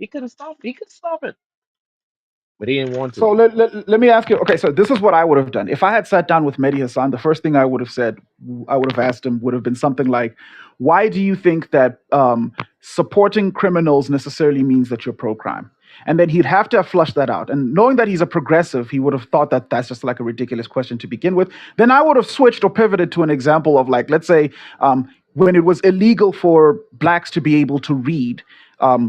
He could have stopped. He could stop it, but he didn't want to. So let me ask you. Okay, so this is what I would have done. If I had sat down with Mehdi Hassan, the first thing I would have said, I would have asked him, would have been something like, "Why do you think that supporting criminals necessarily means that you're pro-crime?" And then he'd have to have flushed that out. And knowing that he's a progressive, he would have thought that that's just like a ridiculous question to begin with. Then I would have switched or pivoted to an example of, like, let's say, when it was illegal for blacks to be able to read,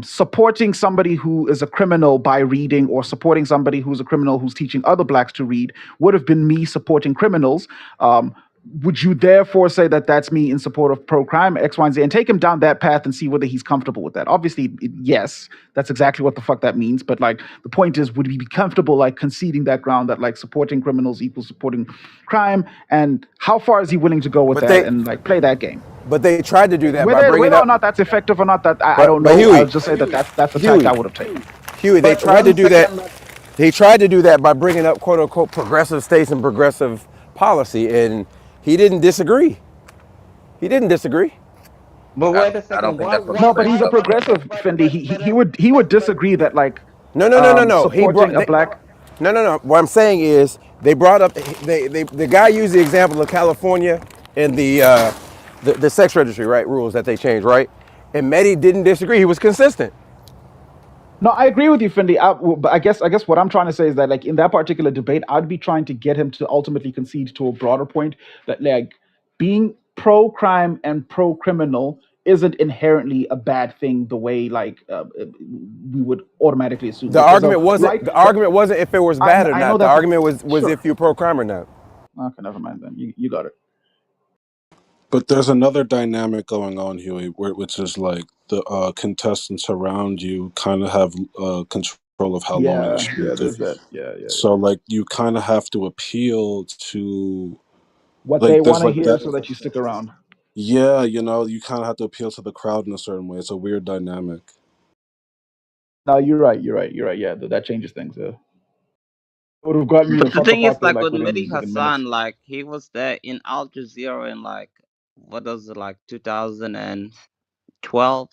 supporting somebody who is a criminal by reading, or supporting somebody who's a criminal who's teaching other blacks to read, would have been me supporting criminals. Would you therefore say that that's me in support of pro-crime, X, Y, and Z, and take him down that path and see whether he's comfortable with that? Obviously, yes, that's exactly what the fuck that means. But like, the point is, would he be comfortable like conceding that ground that like supporting criminals equals supporting crime? And how far is he willing to go with But that they and like play that game? but they tried to do that by Whether bringing whether or up. not that's effective or not, that I don't But know. I'll Huey, just say that that's the tact I Huey, would have taken. Huey, they But tried to one do that. second. They tried to do that by bringing up quote unquote progressive states and progressive policy, and he didn't disagree. He didn't disagree. But wait a I don't second. think Why? that's what Why? No, the but debate he's is a Why? about. progressive, Fendi. He would disagree that like No. He brought. supporting a black. No. What I'm saying is they brought up. The guy used the example of California and the sex registry, right, rules that they changed, right, and Mehdi didn't disagree. He was consistent. No, I agree with you, Fendi. But I guess what I'm trying to say is that like in that particular debate, I'd be trying to get him to ultimately concede to a broader point that like being pro crime and pro criminal isn't inherently a bad thing the way like we would automatically assume The that there's a argument wasn't. right. The argument wasn't if it was I bad or I know not. The that's argument was sure. if you're pro crime or not. Okay, never mind then. You got it. But there's another dynamic going on, Huey, which is like the contestants around you kind of have control of how long you Yeah, speak. yeah. There's that. Yeah. So like you kind of have to appeal to What they like want there's to like hear that. so that you stick around. Yeah, you kind of have to appeal to the crowd in a certain way. It's a weird dynamic. No, you're right. You're right. Yeah, that changes things. Yeah. Would have got me the But the fuck thing up is, out there like like with Mehdi within minutes. Hassan, like he was there in Al Jazeera in like what was it, like 2012,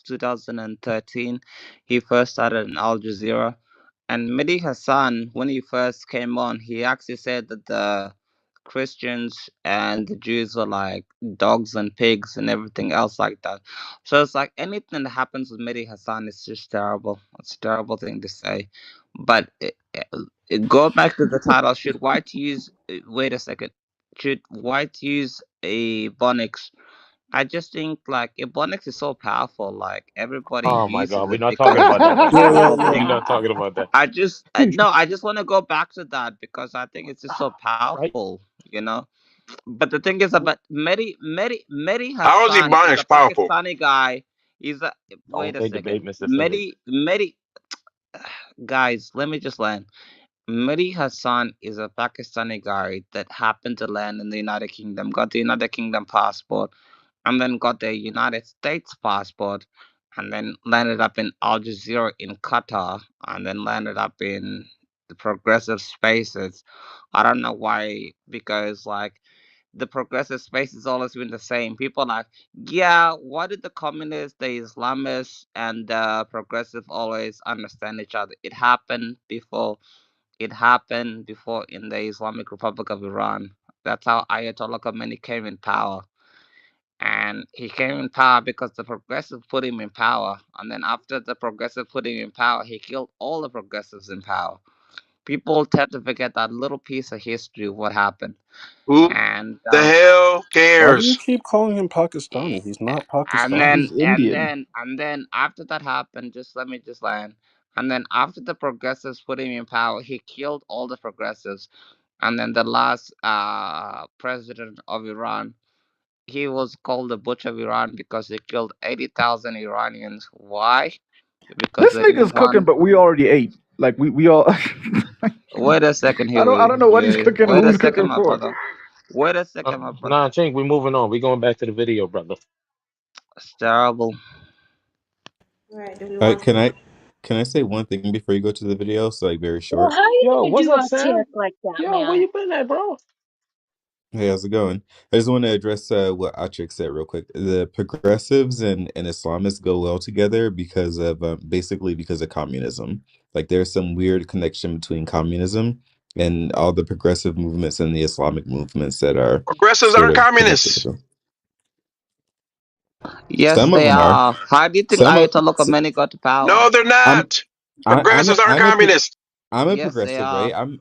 2013. He first started in Al Jazeera, and Mehdi Hassan, when he first came on, he actually said that the Christians and the Jews were like dogs and pigs and everything else like that. So it's like anything that happens with Mehdi Hassan is just terrible. It's a terrible thing to say. But go back to the title. Should white use? Wait a second. Should white use a Bonix? I just think like Ebonics is so powerful, like everybody Oh my uses God, we're it not talking because about that right Yeah, now. the yeah, whole yeah. We're thing. not talking about that, No, I just want to go back to that because I think it's just so right? powerful, you know. But the thing is about Mehdi How is Hassan is a Ebonics powerful? Pakistani guy. He's a wait a Okay, second. debate, Mr. Fendi. Mehdi guys, let me just land. Mehdi Hassan is a Pakistani guy that happened to land in the United Kingdom, got the United Kingdom passport, and then got the United States passport, and then landed up in Al Jazeera in Qatar, and then landed up in the progressive spaces. I don't know why, because like the progressive space has always been the same. People like, yeah, why did the communists, the Islamists, and the progressive always understand each other? It happened before. It happened before in the Islamic Republic of Iran. That's how Ayatollah Khomeini came in power, and he came in power because the progressive put him in power, and then after the progressive put him in power, he killed all the progressives in power. People tend to forget that little piece of history of what happened. Who And the hell Why do you cares? keep calling him eh, Pakistani? He's not and Pakistani. then He's Indian. after that happened, just let me just land. And then after the progressives put him in power, he killed all the progressives. And then the last president of Iran, he was called the Butcher of Iran because he killed 80,000 Iranians. Why? Because This they nigga's didn't cooking, want. but we already ate. Like we all. Wait a second, I Huey. don't know what he's cooking and Wait who a he's second, cooking my for. brother. Wait a second, my Nah, brother. Chink, we're moving on. We're going back to the video, brother. It's terrible. All right, do we All right, want to? can I say one thing before you go to the video? So like very Well, short. how you Yo, gonna what's do up, us here Sam? like that, Yo, where man? you been at, bro? Hey, how's it going? I just want to address what Achik said real quick. The progressives and Islamists go well together because of basically because of communism. Like there's some weird connection between communism and all the progressive movements and the Islamic movements that are Progressives sort aren't of connected with communists. them. Yes, Some of they them are. are. How do you think Some of Ayatollah s- Khomeini got to power? No, they're I'm not. I, Progressives aren't communists. I'm a Yes, they progressive, are. right? I'm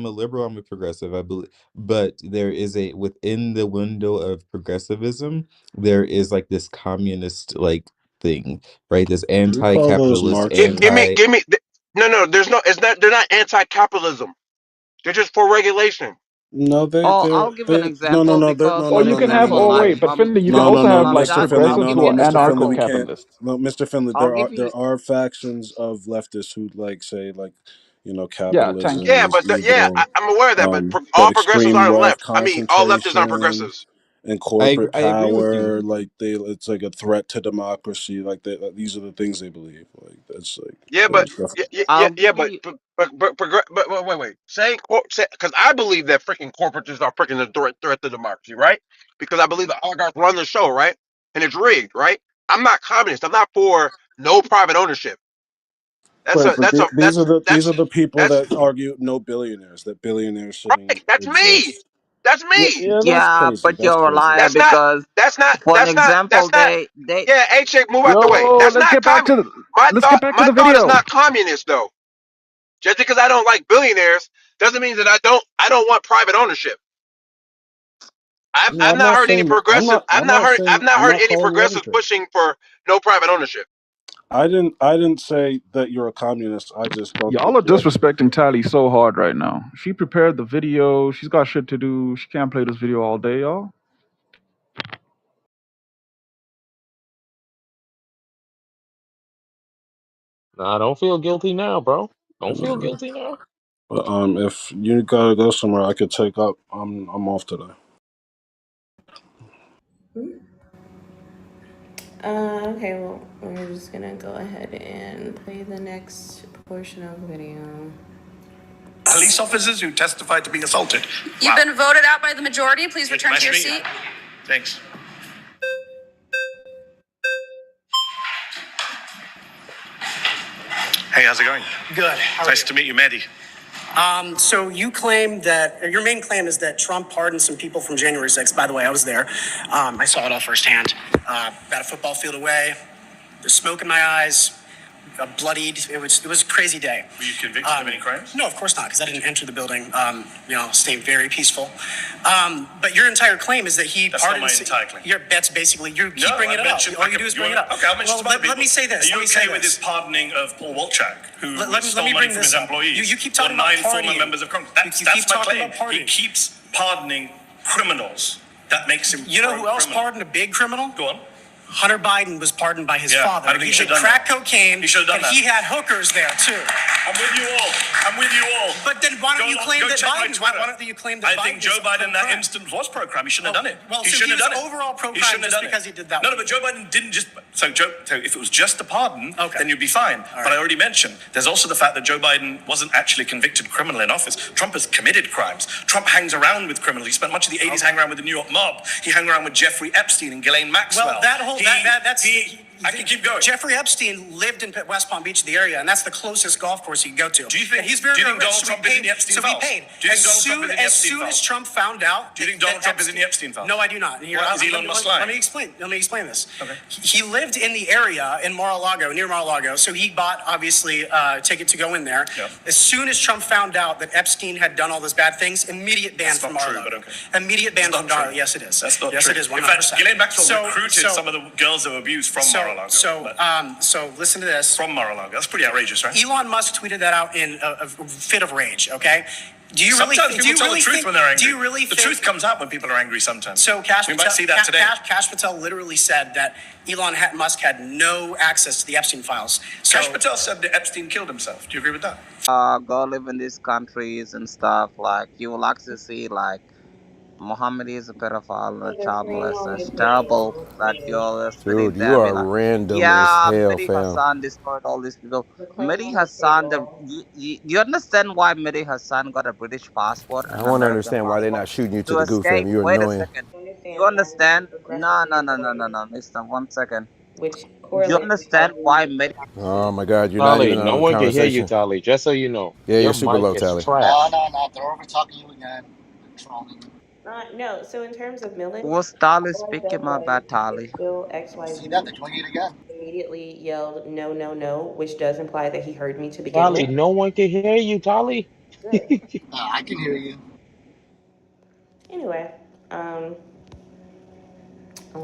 a liberal, I'm a progressive, I believe, but there is a within the window of progressivism, there is like this communist like thing, right? This We call those anti-capitalist, Marxism. Give me. No, no. There's no. It's not. They're not anti-capitalism. They're just for regulation. No, Oh, I'll give an no, no, example no, they're, because, no, Or no, for you no, can no, no, have, example, no, oh like no. wait, but Finley, you can No, no, also no, have Mom like Mr. Dad, Finley, I'll progressives no, give who no, are you an Mr. Finley, we example. can't. anarcho-capitalists. No, Mr. Finley, I'll give you. there are factions of leftists who like say like, Yeah, thank capitalism you. Yeah, is but evil, I'm aware of that. But that all progressives extreme aren't wealth left. I mean, all leftists aren't concentration progressives. and corporate I agree with you. power, like it's like a threat to democracy. Like these are the things they believe. Like that's like Yeah, but there's definitely. yeah, yeah, yeah, I'll yeah, give you. but wait. Saying because I believe that freaking corporatists are freaking a threat to democracy, right? Because I believe the oligarchs run the show, right? And it's rigged, right? I'm not communist. I'm not for no private ownership. That's Right, a but these are the people that's that argue no billionaires, that billionaires shouldn't right. That's me. exist. That's Yeah, me. yeah, that's Yeah, crazy. but That's you're a crazy. liar That's not. because, That's not. for an That's not. example, That's not. they. Yeah, hey chick, move out the way. Yo, That's not let's get back to My the thought is video. not communist though. Just because I don't like billionaires doesn't mean that I don't want private ownership. No, I'm not saying that. I've not I'm heard not any calling you progressives anything. pushing for no private ownership. I didn't say that you're a communist. I just don't think Y'all are you're. disrespecting Tally so hard right now. She prepared the video. She's got shit to do. She can't play this video all day, y'all. Nah, don't feel guilty now, bro. Don't feel guilty now. But if you gotta go somewhere, I could take up. I'm off today. Okay, well, we're just gonna go ahead and play the next portion of the video. Police officers who testified to being assaulted. You've been voted out by the majority. Please return to your seat. Thanks. Hey, how's it going? Good. Nice to meet you, Mehdi. So you claim that, or your main claim is that Trump pardoned some people from January 6th. By the way, I was there. I saw it all firsthand. About a football field away. There's smoke in my eyes. Bloodied. It was a crazy day. Were you convicted of any crimes? No, of course not, because I didn't enter the building. Staying very peaceful. But your entire claim is that he That's pardoned. That's not my entire claim. That's basically you keep bringing it up. All you do is bring it up. Okay, I'll mention let me say this. Are you okay with his pardoning of Paul Wolchak, who stole money from his employees? You keep talking about 9 former members of Congress. That's my claim. He keeps pardoning criminals. That makes him. You know who else pardoned a big criminal? Go on. Hunter Biden was pardoned by his father. He did crack cocaine, he and he had hookers there too. I'm with you all. I'm with you all. But then why don't you claim that Biden? Why don't you claim that Biden? I think Joe Biden in that instance was pro-crime. He shouldn't have done it. Well, he shouldn't have done it. Overall pro-crime just because he did that. No, but Joe Biden didn't just. So if it was just a pardon, then you'd be fine. But I already mentioned there's also the fact that Joe Biden wasn't actually a convicted criminal in office. Trump has committed crimes. Trump hangs around with criminals. He spent much of the 80s hanging around with the New York mob. He hung around with Jeffrey Epstein and Ghislaine Maxwell. Well, that's. I can keep going. Jeffrey Epstein lived in West Palm Beach, the area, and that's the closest golf course he could go to. Do you think? And he's very, Donald Trump is in the Epstein files? So he paid. Do you think Donald Trump is in the Epstein files? As soon as Trump found out, do you think Donald Trump is in the Epstein files? No, I do not. Here, is Elon Musk lying? Let me explain. Let me explain this. Okay. He lived in the area in Mar-a-Lago, near Mar-a-Lago, so he bought obviously a ticket to go in there. Yep. As soon as Trump found out that Epstein had done all those bad things, immediate ban from Mar-a-Lago. Immediate ban from Mar-a-Lago. Yes, it is. That's not true. Yes, it is. 100%. In fact, Ghislaine Maxwell recruited some of the girls that were abused from Mar-a-Lago. So listen to this. From Mar-a-Lago. That's pretty outrageous, right? Elon Musk tweeted that out in a fit of rage, okay? Do you sometimes really, people tell the truth when they're angry. Do you really the truth comes out when people are angry sometimes. So Kash Patel, might see that today. Kash Patel literally said that Elon Musk had no access to the Epstein files. So, Kash Patel said that Epstein killed himself. Do you agree with that? Go live in these countries and stuff. Like you will actually see like Mohammed is a pedophile and a child molester. It's terrible that you're listening Dude, to you them. are random as Yeah, hell, Mehdi fam. Hassan destroyed all these people. We're claiming Mehdi one Hassan, individual. you understand why Mehdi Hassan got a British passport I and want to American understand why they're passport? not shooting you to To the goo, fam. escape. You're Wait a annoying. second. To You understand how understand? aggressive No, he no, no, no, no, is, no, mister. 1 second. which You correlates with how understand why he Mehdi Oh my God, you're not Tali, even no on a one can hear you, conversation. Tali. Just so you know, Yeah, your you're super mic low, is Tally. trash. They're over talking you again. They're trolling you. no. So in terms of Millen, was Tali all I've speaking done my was bad, Tali? it's Bill See that? XYZ. They're doing it again. Immediately yelled no, no, no, which does imply that he heard me to begin Tali, with. no one can hear you, Tali. Good. I can hear you. Anyway, I'll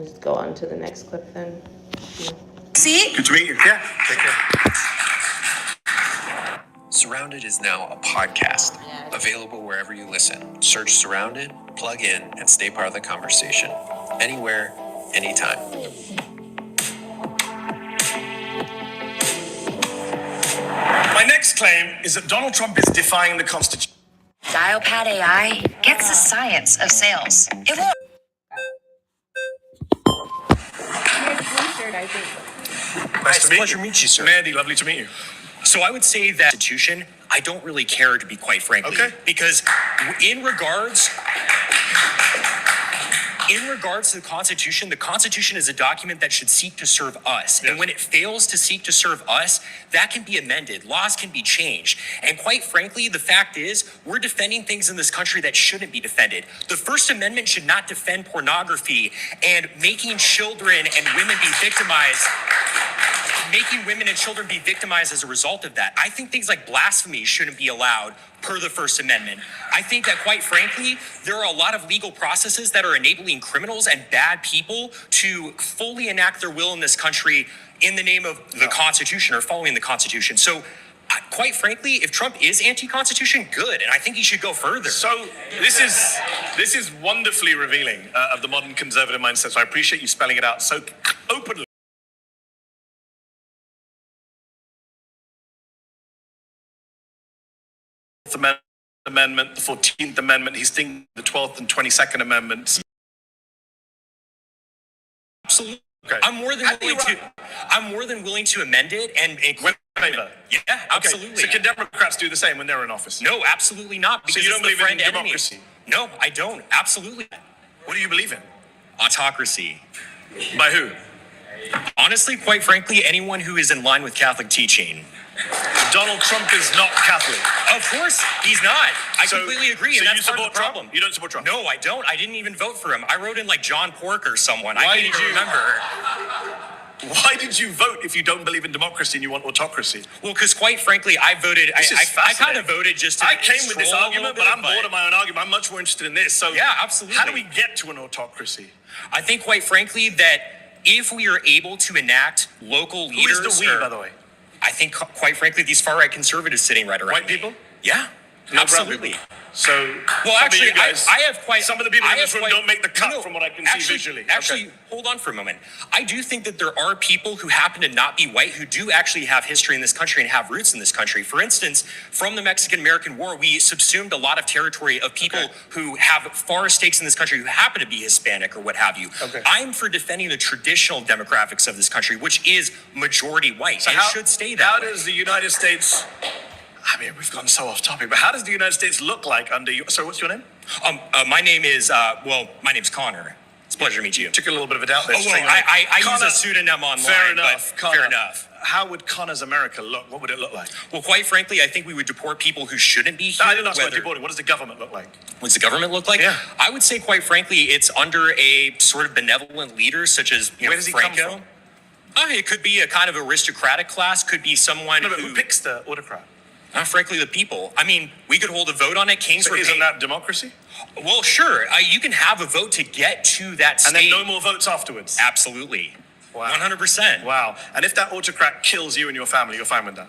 just go on to the next clip then. Yeah. See? Good to meet you. Yeah, take care. Surrounded is now a podcast, available wherever you listen. Search Surrounded, plug in, and stay part of the conversation. Anywhere, anytime. My next claim is that Donald Trump is defying the Constitution. Dialpad AI gets the science of sales. It won't. Here's a blue shirt, I think. Nice to meet you, sir. Mandy, lovely to meet you. So I would say that Constitution, I don't really care, to be quite frankly. Okay. Because in regards to the Constitution is a document that should seek to serve us. Yeah. And when it fails to seek to serve us, that can be amended. Laws can be changed. And quite frankly, the fact is, we're defending things in this country that shouldn't be defended. The First Amendment should not defend pornography and making children and women be victimized. Making women and children be victimized as a result of that. I think things like blasphemy shouldn't be allowed per the First Amendment. I think that, quite frankly, there are a lot of legal processes that are enabling criminals and bad people to fully enact their will in this country in the name of the Constitution or following the Constitution. So, quite frankly, if Trump is anti-Constitution, good, and I think he should go further. So this is wonderfully revealing of the modern conservative mindset. So I appreciate you spelling it out so openly. Amendment, the 14th Amendment. He's thinking the 12th and 22nd Amendments. Absolutely. Okay. I'm more than willing to amend it and include. Yeah, absolutely. Okay. So can Democrats do the same when they're in office? No, absolutely not. Because so you don't believe in democracy? No, I don't. Absolutely. What do you believe in? Autocracy. By who? Honestly, quite frankly, anyone who is in line with Catholic teaching. Donald Trump is not Catholic. Of course, he's not. I completely agree, and that's part of the problem. You don't support Trump? No, I don't. I didn't even vote for him. I wrote in like John Pork or someone. I can't even remember. Why did you vote if you don't believe in democracy and you want autocracy? Well, because quite frankly, I voted. I kind of voted just to. I came with this argument, but I'm bored of my own argument. I'm much more interested in this. So yeah, absolutely. How do we get to an autocracy? I think, quite frankly, that if we are able to enact local leaders. Who is the we, by the way? I think, quite frankly, these far-right conservatives sitting right around. White people? Yeah, no, absolutely. So, well, actually, I have quite. Some of the people in this room don't make the cut from what I can see visually. Actually, hold on for a moment. I do think that there are people who happen to not be white who do actually have history in this country and have roots in this country. For instance, from the Mexican-American War, we subsumed a lot of territory of people who have far stakes in this country who happen to be Hispanic or what have you. I'm for defending the traditional demographics of this country, which is majority white, and it should stay that way. How does the United States... I mean, we've gone so off topic, but how does the United States look like under you? So what's your name? My name is, my name's Connor. It's a pleasure to meet you. Took a little bit of a doubt there. Oh, well, I use a pseudonym online. Fair enough, Connor. Fair enough. How would Connor's America look? What would it look like? Well, quite frankly, I think we would deport people who shouldn't be here. No, I didn't ask about deporting. What does the government look like? What does the government look like? Yeah. I would say, quite frankly, it's under a sort of benevolent leader, such as, Where does he Franco. Come from? It could be a kind of aristocratic class. Could be someone who picks the autocrat? Frankly, the people. I mean, we could hold a vote on it. Kings were isn't that democracy? Well, sure. You can have a vote to get to that state. And then no more votes afterwards? Absolutely. Wow. 100%. Wow. And if that autocrat kills you and your family, you're fine with that?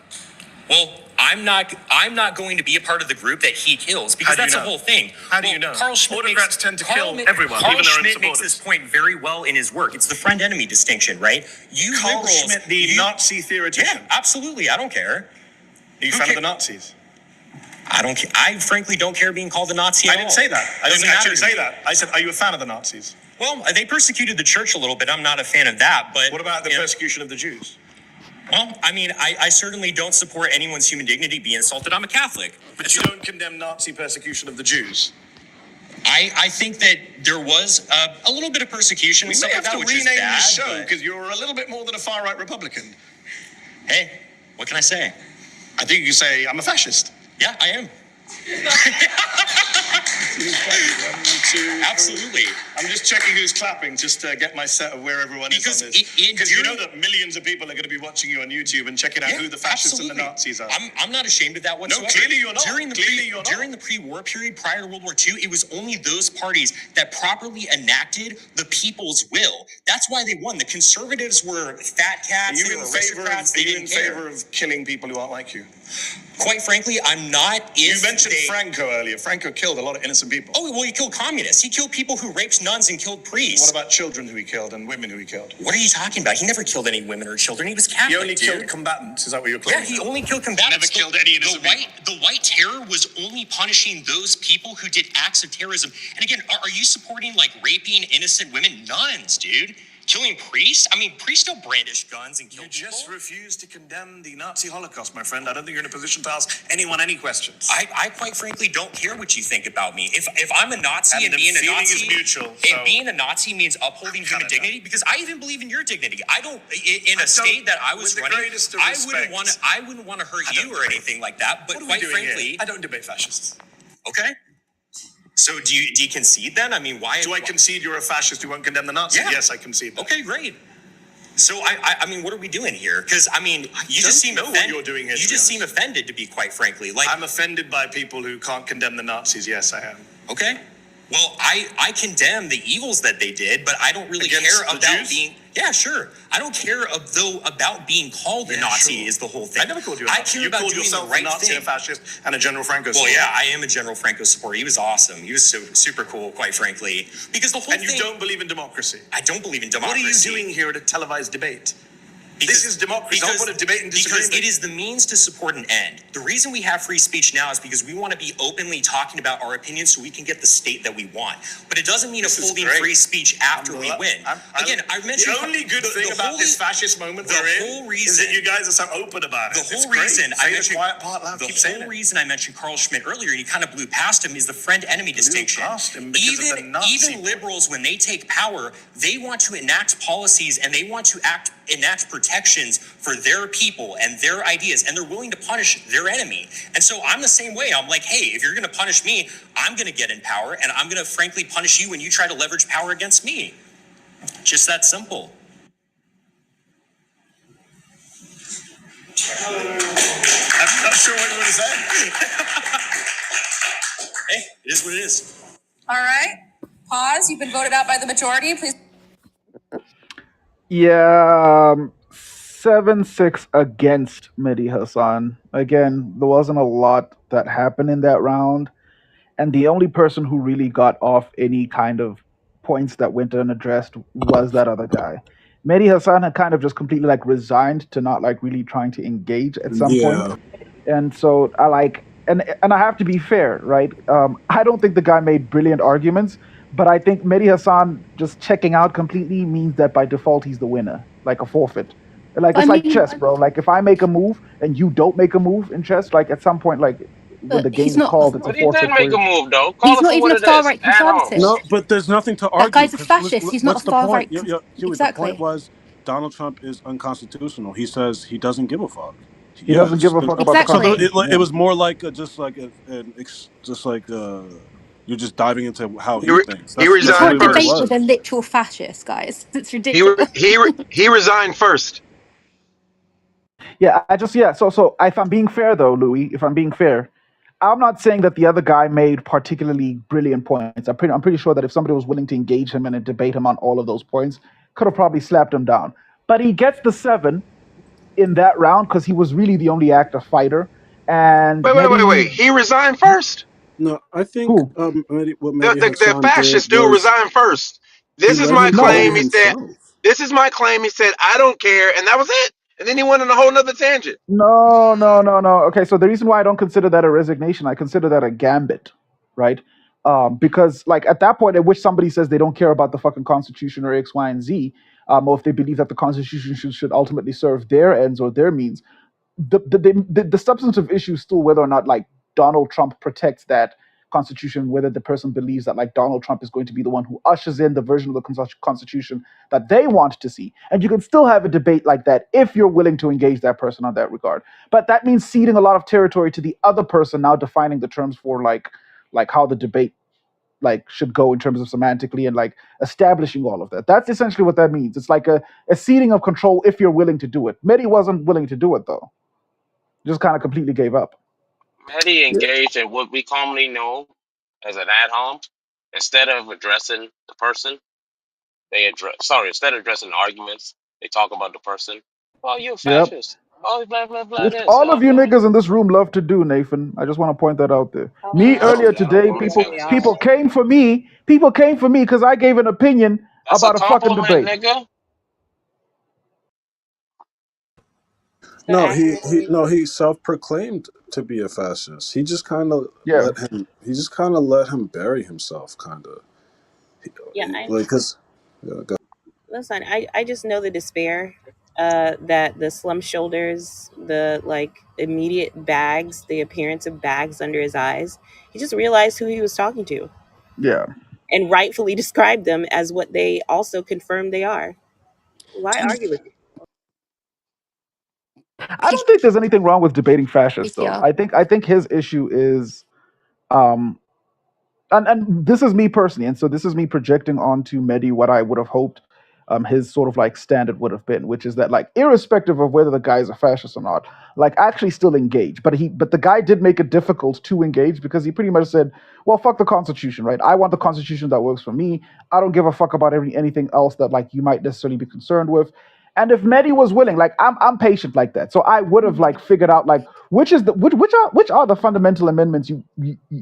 Well, I'm not going to be a part of the group that he kills, because that's the whole thing. How do you know? Carl Schmitt autocrats tend to kill everyone, Carl even their own supporters. Makes this point very well in his work. It's the friend-enemy distinction, right? Carl Schmitt, the Nazi theoretician. Yeah, absolutely. I don't care. Are you a fan of the Nazis? I frankly don't care being called a Nazi at all. I didn't say that. I didn't actually say that. I said, are you a fan of the Nazis? Well, they persecuted the church a little bit. I'm not a fan of that. But what about the persecution of the Jews? Well, I mean, I certainly don't support anyone's human dignity being insulted. I'm a Catholic. But you don't condemn Nazi persecution of the Jews? I think that there was a little bit of persecution. We may have to rename the show because you're a little bit more than a far-right Republican. Hey, what can I say? I think you can say I'm a fascist. Yeah, I am. Absolutely. I'm just checking who's clapping just to get my set of where everyone is on this. Because you know that millions of people are going to be watching you on YouTube and checking out who the fascists and the Nazis are. I'm not ashamed of that whatsoever. No, clearly you're not. During the pre-war period prior to World War II, it was only those parties that properly enacted the people's will. That's why they won. The conservatives were fat cats. Are you in favor of killing people who aren't like you? Quite frankly, I'm not. You mentioned Franco earlier. Franco killed a lot of innocent people. Oh, well, he killed communists. He killed people who raped nuns and killed priests. What about children who he killed and women who he killed? What are you talking about? He never killed any women or children. He was Catholic. He only killed combatants. Is that what you're claiming? Yeah, he only killed combatants. Never killed any innocent people. The White Terror was only punishing those people who did acts of terrorism. And again, are you supporting like raping innocent women? Nuns, dude. Killing priests? I mean, priests don't brandish guns and kill people. You just refuse to condemn the Nazi Holocaust, my friend. I don't think you're in a position to ask anyone any questions. I quite frankly don't care what you think about me. If I'm a Nazi and being a Nazi, is mutual, and being a Nazi means upholding human dignity, because I even believe in your dignity. I don't. In a state that I was running, I wouldn't want to hurt you or anything like that. But quite frankly, I don't debate fascists. Okay. So do you concede then? I mean, why? Do I concede you're a fascist who won't condemn the Nazis? Yeah. Yes, I concede that. Okay, great. So I mean, what are we doing here? Because I mean, you just seem offended. What you're doing here, you just seem offended, to be quite frankly. Like I'm offended by people who can't condemn the Nazis. Yes, I am. Okay. Well, I condemn the evils that they did, but I don't really care about being. Yeah, sure. I don't care about being called a Nazi. Sure. Is the whole thing. I never called you a Nazi. I care about doing the right Nazi, thing. A fascist, and a General Franco supporter. Well, yeah, I am a General Franco supporter. He was awesome. He was super cool, quite frankly. Because the whole thing. And you don't believe in democracy. I don't believe in democracy. What are you doing here at a televised debate? This is democracy. Don't want to debate and disagree. Because it is the means to support an end. The reason we have free speech now is because we want to be openly talking about our opinions so we can get the state that we want. But it doesn't mean upholding free speech after we win. Again, I mentioned the only good thing about this fascist moment we're in is that you guys are so open about it. The whole reason I mentioned Carl Schmitt earlier, and you kind of blew past him, is the friend-enemy distinction. Even liberals, when they take power, they want to enact policies and they want to enact protections for their people and their ideas, and they're willing to punish their enemy. And so I'm the same way. I'm like, hey, if you're going to punish me, I'm going to get in power, and I'm going to frankly punish you when you try to leverage power against me. Just that simple. I'm not sure what you want to say. Hey, it is what it is. All right. Pause. You've been voted out by the majority. Please. Yeah, 7-6 against Mehdi Hassan. Again, there wasn't a lot that happened in that round. And the only person who really got off any kind of points that went unaddressed was that other guy. Mehdi Hassan had kind of just completely like resigned to not like really trying to engage at some point. Yeah. And so I like, and I have to be fair, right? I don't think the guy made brilliant arguments, but I think Mehdi Hassan just checking out completely means that by default he's the winner, like a forfeit. Like it's like chess, bro. Like if I make a move and you don't make a move in chess, like at some point, like when the game is called, it's a But he forfeit. did make a move, though. He's Call it not for even what a it far is. right Add on. conservative. No, but there's nothing to argue. That guy's a 'cause fascist. He's not what's a the far point? right. Huey, Exactly. the point was Donald Trump is unconstitutional. He says he doesn't give a fuck. He doesn't give a fuck about the Exactly. So Constitution. it was more like you're just diving into how he thinks. He You resigned can't really what it debate first. with a was. literal fascist, guys. It's ridiculous. He resigned first. Yeah, So if I'm being fair though, Louis, if I'm being fair, I'm not saying that the other guy made particularly brilliant points. I'm pretty sure that if somebody was willing to engage him and debate him on all of those points, could have probably slapped him down. But he gets the 7 in that round because he was really the only active fighter. And Wait. He resigned first. No, I think Who? what Mehdi The Hassan fascist did dude was resigned first. he This is let my him fight claim. He said, himself. "This is my claim." He said, "I don't care," and that was it. and then he went on a whole nother tangent. No, no, no, no. Okay, so the reason why I don't consider that a resignation, I consider that a gambit, right? Because like at that point at which somebody says they don't care about the fucking Constitution or X, Y, and Z, or if they believe that the Constitution should ultimately serve their ends or their means, the substantive issue is still whether or not like Donald Trump protects that constitution, whether the person believes that like Donald Trump is going to be the one who ushers in the version of the constitution that they want to see. And you can still have a debate like that if you're willing to engage that person on that regard. But that means ceding a lot of territory to the other person now defining the terms for like how the debate like should go in terms of semantically and like establishing all of that. That's essentially what that means. It's like a ceding of control if you're willing to do it. Mehdi wasn't willing to do it though. Just kind of completely gave up. Mehdi engaged in what we commonly know as an ad hom. Instead of addressing the person, instead of addressing arguments, they talk about the person. Oh, you're a Yep. fascist. Oh, blah blah blah. Which This. all Oh, of you blah. niggas in this room love to do, Nathan. I just want to point that out there. Me Hello. earlier I don't today, believe Yes, people we in people are. this. came for me. People came for me because I gave an opinion That's a about a fucking compliment, debate. nigga. So No, actually, he self-proclaimed to be a fascist. He just kind of Yeah. let him bury himself, kind of yeah, I like because. Yeah, listen. I just know the despair. That the slum shoulders, the like immediate bags, the appearance of bags under his eyes. He just realized who he was talking to, Yeah. and rightfully described them as what they also confirmed they are. Why argue with you? I don't think there's anything wrong with debating fascists though. Yeah. I think his issue is um and this is me personally, and so this is me projecting onto Mehdi what I would have hoped his sort of like standard would have been, which is that like irrespective of whether the guy is a fascist or not, like actually still engage. But the guy did make it difficult to engage because he pretty much said, "Well, fuck the Constitution, right? I want the Constitution that works for me. I don't give a fuck about anything else that like you might necessarily be concerned with." And if Mehdi was willing, like I'm patient like that, so I would have like figured out like which are the fundamental amendments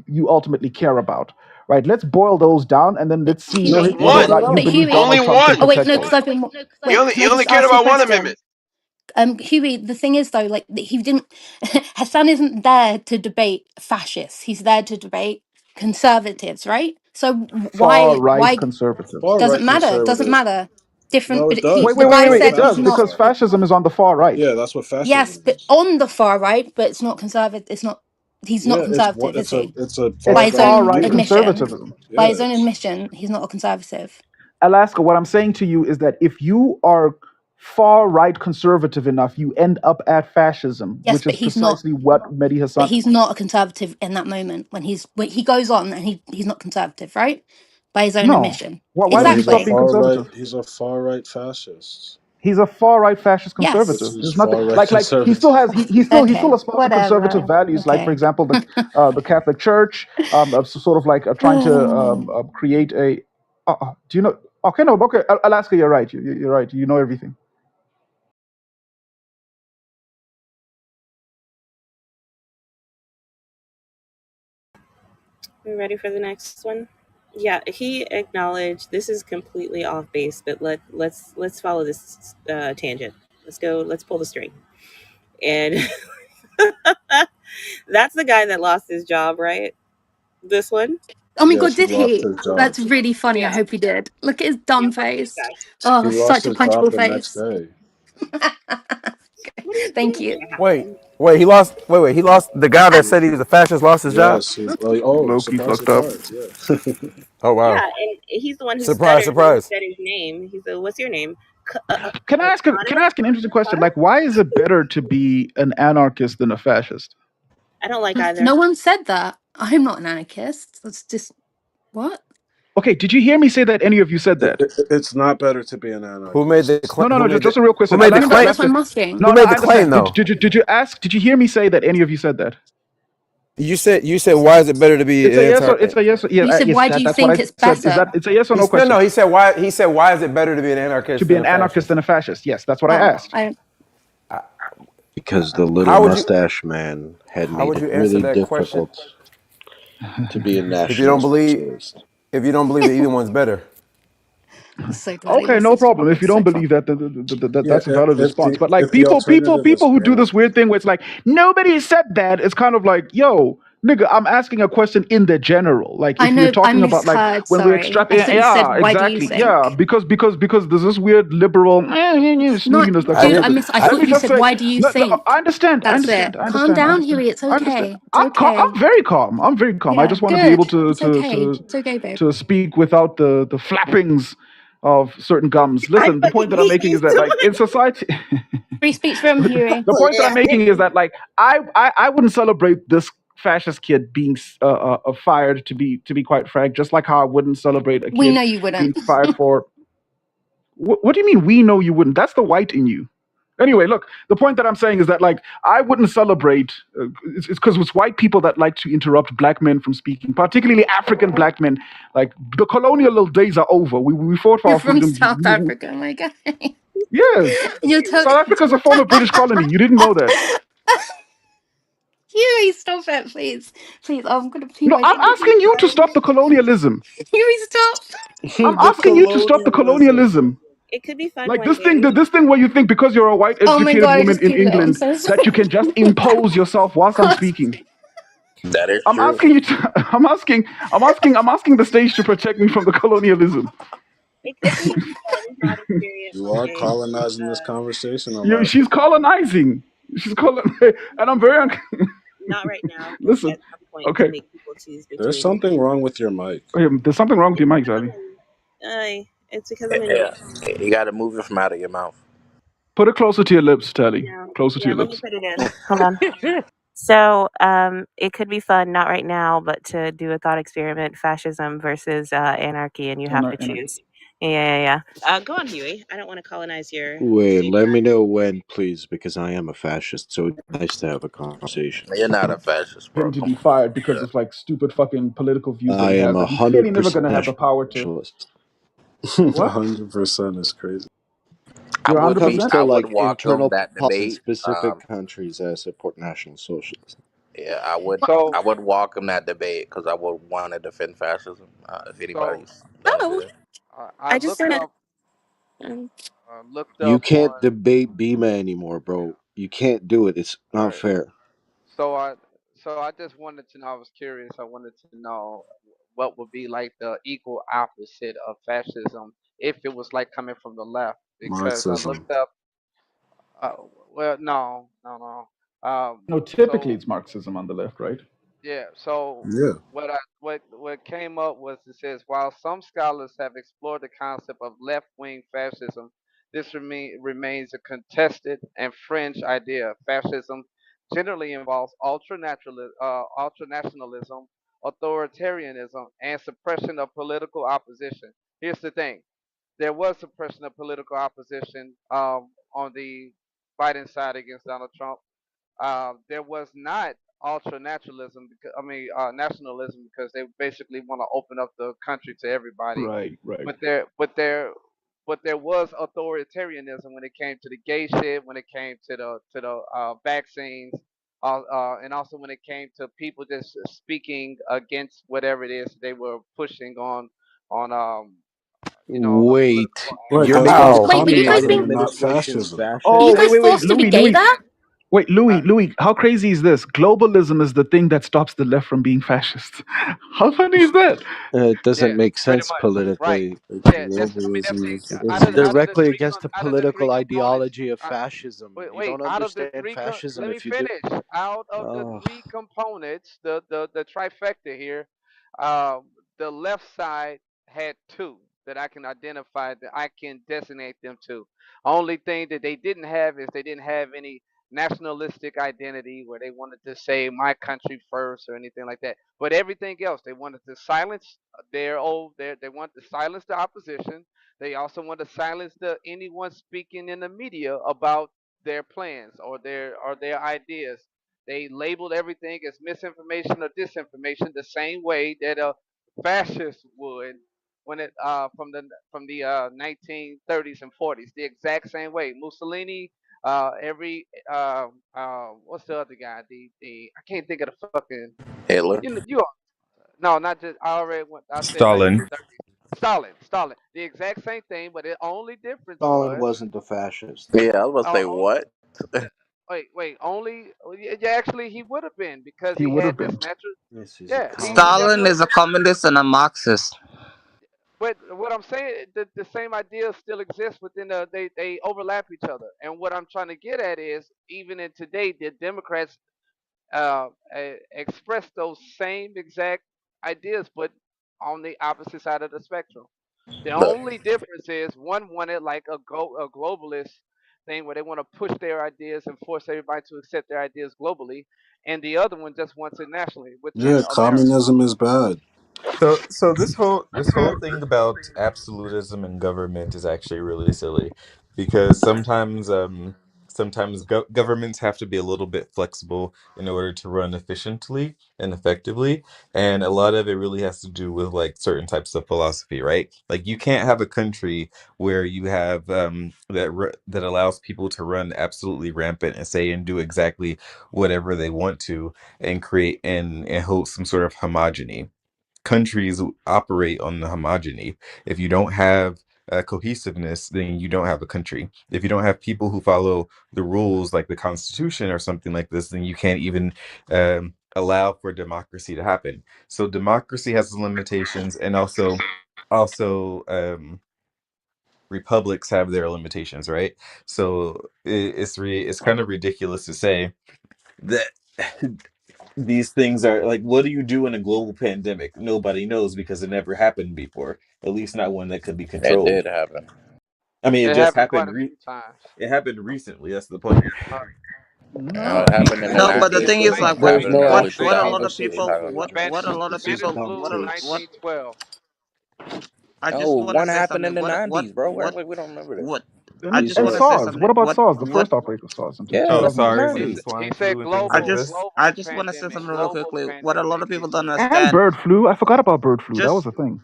you ultimately care about, right? Let's boil those down, and then let's see Just Huey, whether or one, not you but believe Huey. only Donald Trump can one. Oh wait, protect no, because those. I've been. He Wait, only can he I only just cared ask a about one question? amendment. Huey, the thing is though, like he didn't. Hassan isn't there to debate fascists. He's there to debate conservatives, right? So Far right why conservatives. far right doesn't matter? Doesn't conservative. matter. Different. No, it But he, does. Wait, the wait, That's wait, guy wait, what wait. It said he's does not. fascism because is. fascism is on the far right. Yeah, that's what Yes, fascism but is. on the far right, but it's not conservative. It's not. He's not Yeah, conservative, is he? it's a By It's far his right far own right view. admission. conservatism. By Yeah, his own admission, he's not a conservative. Alaska, what I'm saying to you is that if you are far right conservative enough, you end up at fascism, Yes, which but is he's not. precisely what Mehdi But Hassan. he's not a conservative in that moment when he goes on and he's not conservative, right? By his own No. admission. Why no, would he stop Exactly. being conservative? he's a far right fascist, He's a far right fascist which Yes. conservative. is There's nothing far right like he still conservative. has he still Okay. espouses conservative Whatever. values, like for Okay. example the Catholic Church, sort of like trying to create a. Do you know? Okay, no, okay, Alaska, you're right. You're right. You know everything. We ready for the next one? Yeah, he acknowledged this is completely off base, but let's follow this tangent. Let's go. Let's pull the string. And that's the guy that lost his job, right? This one. Oh my god, Yes, he did lost he? his job. That's really funny. I Yeah. hope he did. Look at his Yeah. dumb Fuck this face. guy. Oh, He lost such a his job punchable the next face. day. What do you Thank think is you. gonna Wait, happen? he lost. He lost. The guy that said he was a fascist lost his job. Yes. Oh, Low key surprise, fucked up. surprise. Yeah. Oh Yeah, wow! and he's the one who Surprise, stuttered when he surprise. said his name. He said, "What's your name?" Can I Connor. ask an interesting question? Connor. Like, why is it better to be an anarchist than a fascist? I don't like either. No one said that. I'm not an anarchist. That's just what? Okay, did you hear me say that? Any of you said that? It's not better to be an Who made the anarchist. claim? No, no, no. Just a real Who question, made the No, Alaska. but claim? that's what Alaska. I'm asking. No, Who no. made I the claim understand. though? Did you ask? Did you hear me say that? Any of you said that? You said why is it better to be It's a yes anti? or it's a yes. Yeah, You said, yes. why do you That's what I think it's said. Is that better? it's a yes or no He's no question? no. He said why is it better to be an To anarchist be than an a anarchist fascist? than a fascist. Yes, that's what I Oh, asked. I Because the little How would you mustache man had how made would it you answer really that question difficult to be a if you don't national believe socialist. if you don't believe that either one's better? So bloody Okay, no message problem. If you department's don't so fun. believe that, Yeah, that's a valid response. But like if the alternative is people who do real, this weird thing where it's like nobody said that, it's kind of like, yo, nigga, I'm asking a question in the general. Like I if we're know I talking about like misheard, when we sorry. extract, I thought you yeah, said, why do you exactly, yeah, think? because there's this weird liberal Not, snootiness that I comes dude, with didn't. it. I I Let thought me you just said, say, why do you no, no, think? That's it. Calm down, Huey. It's I understand. okay. It's okay. I'm very calm. I'm very calm. I Yeah, just want to be able good. It's okay. It's okay, babe. to speak without the flappings of certain gums. I Listen, the point fucking that I'm hate making you is that so like much. in society, Free speech from Huey. the point that I'm Laughing. making is that like I wouldn't celebrate this fascist kid being fired, to be quite frank, just like how I wouldn't celebrate a We kid know you being wouldn't. fired for what do you mean we know you wouldn't? That's the white in you. Anyway, look, the point that I'm saying is that like I wouldn't celebrate. It's because it's white people that like to interrupt black men from speaking, particularly African black men. Like the colonial days are over. We fought for You're our from freedom. South Africa, my guy. Yes, You're South Africa is a former British colony. You didn't know that. Huey, stop it, please. Please, I'm gonna pee No, my I'm It could be asking you to fun. stop the colonialism. Huey, stop. I'm the asking you to stop the colonialism. colonialism. It could be fun Like one day. this thing where you think because you're a white Oh my educated god, I woman just in peed a little. I'm England so that you sorry. can just impose yourself whilst I'm God. speaking. That is I'm true. asking you to, I'm asking the stage to protect me from the colonialism. It could be a fun thought experience you one are day. colonizing this conversation, She's America. colonizing. She's colon and I'm very Not right now, but listen. at some point to Okay. make people choose There's between. something wrong with your mic. There's something wrong with It's your mic, because Sally. it's because I'm in Yeah, Michigan. you got to move it from out of your mouth. Put it closer to your lips, Tally. No, Closer to yeah, your let me lips. put it in. Hold on. So, it could be fun, not right now, but to do a thought experiment: fascism versus anarchy, and you have to Anarchy. choose. Go on, Huey. I don't want to colonize your Wait, stage. let me know when, please, because I am a fascist. So it's nice to have a conversation. You're not a fascist, Him bro. to Come be on. fired because Yeah. of like stupid fucking political views that I he am has that he's clearly never 100% gonna have the power to. nationalist. What? 100% is crazy. I You're When it would be. comes 100%? to I would like welcome internal that policy in debate. specific countries, I support National Socialism. Yeah, I would. So, I would welcome that debate because I would want to defend fascism. If so anybody's gonna do Oh, that. I I just looked sent up, a. looked You up can't on. debate Bima anymore, Yeah. bro. You can't do it. It's All not right. fair. So I just wanted to know. I was curious. I wanted to know what would be like the equal opposite of fascism if it was like coming from the left, because I Marxism. looked up. Uh, well, no, no, no. No, typically So it's Marxism on the left, right? yeah. So Yeah. what came up was, it says, while some scholars have explored the concept of left wing fascism, this remains a contested and fringe idea. Fascism generally involves ultranationalism, authoritarianism, and suppression of political opposition. Here's the thing: there was suppression of political opposition on the Biden side against Donald Trump. There was not ultra naturalism, because, nationalism, because they basically want to open up the country to everybody. Right, right. But there was authoritarianism when it came to the gay shit, when it came to the vaccines, and also when it came to people just speaking against whatever it is they were pushing on the political Wait, Right, you're that's aspect. called making Wait, but you guys Biden communism being, and not administration fascism. were Oh, you fascist? guys forced to be gay Louis. there? Wait, Uh, Louis, how crazy is this? Globalism is the thing that stops the left from being fascist. How funny is that? It doesn't yeah, make pretty sense much, right. politically. Yeah, that's. I mean, Globalism is It's out of the directly three against the out of the three political components. ideology of Uh, fascism. wait, You wait. don't Out of the understand three, fascism let me if you do. finish. Out of the Oh, three components, the trifecta here, um, the left side had two that I can identify, that I can designate them to. Only thing that they didn't have is they didn't have any nationalistic identity where they wanted to say my country first or anything like that. But everything else, they wanted to silence they wanted to silence the opposition. They also want to silence anyone speaking in the media about their plans or their ideas. They labeled everything as misinformation or disinformation the same way that a fascist would when it from the 1930s and 40s, the exact same way. Mussolini, every what's the other guy? The I can't think of the fucking Hitler. you know you no, not just I already went, I said Stalin. 1930s. Stalin. The exact same thing, but the only difference Stalin was, wasn't a fascist. Yeah, I was about to say oh, what? wait, only, yeah, actually he would have been because He he would had have this been. natural, Yes, he's a yeah, he communist. Stalin definitely. is a communist and a Marxist. But what I'm saying, the same ideas still exist within they overlap each other. And what I'm trying to get at is, even in today, the Democrats express those same exact ideas, but on the opposite side of the spectrum. The Look, only difference is one wanted like a globalist thing where they want to push their ideas and force everybody to accept their ideas globally, and the other one just wants it nationally within Yeah, America. communism is bad. So this whole thing about absolutism in government is actually really silly because sometimes governments have to be a little bit flexible in order to run efficiently and effectively, and a lot of it really has to do with like certain types of philosophy, right? Like you can't have a country where you have that allows people to run absolutely rampant and say and do exactly whatever they want to and create and hold some sort of homogeny. Countries operate on the homogeny. If you don't have cohesiveness, then you don't have a country. If you don't have people who follow the rules like the Constitution or something like this, then you can't even allow for democracy to happen. So democracy has limitations, and also republics have their limitations, right? So it's kind of ridiculous to say that these things are like, what do you do in a global pandemic? Nobody knows because it never happened before, at least not one that could be it controlled. did happen. I mean, it It just happened quite happened a few times. it happened recently. That's the point. Uh, It No. happened in the No, Actually, but the it's '90s. thing the is, late like, '90s. what There's Happened in no the what early actual what a Actually, lot 2000s. of conversation. It people happened. what a lot of This is people Spanish dumb what flu, a, takes. what 1912. I Oh, just want to one say happened in something. the What '90s, bro. what We don't remember this. what I And, just and want to Yeah, say SARS. something. What about What SARS? The what first outbreak of SARS in yeah, Oh, that's what I'm 2012. SARS telling and you. He swine said flu and things I like global, this. just I global just want to say pandemic, something real global quickly. What a lot pandemic. of He people said. don't And understand. bird flu. I forgot about bird flu. That was Just a thing.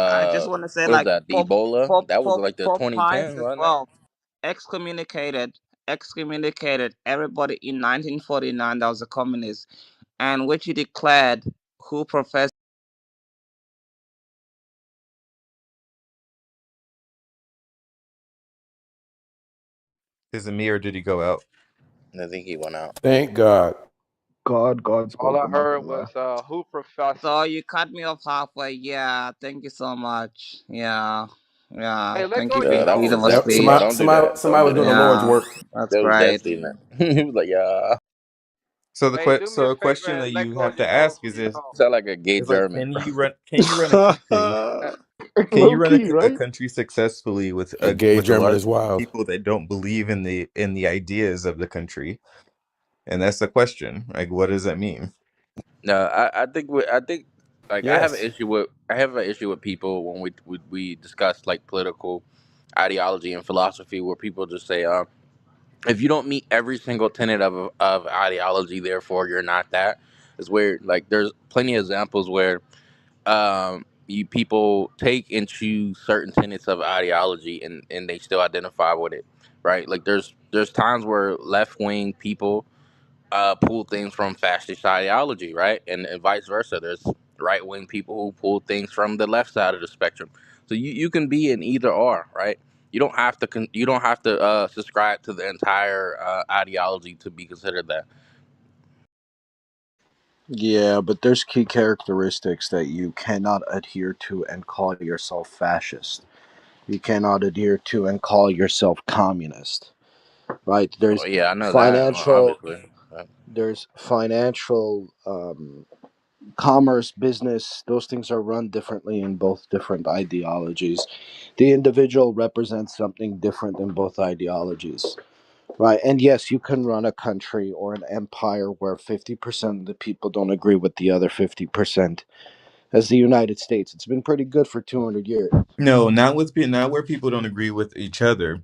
I just want to say, What was like, that? The Pope Ebola? Pope That was Pope like the Pope Pius 2010s, the wasn't it? 12th excommunicated excommunicated everybody in 1949 that was a communist, and which he declared who professed. Is it me or did he go out? I think he went out. Thank God. God All spoke. I I'm not heard gonna lie. was who professed. So you cut me off halfway. Yeah, thank you so much. Yeah, yeah, Hey, let thank go you of for your your That phone, was freedom of man. Yep. definitely yeah. speech. Don't do that. Don't Somebody do was doing that. the Lord's Yeah, work. that's That was great. definitely not. He was like, yeah. So Hey, do me so a a favor question and that let you go of have to ask your phone. Sound like a gay is like, German. can you run a country? Uh, Can you Low run key, a right? country successfully A gay with a German lot of is wild. people that don't believe in the ideas of the country? And that's the question. Like, what does that mean? No, I think like Yes. I have an issue with people when we discuss like political ideology and philosophy where people just say, if you don't meet every single tenet of ideology, therefore you're not that. It's weird. Like there's plenty of examples where you people take and choose certain tenets of ideology and they still identify with it, right? Like there's times where left wing people pull things from fascist ideology, right? And vice versa. There's right wing people who pull things from the left side of the spectrum. So you can be in either or, right? You don't have to you don't have to subscribe to the entire ideology to be considered that. Yeah, but there's key characteristics that you cannot adhere to and call yourself fascist. You cannot adhere to and call yourself communist. Right? Oh yeah, I know that obviously. There's financial commerce, business, those things are run differently in both different ideologies. The individual represents something different in both ideologies. Right. And yes, you can run a country or an empire where 50% of the people don't agree with the other 50%. As the United States, it's been pretty good for 200 years. No, not where people don't agree with each other.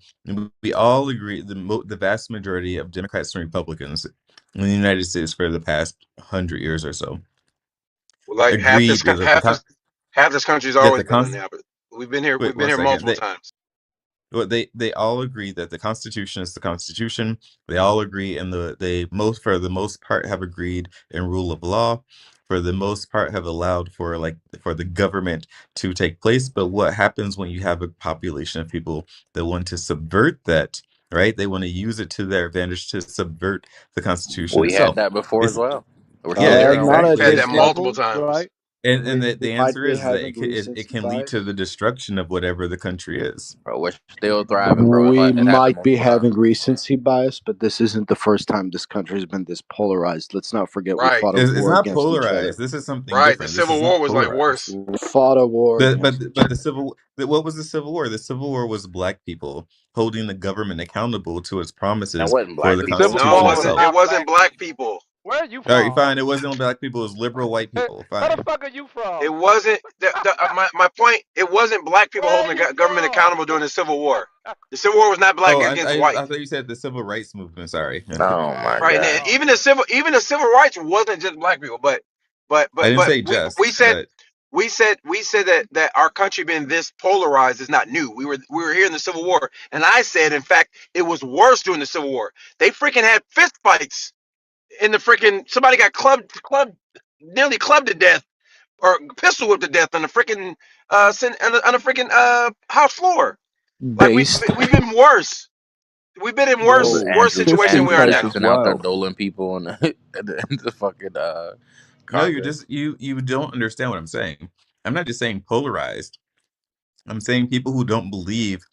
We all agree. The vast majority of Democrats and Republicans in the United States for the past 100 years or so Like agreed half this country's that always the been cons. uninhabited. Wait We've been one here second. multiple times. They all agree that the Constitution is the Constitution. They all agree, and they most for the most part have agreed in rule of law. for the most part, have allowed for for the government to take place. But what happens when you have a population of people that want to subvert that, right? They want to use it to their advantage to subvert the Constitution We had itself. that before as It's well. We're still yeah, there, aren't we? Not at We've had exactly. that this multiple level, times. right? And the Might answer be is that having it recency can lead to bias. the destruction of whatever the country is. Bro, we're still thriving, bro. We It happened might be multiple having times. recency bias, but this isn't the first time this country's been this polarized. Let's not forget we Right, fought a It's war not against each other. polarized. This is something right. The different. This Civil is War not was like polarized. worse. We fought a war against each But other. what was the Civil War? The Civil War was black people holding the government accountable to its That promises wasn't for black the The people. Civil No, it Constitution War was wasn't. itself. It not wasn't black black people. people. Where are you All right, from? fine. It wasn't black people. It was liberal white people. Where Fine. the fuck are you It from? wasn't. My point. It wasn't black people Where are holding the you government from? accountable during the Civil War. The Civil War was not black Oh, against white. I thought you said the civil rights movement. Sorry. Oh my Nah, Right, and god. no. even the civil rights wasn't just black people, but but I but didn't but say we we just, said but we said that our country being this polarized is not new. We were here in the Civil War, and I said, in fact, it was worse during the Civil War. They freaking had fist fights in the freaking somebody got nearly clubbed to death or pistol whipped to death on the freaking on the freaking house floor. Like Based, we've been worse. We've been in Was bro, worse Andrew situation than fist we are Andrew fights now. is Jackson out there wild. doling people in the fucking no, you Congress? just you don't understand what I'm saying. I'm not just saying polarized. I'm saying people who don't believe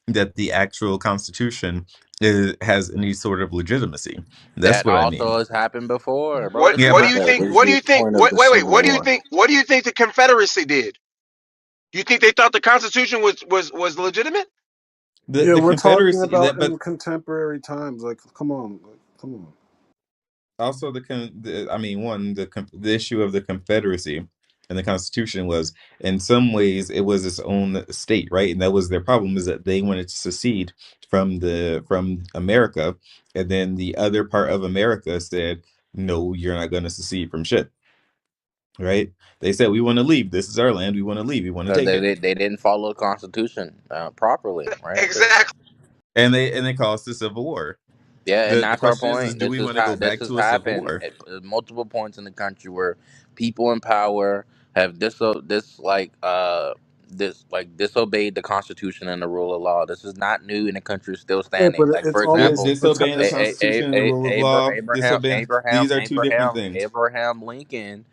that the actual Constitution has any sort of legitimacy. That's That what I mean. also has happened before, bro. What This Yeah, is what do but you not think? That new. is What do the you think? point of the Wait. Civil What do you War. think? What do you think the Confederacy did? Do you think they thought the Constitution was legitimate? Yeah, the we're talking Confederacy about that but in contemporary times. Like, come on, come on. also I mean, one the issue of the Confederacy and the Constitution was, in some ways, it was its own state, right? And that was their problem, is that they wanted to secede from America, and then the other part of America said, no, you're not going to secede from shit, right? They said, we want to leave, this is our land, we want to leave, we want to Because take it. they didn't follow the Constitution properly, right? Exactly. And they caused the Civil War. Yeah, and The that's our question is point. do we want to go This back has to a civil happened war? at multiple points in the country where people in power have disobeyed the Constitution and the rule of law. This is not new, and the country is still Yeah, but standing. Like for it's always example, Disobeying the Constitution and the rule of law, disobeying, these are two different things. Abraham Lincoln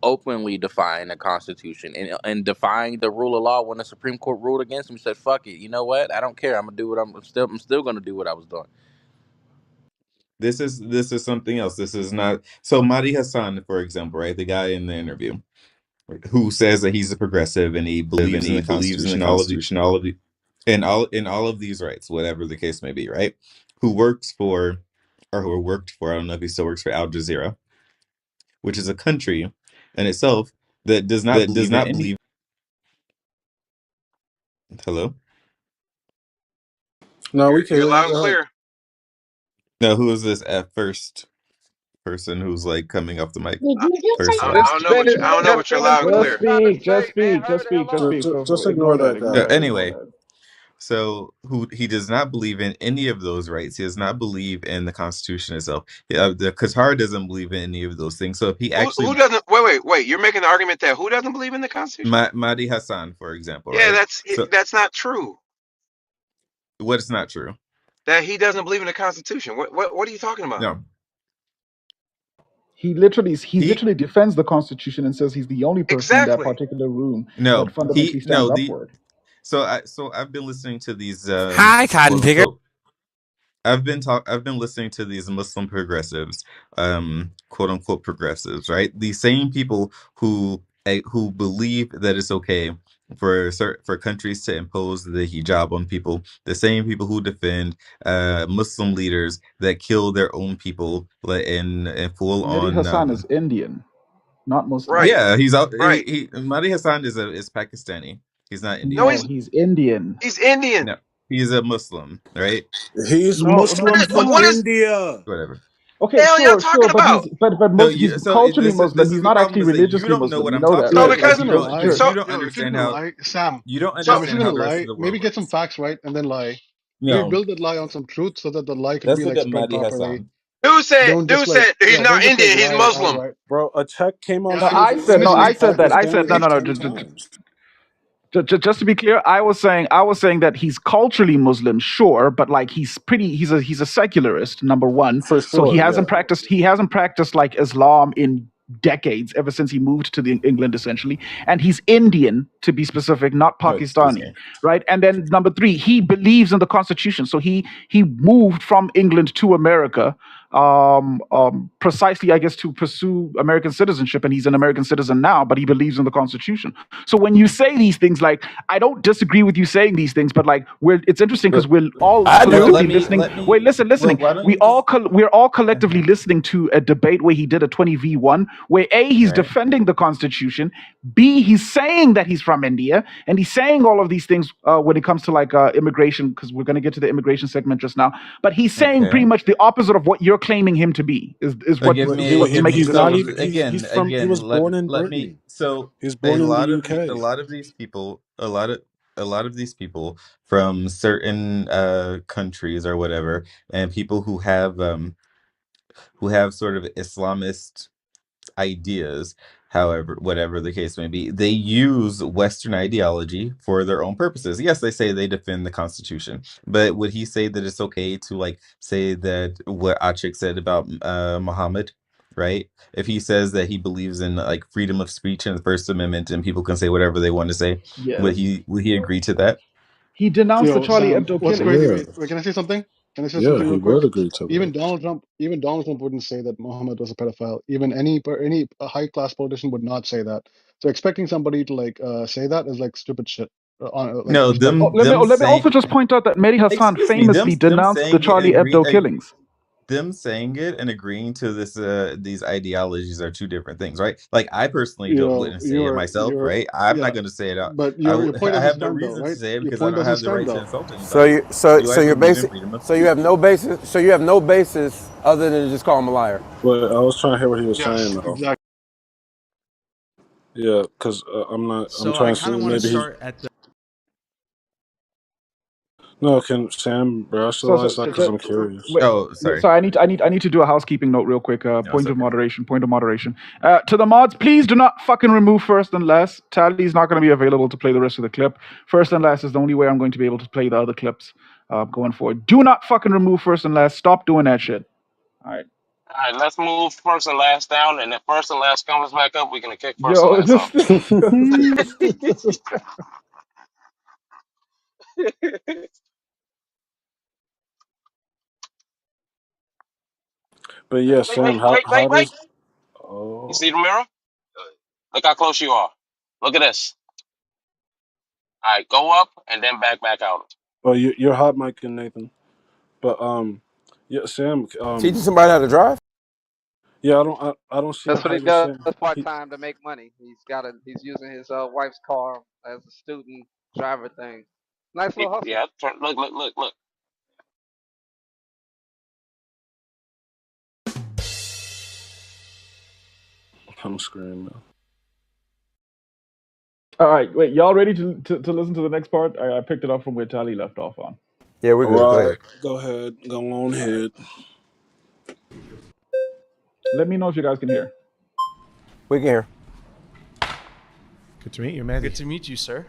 openly defying the Constitution and defying the rule of law when the Supreme Court ruled against him. He said, "Fuck it, you know what? I don't care. I'm gonna do what I'm still gonna do what I was doing." This is something else. This is not so Mahdi Hassan, for example, right? The guy in the interview who says that he's a progressive and he believes in the Constitution, all of in all of these rights, whatever the case may be, right? Who who worked for, I don't know if he still works for Al Jazeera, which is a country in itself that does not believe in any. Hello? No, we can You're hear you. loud and Go ahead. clear. No, who is this at first person who's like coming off the mic? Did you just say I, Person. I Just don't know, finish. I don't know, Just but you're finish loud and what you Just was clear. trying to speak, just say, man. speak, just Hurry the speak, hell just up. speak. Just Ignore ignore that, that ignore guy. that, ignore Anyway, that. so who he does not believe in any of those rights. He does not believe in the Constitution itself. Yeah, the Qatar doesn't believe in any of those things. So if he Who actually, doesn't? Wait. You're making the argument that who doesn't believe in the Constitution? Mahdi Hassan, for example, Yeah, right? So that's not true. what's not true? That he doesn't believe in the Constitution. What are you talking about? No, He he literally defends the Constitution and says he's the only person in that Exactly. particular room that no fundamentally he stands no the upward. so I've been listening to these Hi, cotton quote picker. unquote I've been listening to these Muslim progressives, quote unquote progressives, right? These same people who believe that it's okay for countries to impose the hijab on people, the same people who defend Muslim leaders that kill their own people in full Mehdi on Hassan is Indian, not Muslim. Right. yeah, he's out Right. he Mahdi Hassan is Pakistani. He's not No, Indian. No, he's he's Indian. he's Indian. No. He's a Muslim, right? He's No, no, Muslim he's from What not. is India. Whatever. the Okay, hell y'all sure, talking sure, but about? No, he's you so culturally Muslim. this He's is the not problem, actually is that you religiously don't know Muslim. what You I'm know talking that, So Yo, right? about. Like if because you're you gonna don't. lie, so You don't if you're understand gonna how lie, Sam, you don't so If you're understand gonna how the rest of lie, the maybe world get some works. facts right and then lie. Maybe No, build that lie on some truth so that the lie can let's be look like at spread Mahdi properly. Hassan. Dude said he's don't not just like Indian, he's lie Muslim. outright. Bro, a check came on No, And I Tuesday said and no. initially, I he's said that. I said no, Pakistanis no, no. 10 times. Just to be clear, I was saying that he's culturally Muslim, sure, but like he's a secularist, number one. For So he sure, hasn't yeah. practiced like Islam in decades, ever since he moved to England, essentially. And he's Indian, to be specific, not Oh, excuse Pakistani, me. right? And then number three, he believes in the Constitution. So he moved from England to America, precisely, I guess, to pursue American citizenship, and he's an American citizen now. But he believes in the Constitution. So when you say these things, like, I don't disagree with you saying these things, but like, it's interesting because But we're all I well, do. let collectively me listening. let Wait, me. Well, listening. why don't you just? We're all collectively Uh-huh. listening to a debate where he did a 20v1, where A, he's Right. defending the Constitution, B, he's saying that he's from India, and he's saying all of these things when it comes to like immigration, because we're going to get to the immigration segment just now. But he's saying pretty Okay. much the opposite of what you're claiming him to be. Is what Give But me what's give me making he's this not so even interesting. he's from he again was born in let me Britain. so He was a born in the lot of a UK. lot of these people from certain countries or whatever, and people who have sort of Islamist ideas, however, whatever the case may be, they use Western ideology for their own purposes. Yes, they say they defend the Constitution, but would he say that it's okay to like say that what Achik said about Muhammad, right? If he says that he believes in like freedom of speech and the First Amendment and people can say whatever they want to say, Yes. would he agree to that? He denounced the Charlie Sam, Hebdo what's crazy? killings. Yeah, Wait, can I say something? Can I say yeah, something he real quick? would agree to that. Even Donald Trump wouldn't say that Muhammad was a pedophile. Even any high class politician would not say that. So expecting somebody to like say that is like stupid shit. Like No, Oh, respectfully. let me saying, also just point out that Mehdi Hassan excuse me, famously them denounced the saying it and Charlie agree. Hebdo killings. Them saying it and agreeing to this these ideologies are two different things, right? Like I personally don't wouldn't say it myself, You're right? I'm yeah, not going to say it out. but your point I doesn't have no stand though, reason to right? say it Your because I point don't doesn't have the stand right to though. insult So anybody. you so Do so I you're believe in basic. freedom of So you have speech? no basis. So you have no basis other than to just call him a liar. But I was trying to hear what he was saying Yes, though. exactly. Yeah, because I'm not. I'm So I trying to kind see of want to maybe he. start at the. No, can Sam So, so, rationalize that? so, Because so I'm curious. wait, Oh, yeah, sorry. so I need to do a housekeeping note real quick. No, it's okay. Point of moderation. To the mods, please do not fucking remove first and last. Tally's not going to be available to play the rest of the clip. First and last is the only way I'm going to be able to play the other clips going forward. Do not fucking remove first and last. Stop doing that shit. All right. All right, let's move first and last down, and if first and last comes back up, we're gonna kick first and Yo, last this off. But yeah, Wait, wait, Sam, wait, how wait, wait. does? You Oh, see the mirror? Look how close you are. Look at this. All right, go up and then back out. oh, you're hot, Mike and Nathan. But yeah, Sam, Teaching somebody how to drive. yeah, I don't see That's what how he you're does saying. part time to make money. He's using his wife's car as a student driver thing. Nice little hustle. Yeah, look. I'm screaming. All right, wait, y'all ready to listen to the next part? I picked it up from where Tally left off on. Yeah, we're All good. Go right, ahead. go ahead, go on All right. ahead. Let me know if you guys can hear. We can hear. Good to meet you, Mehdi. Good to meet you, sir.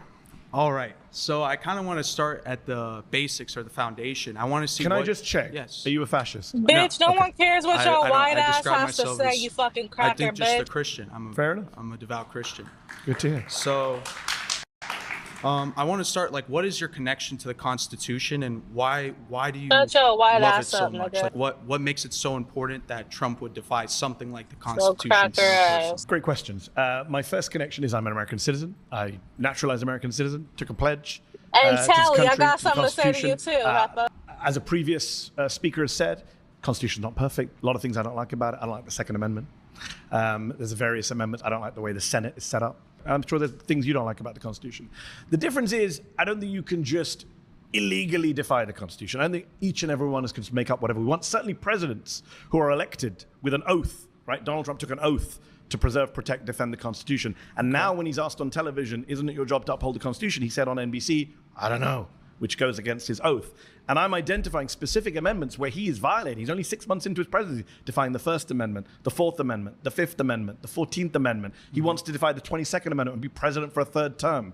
All right. So I kind of want to start at the basics or the foundation. I want to see. Can I just check? Yes. Are you a fascist? No. Bitch, no Okay. one cares what your I don't. white I ass describe has to myself say, as. you fucking I cracker think just a bitch. Christian. Fair enough. I'm a devout Christian. Good to hear. So, I want to start like, what is your connection to the Constitution, and why do you Shut your white love it ass so up, much? nigga. Like, what makes it so important that Trump would defy something like the Your Constitution cracker to one person? ass. Great questions. My first connection is I'm an American citizen. I naturalized American citizen, took a pledge And to this Tally, I country, got to the something to say to you Constitution. too, heifer. As a previous speaker has said, Constitution's not perfect. A lot of things I don't like about it. I don't like the Second Amendment. There's various amendments. I don't like the way the Senate is set up. I'm sure there's things you don't like about the Constitution. The difference is, I don't think you can just illegally defy the Constitution. I don't think each and every one of us can just make up whatever we want. Certainly presidents who are elected with an oath, right? Donald Trump took an oath to preserve, protect, defend the Constitution. And now when he's asked on television, isn't it your job to uphold the Constitution? He said on NBC, I don't know. which goes against his oath. And I'm identifying specific amendments where he is violating. He's only 6 months into his presidency, defying the First Amendment, the Fourth Amendment, the Fifth Amendment, the 14th Amendment. He wants to defy the 22nd Amendment and be president for a third term.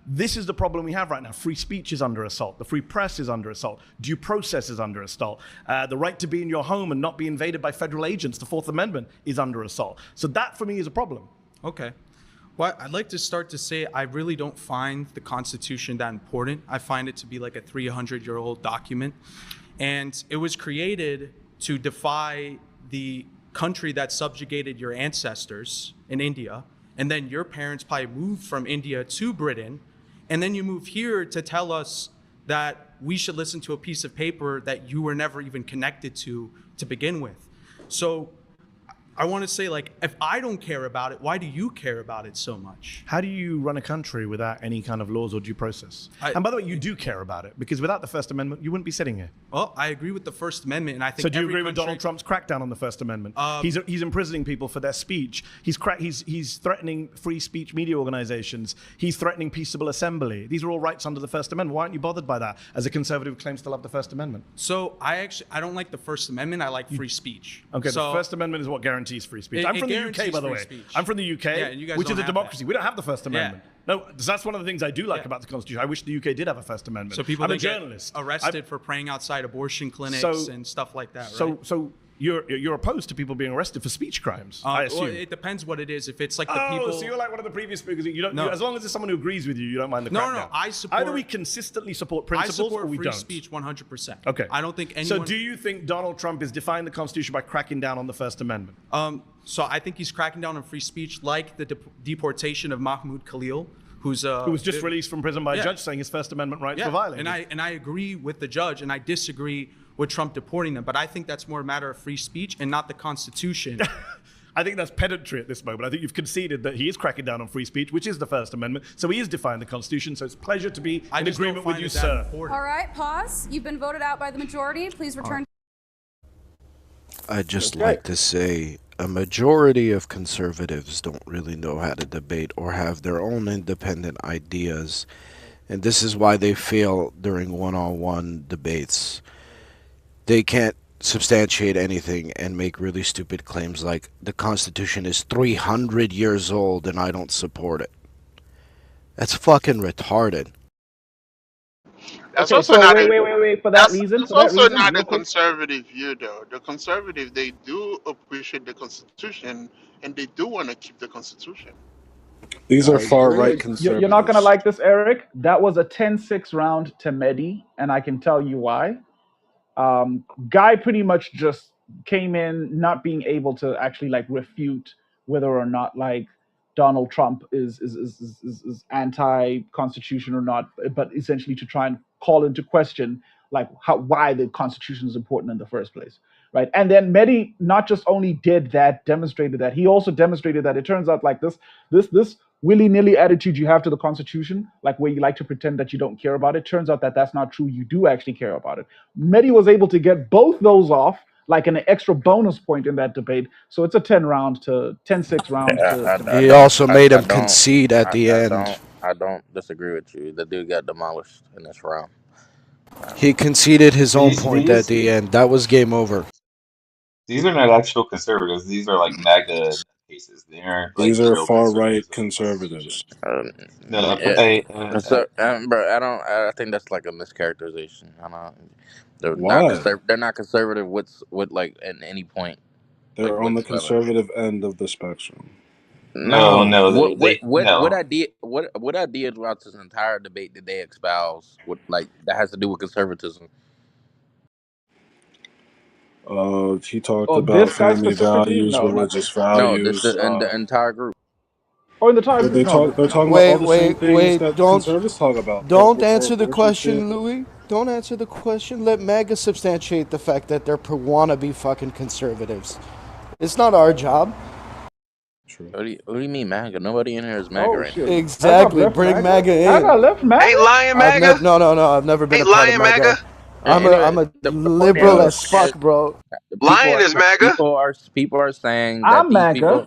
This is the problem we have right now. Free speech is under assault. The free press is under assault. Due process is under assault. The right to be in your home and not be invaded by federal agents, the Fourth Amendment, is under assault. So that, for me, is a problem. Okay. Well, I'd like to start to say I really don't find the Constitution that important. I find it to be like a 300-year-old document. And it was created to defy the country that subjugated your ancestors in India. And then your parents probably moved from India to Britain. And then you move here to tell us that we should listen to a piece of paper that you were never even connected to begin with. So I want to say, like, if I don't care about it, why do you care about it so much? How do you run a country without any kind of laws or due process? And by the way, you do care about it, because without the First Amendment, you wouldn't be sitting here. Well, I agree with the First Amendment, and I think. So do you agree with Donald Trump's crackdown on the First Amendment? He's imprisoning people for their speech. He's threatening free speech media organizations. He's threatening peaceable assembly. These are all rights under the First Amendment. Why aren't you bothered by that as a conservative who claims to love the First Amendment? So I don't like the First Amendment. I like free speech. Okay, so the First Amendment is what guarantees free speech. I'm from the UK, by the way. Speech. I'm from the UK, and you guys which is don't a have democracy. that. We don't have the First Amendment. No, that's one of the things I do like about the Constitution. I wish the UK did have a First Amendment. So people I'm a that get journalist. arrested for praying outside abortion clinics and stuff like that, right? So you're opposed to people being arrested for speech crimes, I assume. Well, it depends what it is. If it's like the Oh, people. so you're like one of the previous speakers. You don't. No. As long as it's someone who agrees with you, you don't mind the crackdown. No. I support. Either we consistently support principles, I support or we free don't. speech 100%. Okay. I don't think anyone. So do you think Donald Trump is defying the Constitution by cracking down on the First Amendment? So I think he's cracking down on free speech, like the deportation of Mahmoud Khalil, who was just released from prison by a judge, saying his First Amendment rights were violated. And I agree with the judge, and I disagree with Trump deporting them. But I think that's more a matter of free speech and not the Constitution. I think that's pedantry at this moment. I think you've conceded that he is cracking down on free speech, which is the First Amendment. So he is defying the Constitution. So it's a pleasure to be in agreement with you, sir. All right, pause. You've been voted out by the majority. Please return. I'd just like to say a majority of conservatives don't really know how to debate or have their own independent ideas. And this is why they fail during one-on-one debates. They can't substantiate anything and make really stupid claims like the Constitution is 300 years old and I don't support it. That's fucking retarded. That's Okay, also so not wait. For that reason, that's also not real a quick. conservative view, though. The conservative, they do appreciate the Constitution and they do want to keep the Constitution. These are far right You're not gonna conservatives. like this, Eric. That was a 10-6 round to Mehdi, and I can tell you why. Guy pretty much just came in not being able to actually like refute whether or not like Donald Trump is anti-constitution or not, but essentially to try and call into question like why the Constitution is important in the first place, right? And then Mehdi not just only did that, demonstrated that, he also demonstrated that it turns out like this willy-nilly attitude you have to the Constitution, like where you like to pretend that you don't care about it, turns out that that's not true. You do actually care about it. Mehdi was able to get both those off, like an extra bonus point in that debate. So it's a 10-6 round to He also made him concede at the end. I don't disagree with you. The dude got demolished in this round. He conceded his own point at the end. That was game over. These are not actual conservatives. These are like MAGA cases. They aren't like These are real far right conservatives. conservatives. Bro, I think that's like a mischaracterization. I don't. Why? They're not conservative with like at any point. They're like, on the whatsoever. conservative end of the spectrum. No. What idea throughout this entire debate did they espouse? What like that has to do with conservatism? He talked Oh, about this guy family specifically? values, No, not religious this guy. No, values. the entire group. Oh, in the time, They're no. talking about all the same things Wait, that don't conservatives talk about. don't Before answer the abortion shit. question, Louis. Don't answer the question. Let MAGA substantiate the fact that they're wannabe fucking conservatives. It's not our job. True. What do you mean MAGA? Nobody in here is MAGA right now. Exactly. Bring MAGA in. I got left MAGA. Ain't lying MAGA. No. I've never been Ain't a part lying of MAGA. MAGA. I'm a liberal as fuck, bro. Lying is MAGA. People are saying that I'm these MAGA. people.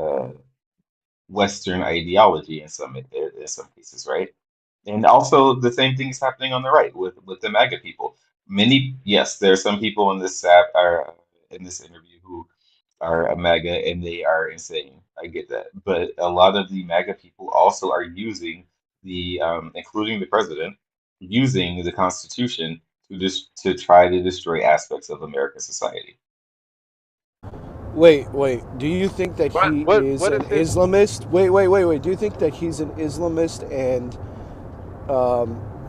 uh, Western ideology in some cases, right? And also the same thing is happening on the right with the MAGA people. Many, yes, there are some people in this app are in this interview who are a MAGA and they are insane. I get that, but a lot of the MAGA people also are using including the president, using the Constitution to try to destroy aspects of American society. Wait. Do you think that What he what is what an is his? Islamist? Wait. Do you think that he's an Islamist and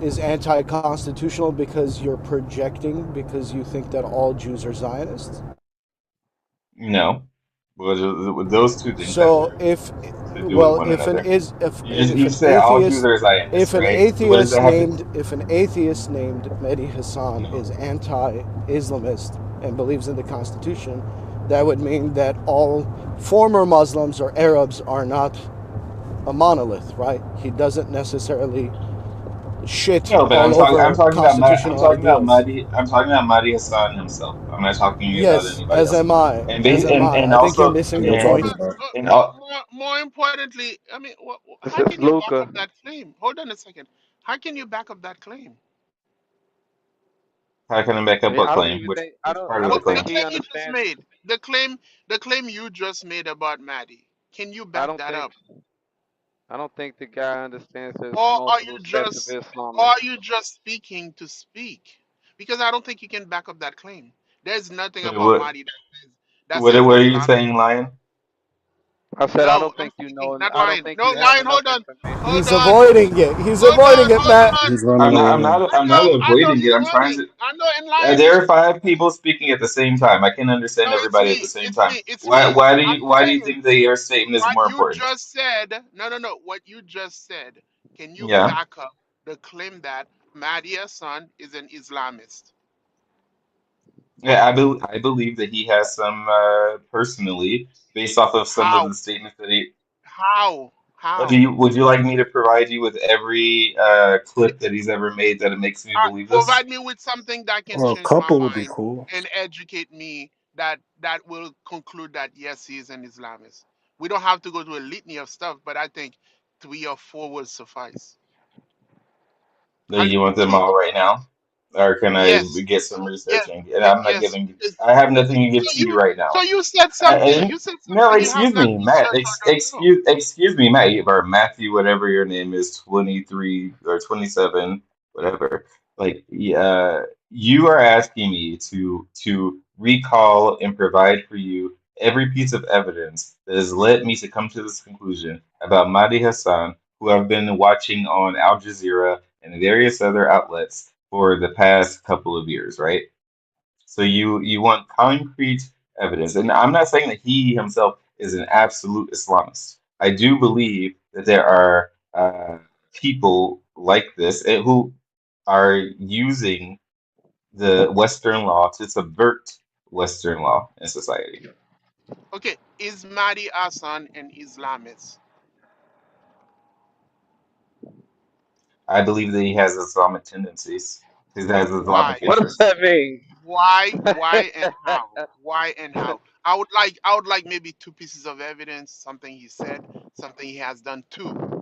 is anti-constitutional because you're projecting because you think that all Jews are Zionists? No, well, those two things have So very if, little to do with well, one if an another. is You said all Jews are Zionists, right? So what does that have to? if an atheist named Mehdi Hassan No. is anti-Islamist and believes in the Constitution, that would mean that all former Muslims or Arabs are not a monolith, right? He doesn't necessarily shit No, but all I'm over talking about constitutional ideals. I'm talking about Mahdi Hassan himself. I'm not talking about Yes, anybody as else. am I. And As am I. and I think you're also missing Okay, the You're but talking point. about. and all, more importantly, I mean, This how is can you back Luca. up that claim? Hold on a second. How can you back up that claim? how can I make up Yeah, a I don't claim? even think I Which don't part I of the What don't the think claim? he claim you just understands. made? The claim you just made about Maddie. Can you I back don't that think up? I don't think the guy understands there's Or are multiple you sets of just or Islamists. are you just speaking to speak? Because I don't think you can back up that claim. There's nothing Wait, about what Mahdi that says what are you Islam. saying, Lion? I said I No, don't I'm think you speaking, know. not I don't lying. think No, you have lying. enough Hold on, information. hold He's on, avoiding it. He's hold on, avoiding it, hold Matt. on. He's running away. I'm not I know avoiding it. he's I'm trying running. to. I know, and lying There is. are five people speaking at the same time. I can No, understand it's everybody at the me. same It's time. me. It's me. I'm Why do you saying think that your statement is what more you important? just said. No, no, no. What you just said. Can you Yeah. back up the claim that Mahdi Hassan is an Islamist? Yeah, I believe that he has some personally, based off of some of How? the statements that he. How? Do How? you would you like me to provide you with every clip that he's ever made that it makes me believe this? Provide me with something that can Or a change my couple would be mind cool. and educate me that will conclude that yes, he is an Islamist. We don't have to go to a litany of stuff, but I think 3 or 4 will suffice. Do you want them Please. all right now, or can I Yes. get some research? Yes. And I'm not Yes. giving. I have nothing to give So to you you right so now. you said I something. didn't. You said No, something you have excuse not me, Matt. researched or don't know. Excuse me, Matt, or Matthew, whatever your name is, 23 or 27, whatever. Like, yeah, you are asking me to recall and provide for you every piece of evidence that has led me to come to this conclusion about Mahdi Hassan, who I've been watching on Al Jazeera and various other outlets for the past couple of years, right? So you want concrete evidence, and I'm not saying that he himself is an absolute Islamist. I do believe that there are people like this who are using the Western law to subvert Western law in society. Okay, is Mahdi Hassan an Islamist? I believe that he has Islamic tendencies. He has Why? Islamic What does interests. that mean? Why? Why and how? Why and how? I would like maybe 2 pieces of evidence, something he said, something he has done. Two.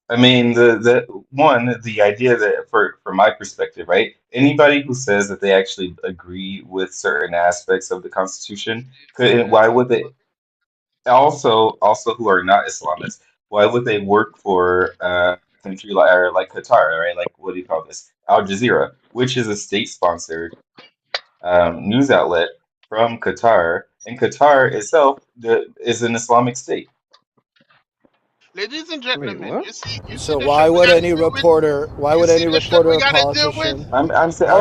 I mean, the one, the idea that from my perspective, right? Anybody who says that they actually agree with certain aspects of the Constitution, why would they also who are not Islamists, why would they work for a country like Qatar, right? Like what do you call this? Al Jazeera, which is a state-sponsored news outlet from Qatar, and Qatar itself is an Islamic state. Ladies and Wait, gentlemen, what? you see So the shit we got to deal with. why You would see any the shit reporter we or got to deal with. politician, I'm saying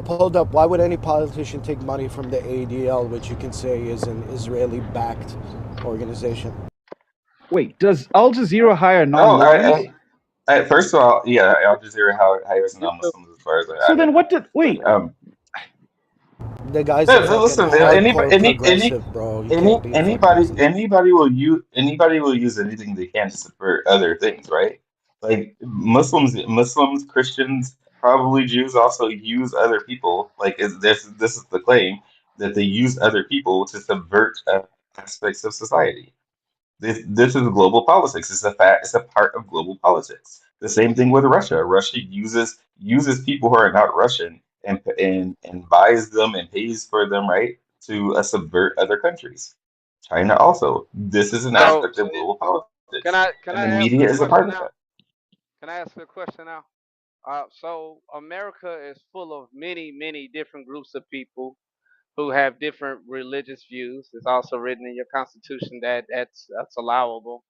hold up, why would any politician take money from the ADL, which you can say is an Israeli-backed organization? Wait, does Al Jazeera hire no, non-Muslims? first of all, yeah, Al Jazeera hires You feel non-Muslims as far as So I then know. what did But wait? The guy's a fucking listen, hardcore progressive, bro. You can't be fucking using that. anybody will use anything they can to subvert other things, right? Like Muslims, Christians, probably Jews also use other people. Like this is the claim that they use other people to subvert aspects of society. This is global politics. It's a fact. It's a part of global politics. The same thing with Russia. Russia uses people who are not Russian and buys them and pays for them, right, to subvert other countries. China also. This is an So aspect of global can politics, I and the ask a media is a question part of now? that. Can I ask a question now? So America is full of many different groups of people who have different religious views. It's also written in your constitution that that's allowable.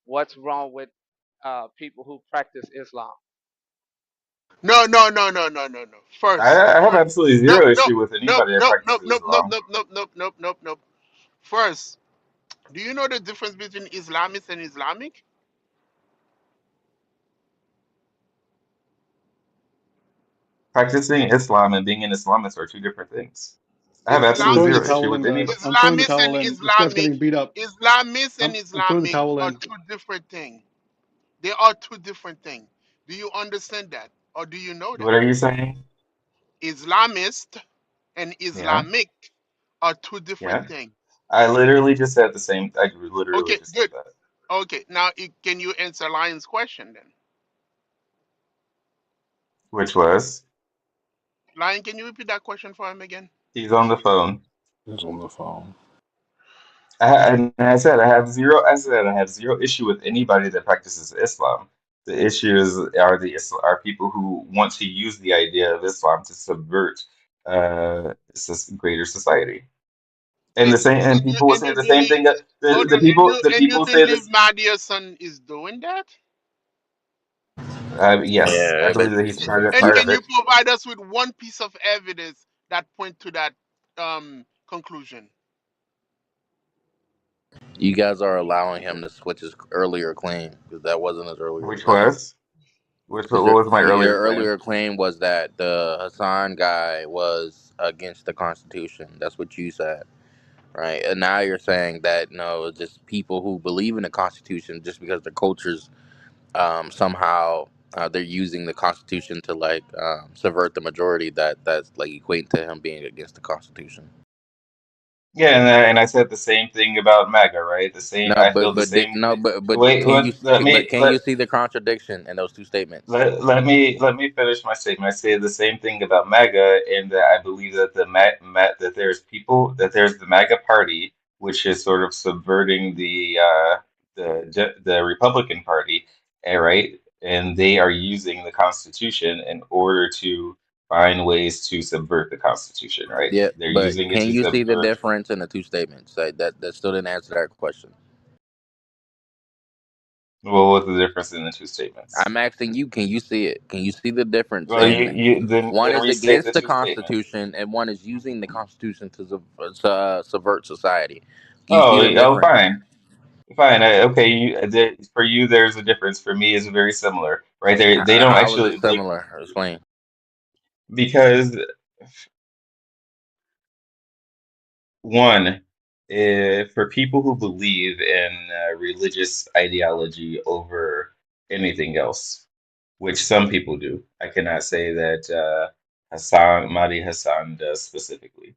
What's wrong with people who practice Islam? No, no, no, no, no, no, no. I have First, absolutely nope, zero nope, issue with nope, anybody that nope, nope, practices nope, nope, Islam. nope, nope, nope, nope, nope, nope. First, do you know the difference between Islamist and Islamic? Practicing Islam and being an Islamist are two different things. I have I'm absolute throwing the zero Islamist, issue towel in, with guys. anybody. I'm throwing the Islamist and towel in. This guy's Islamic, getting beat up. Islamist and I'm throwing the Islamic towel are in. two different things. They are two different things. Do you understand that, or do you know What that? are you saying? Islamist and Yeah, Islamic are two different yeah. things. I literally just said the same. I literally Okay, just said good. that. Okay, now can you answer Lion's question then? Which was Lion, can you repeat that question for him again? he's on the phone. He's on the phone. And I said I have zero. I said I have zero issue with anybody that practices Islam. The issues are people who want to use the idea of Islam to subvert greater society. And the same, and people will And say you the same believe? thing. Hold The on, people, the and you people say believe this. Mahdi son is doing that? Yes, I Yeah, believe but that he's And part you of can you it. provide us with one piece of evidence that point to that conclusion? you guys are allowing him to switch his earlier claim because that wasn't his earlier Which claim. was, which what Because was my your earlier claim? earlier claim was that the Hassan guy was against the Constitution. That's what you said, right? And now you're saying that no, it's just people who believe in the Constitution just because their cultures somehow they're using the Constitution to like subvert the majority. That's like equating to him being against the Constitution. Yeah, and I said the same thing about MAGA, right? The same. No, I feel the same. Wait, can you see the contradiction in those two statements? let me finish my statement. I say the same thing about MAGA, and that I believe that that there's people that there's the MAGA party, which is sort of subverting the Republican Party, right? And they are using the Constitution in order to find ways to subvert the Constitution, right? Yeah, They're but using it can to you see the subvert. difference in the two statements? That still didn't answer that question. What was the difference in the two statements? I'm asking you, can you see it? Can you see the difference Well, in one then is restate the against the two statements. Constitution and one is using the Constitution to subvert society? Do you see Oh, the oh, difference? fine. Fine. Okay. For you, there's a difference. For me, it's very similar, right? They don't How is it actually similar? Explain. because one, for people who believe in religious ideology over anything else, which some people do, I cannot say that Mahdi Hassan does specifically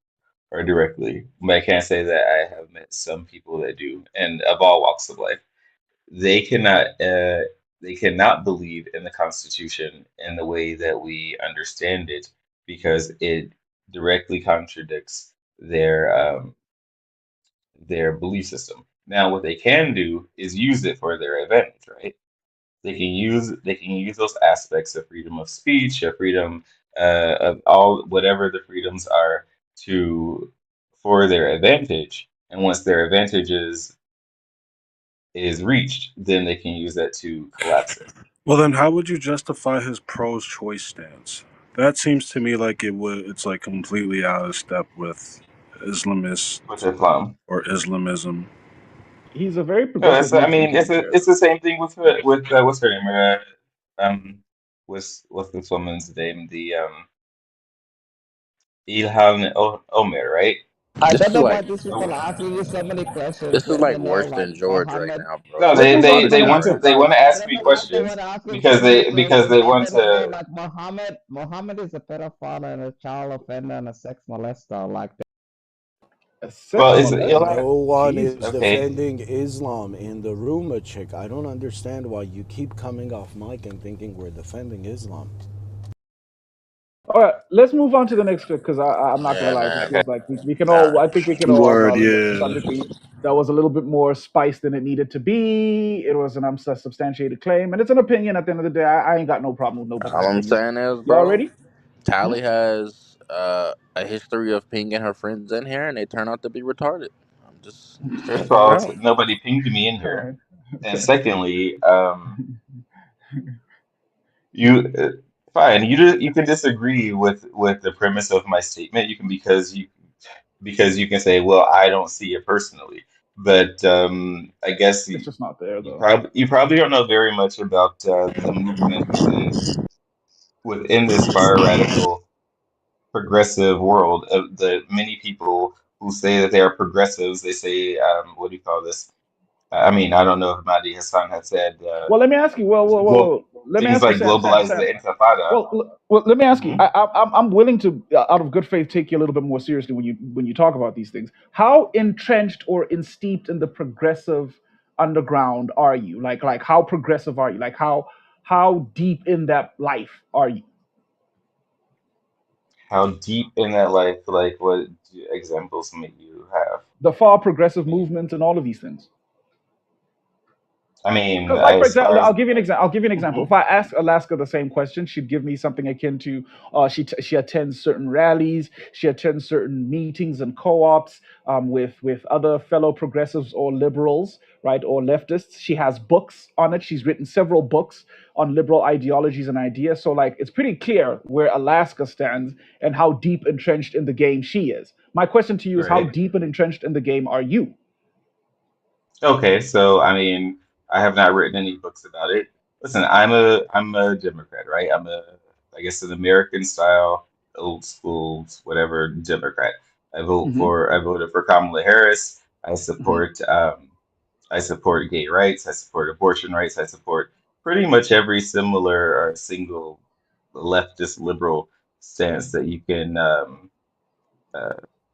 or directly, but I can say that I have met some people that do, and of all walks of life. They cannot they cannot believe in the Constitution in the way that we understand it because it directly contradicts their belief system. Now, what they can do is use it for their advantage, right? They can use those aspects of freedom of speech, of freedom of all whatever the freedoms are to for their advantage. And once their advantage is reached, then they can use that to collapse it Well, then, how would you justify his pro-choice stance? That seems to me like it's like completely out of step with Islamist with Islam. or Islamism. He's a very No, progressive I Muslim, mean, to be fair. it's the same thing with what's her name? What's this woman's name? The Ilhan Omer, right? I This don't is know why like these people are asking you so many questions. this is And like you know, worse like than George right Muhammad. now, bro. No, This is Y'all honestly ignorant. they want to I ask don't me know why they questions want to ask him so many because questions. they At the end want of the day, to. like Muhammad is a pedophile and a child offender and a sex molester. Like A Well, sexual it's lesbian. No one is Jesus. okay. defending Islam in the room, a chick. I don't understand why you keep coming off mic and thinking we're defending Islam. All right, let's move on to the next clip because I'm not gonna Yeah, lie, this man. Okay. feels like we can Nah. all. I think we can all Word, acknowledge that this yeah. obviously that was a little bit more spice than it needed to be. It was an unsubstantiated claim, and it's an opinion. At the end of the day, I ain't got no problem with nobody's All I'm opinion. saying is, Y'all bro, ready? Hmm? Tally has a history of pinging her friends in here, and they turn out to be retarded. I'm just First of letting you all, know. nobody pinged me in All here, right. and Okay. secondly, you fine. You can disagree with the premise of my statement. You can because you can say, well, I don't see it personally, but I guess It's just not there though. you probably don't know very much about the movement within this far radical progressive world of the many people who say that they are progressives. They say, what do you call this? I mean, I don't know if Mahdi Hassan had said Well, let me ask you. Let me things ask you, like Sam. Sam. globalize the Sam. Intifada. Well, let me ask you. Mhm. I'm willing to, out of good faith, take you a little bit more seriously when you talk about these things. How entrenched or steeped in the progressive underground are you? Like how progressive are you? Like how deep in that life are you? How deep in that life, like what examples may you have? The far progressive movement and all of these things. I mean, Because, like, for as example, far as I'll give you an example. If Mhm. I ask Alaska the same question, she'd give me something akin to she attends certain rallies, she attends certain meetings and co-ops with other fellow progressives or liberals, right, or leftists. She has books on it. She's written several books on liberal ideologies and ideas. So, like, it's pretty clear where Alaska stands and how deep entrenched in the game she is. My question to you is, how right. deep and entrenched in the game are you? Okay, so I mean, I have not written any books about it. Listen, I'm a Democrat, right? I guess an American style, old school, whatever Democrat. Hmm. I voted for Kamala Harris. Hmm. I support gay rights. I support abortion rights. I support pretty much every similar or single leftist liberal stance that you can uh,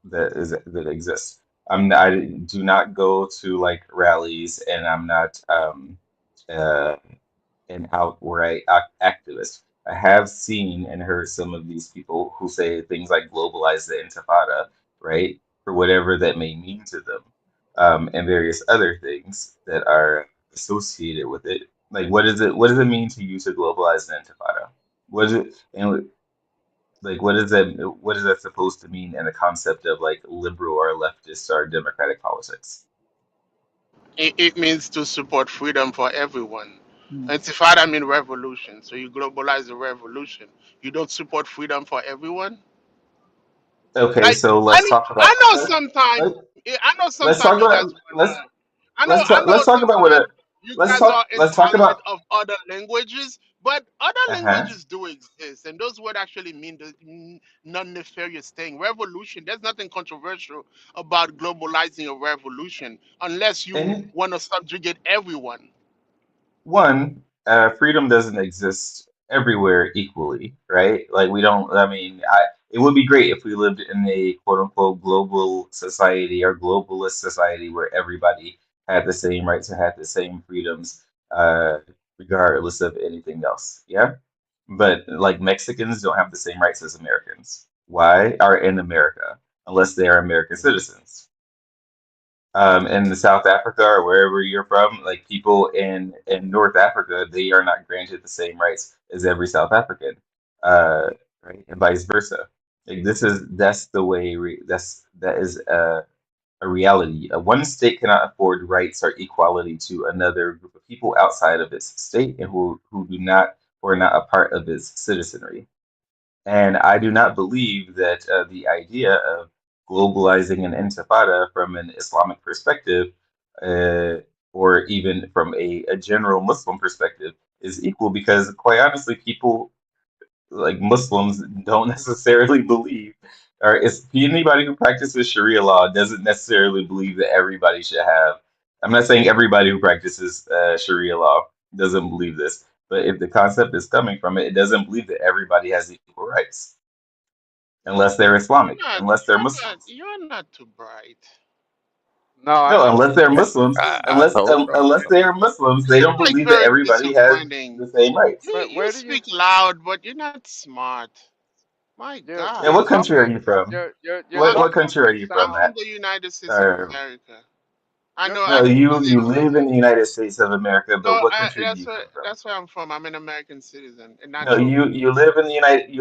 that exists. I do not go to like rallies, and I'm not uh, an outright activist. I have seen and heard some of these people who say things like globalize the intifada, right? For whatever that may mean to them, and various other things that are associated with it. Like, what does it mean to you to globalize the intifada? What is it? And like, what is that supposed to mean in the concept of like liberal or leftist or democratic politics? It means to support freedom for everyone. Intifada mean revolution. So you globalize the revolution. You don't support freedom for everyone. Okay, Like so let's talk about I know sometimes let, I know let's sometimes talk you guys about wanna I know let's talk about what sometimes you guys are let's talk intolerant about of other languages, but other uh-huh. languages do exist, and those words actually mean the non-nefarious thing. Revolution. There's nothing controversial about globalizing a revolution, unless you And want to subjugate everyone. one, freedom doesn't exist everywhere equally, right? Like we don't. I mean, it would be great if we lived in a quote unquote global society or globalist society where everybody had the same rights and had the same freedoms, regardless of anything else. Yeah, but like Mexicans don't have the same rights as Americans. Why? Are in America unless they are American citizens. In the South Africa or wherever you're from, like people in North Africa, they are not granted the same rights as every South African, uh, right, and vice versa. Like that's the way that is a reality. One state cannot afford rights or equality to another group of people outside of its state and who do not or are not a part of its citizenry. And I do not believe that the idea of globalizing an intifada from an Islamic perspective, uh, or even from a general Muslim perspective, is equal because, quite honestly, people like Muslims don't necessarily believe, or it's anybody who practices Sharia law doesn't necessarily believe that everybody should have. I'm not saying everybody who practices Sharia law doesn't believe this, but if the concept is coming from it, it doesn't believe that everybody has equal rights. unless they're Islamic, unless they're Muslims. you're not too bright. No, I No, know unless you. they're Muslims, I told y'all. unless they are Muslims, This they is don't like believe that very everybody has disappointing. the same rights. You Where do you? speak loud, but you're not smart. My Yeah, God. what country are you from? You're I'm What talking country are too you I'm from, from soft. Matt? the United States of Or America. I You're know no, I from. know you William live in the United States of America, but No, what country do you come from? that's where I'm from. I'm an American citizen, a No, natural. you live in the United.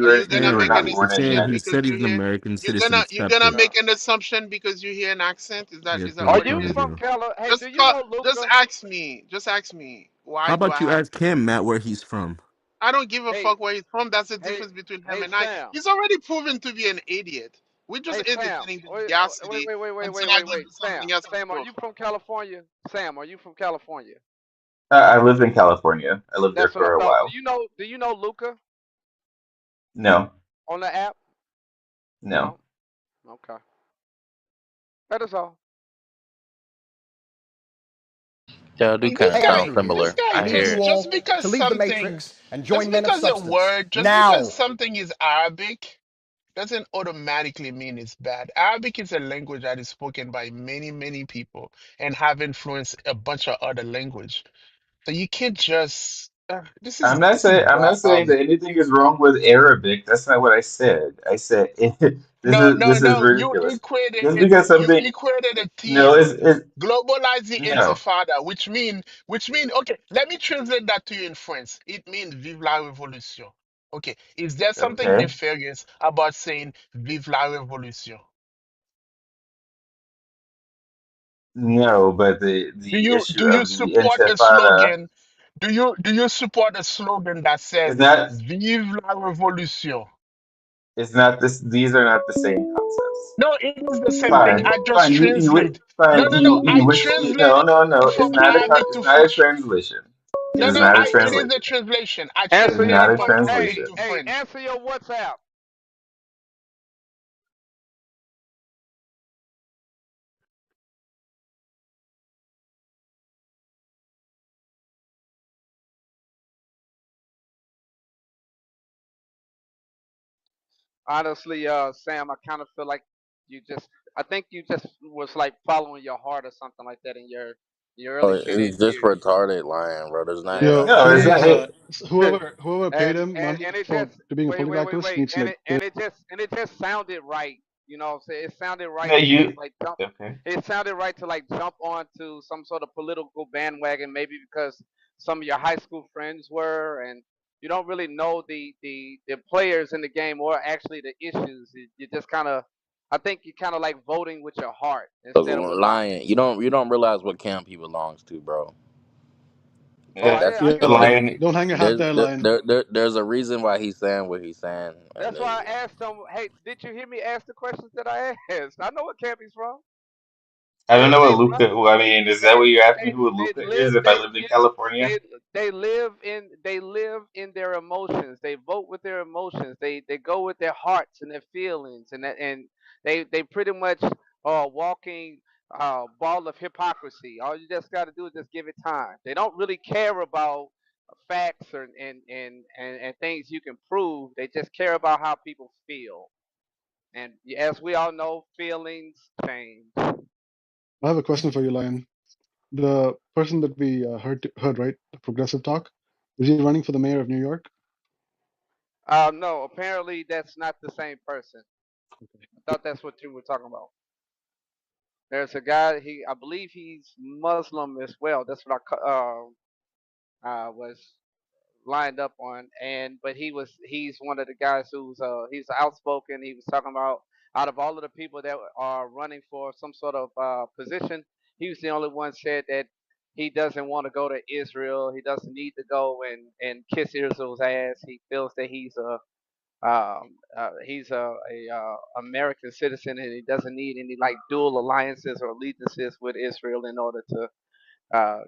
Are you You gonna were make an not Saying born in the assumption saying United he because said States. you he's an hear American citizen. you're Stop gonna it. make an assumption because you hear an accent? Yes, Is that Are what it you is? from Antonio. Cali? Hey, do Just you know just Luca? ask me. Just ask me. How Why do I about you have? ask him, Matt, where he's from? I don't give a Hey, fuck where he's from. That's the hey, difference between him hey, and I. Sam. He's already proven to be an idiot. We're just Hey, Sam. entertaining the Wait, audacity until I go wait. do Sam, something else and Sam, are prove. you from California? Sam, are you from California? I lived in California. I lived there That's what I for a thought. while. Do you know Luca No, on the app? no. No. Okay. That is all. Y'all I do mean, kind of Hey, sound Albanian, this similar. guy I I need hear you it. just all because to leave the something, matrix and just join Men of because a Substance word, just because now. something is Arabic doesn't automatically mean it's bad. Arabic is a language that is spoken by many, many people and have influenced a bunch of other language. So you can't just this is I'm not saying dumb. that anything is wrong with Arabic. That's not what I said. I said No, no, this is no. ridiculous. Just because You something equated a no theme. is Globalize the no. intifada, which mean okay, let me translate that to you in French. It means vive la révolution. Okay. Is there something Okay. nefarious about saying vive la révolution? No, but the issue of the Intifada Do you support a slogan that is says not vive la révolution? it's not this these are not the same concepts. No, it is the same thing. Fine, I just fine. You would translate. No, fine. no, no. I You wish no translated no no. it from Arabic It's to not a French. translation. It No, is no, not a it is a translation. translation. I It is Answer your not translated a from hey, Arabic to translation. hey, French. answer your WhatsApp. Honestly, Sam, I kind of feel like you just I think you just was like following your heart or something like that in your early Oh, teenage he's just years. retarded lying, bro. There's not Yeah. Yo, anything No, wrong it's with not. please, that. whoever paid him money And it for just to being a political activist needs to like pay. and it just sounded right. You know what I'm saying? It sounded No, right to just you. like jump Okay. it sounded right to like jump onto some sort of political bandwagon maybe because some of your high school friends were and you don't really know the players in the game or actually the issues. You just kind of I think you kind of like voting with your heart Look, instead of with logic. lying. You don't realize what camp he belongs to, bro. Oh, Yeah, That's I Yeah, can look. see. lion. don't hang your hat there, lion. There's a reason why he's saying what he's saying, and That's why I asked him, "Hey, did you hear me ask the questions that I asked? I know what camp he's from. I don't They know what they Luca. Well, I mean, is that what you're asking me? They Who they Luca live is? If I lived in California? they they live in their emotions. They vote with their emotions. They go with their hearts and their feelings and they pretty much are a walking ball of hypocrisy. All you just got to do is just give it time. They don't really care about facts or and things you can prove. They just care about how people feel. And as we all know, feelings change. I have a question for you, lion. The person that we heard right, the progressive talk, is he running for the mayor of New York? No, apparently that's not the same person. I thought that's what you were talking about. There's a guy. I believe he's Muslim as well. That's what was lined up on. But he's one of the guys he's outspoken. He was talking about out of all of the people that are running for some sort of position, he was the only one said that he doesn't want to go to Israel. He doesn't need to go and kiss Israel's ass. He feels that he's a American citizen and he doesn't need any like dual alliances or allegiances with Israel in order to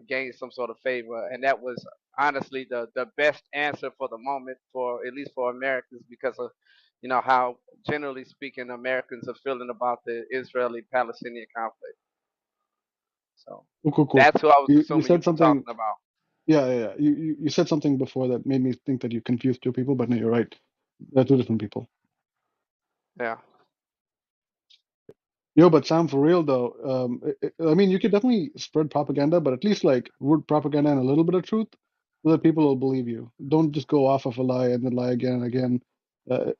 gain some sort of favor. And that was honestly the best answer for the moment for at least for Americans because of how generally speaking Americans are feeling about the Israeli-Palestinian conflict. So Cool, cool, cool. that's who I was You assuming you said were something. talking about. Yeah, yeah, yeah. You said something before that made me think that you confused two people, but no, you're right. They're two different people. Yeah. Yo, but Sam, for real though, I mean, you could definitely spread propaganda, but at least like root propaganda and a little bit of truth, so that people will believe you. Don't just go off of a lie and then lie again and again.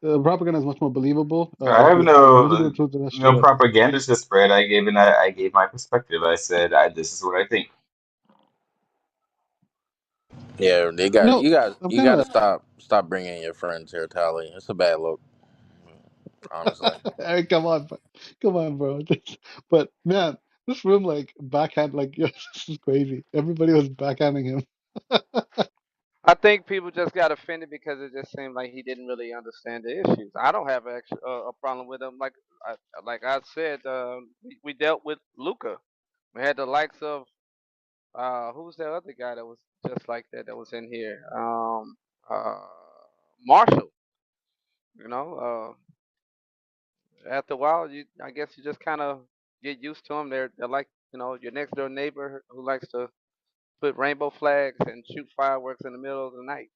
Propaganda is much more believable I if have you have a little bit of truth attached to no it. propaganda to spread. I gave my perspective. I said this is what I think. Yeah, No, I'm you kind got to of. stop bringing your friends here, Tally. It's a bad look, honestly. Hey, come on, bro. But man, this room like backhand, like yo, this is crazy. Everybody was backhanding him. I think people just got offended because it just seemed like he didn't really understand the issues. I don't have a problem with him. Like I said, we dealt with Luca. We had the likes of who's that other guy that was just like that that was in here? Uh, Marshall. You know, after a while, I guess you just kind of get used to them. They're like your next door neighbor who likes to put rainbow flags and shoot fireworks in the middle of the night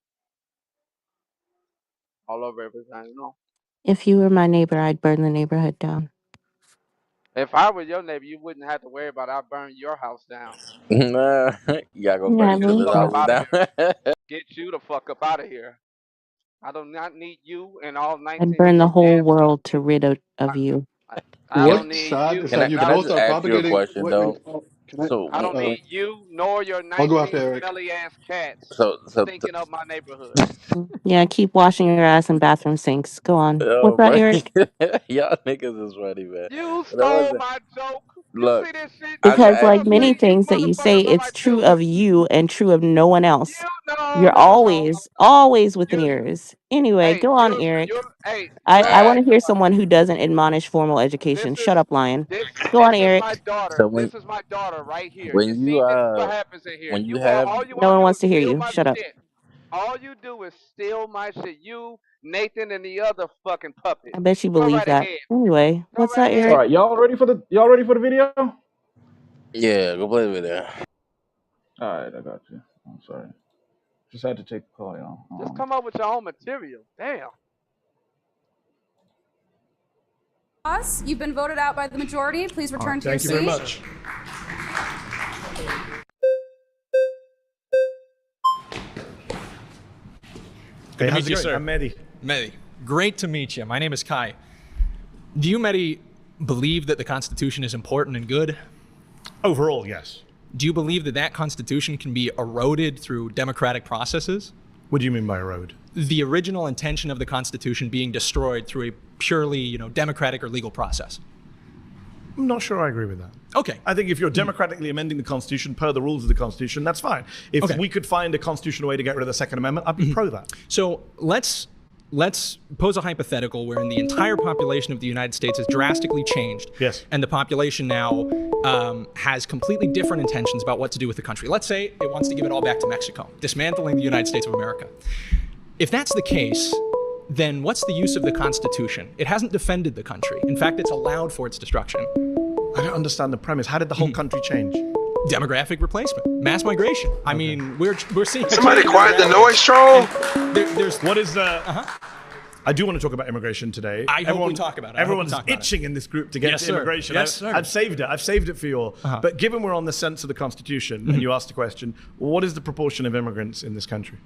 all over everything. If you were my neighbor, I'd burn the neighborhood down. If I were your neighbor, you wouldn't have to worry about I burn your house down. Nah, you gotta go Yeah, burn I Get each you the mean, other's fuck up but houses out of down. here. Get you the fuck up out of here. I do not need you and all I'd 19 of burn the your whole damn world to kids. rid of you. I can don't What's need sad you. is that you can I both just are ask you a propagating. question Wait, though? can I? So I don't need you nor your I'll go 19 after Eric. smelly ass cats so stinking up my neighborhood. Yeah, keep washing your ass in bathroom sinks. Go on. What's oh that, my, Eric? y'all niggas is funny, man. You That stole wasn't. my joke. You Look, see this shit? I See, just Because, I'm asked like gonna many you. bring these things that you say, motherfuckers on my it's true children. of you and true of no one else. You no You're no no. always within You ears. Anyway, hey go on, you're Eric. hey I relax. want to hear someone who doesn't admonish formal education. This Shut is up, lion. this Go on, this is my Eric. daughter. So This is my daughter right here. You when you see, this is what happens in here. when you You want have all you No want to one do wants is to hear steal you. my Shut up. shit. All you do is steal my shit. You, Nathan, and the other fucking puppet. I bet you Go believe right that. ahead. Anyway, Go what's right that, All ahead. Eric? right, y'all ready for the video? All yeah, go play with it. right, I got you. I'm sorry. Just had to take a call, y'all. Just come up with your own material. Damn. Pause. You've been voted out by the majority. Please return to your Thank you very seat. much. Good to how's meet it you, going? sir. I'm Mehdi. Mehdi. Great to meet you. My name is Kai. Do you, Mehdi, believe that the Constitution is important and good? Overall, yes. Do you believe that that Constitution can be eroded through democratic processes? What do you mean by road? The original intention of the Constitution being destroyed through a purely, democratic or legal process. I'm not sure I agree with that. Okay. I think if you're democratically amending the Constitution per the rules of the Constitution, that's fine. If Okay. we could find a constitutional way to get rid of the Second Amendment, I'd be pro that. So let's pose a hypothetical wherein the entire population of the United States has drastically changed. Yes. And the population now has completely different intentions about what to do with the country. Let's say it wants to give it all back to Mexico, dismantling the United States of America. If that's the case, then what's the use of the Constitution? It hasn't defended the country. In fact, it's allowed for its destruction. I don't understand the premise. How did the whole country change? Demographic replacement, mass migration. I mean, we're seeing Somebody quiet the noise troll. There's What is I do want to talk about immigration today. I hope we talk about it. I hope we Everyone's talk about it. itching in this group to get Yes, to sir. immigration. Yes, sir. I've saved it. I've saved it for you all. But given we're on the sense of the Constitution, and you asked the question, what is the proportion of immigrants in this country?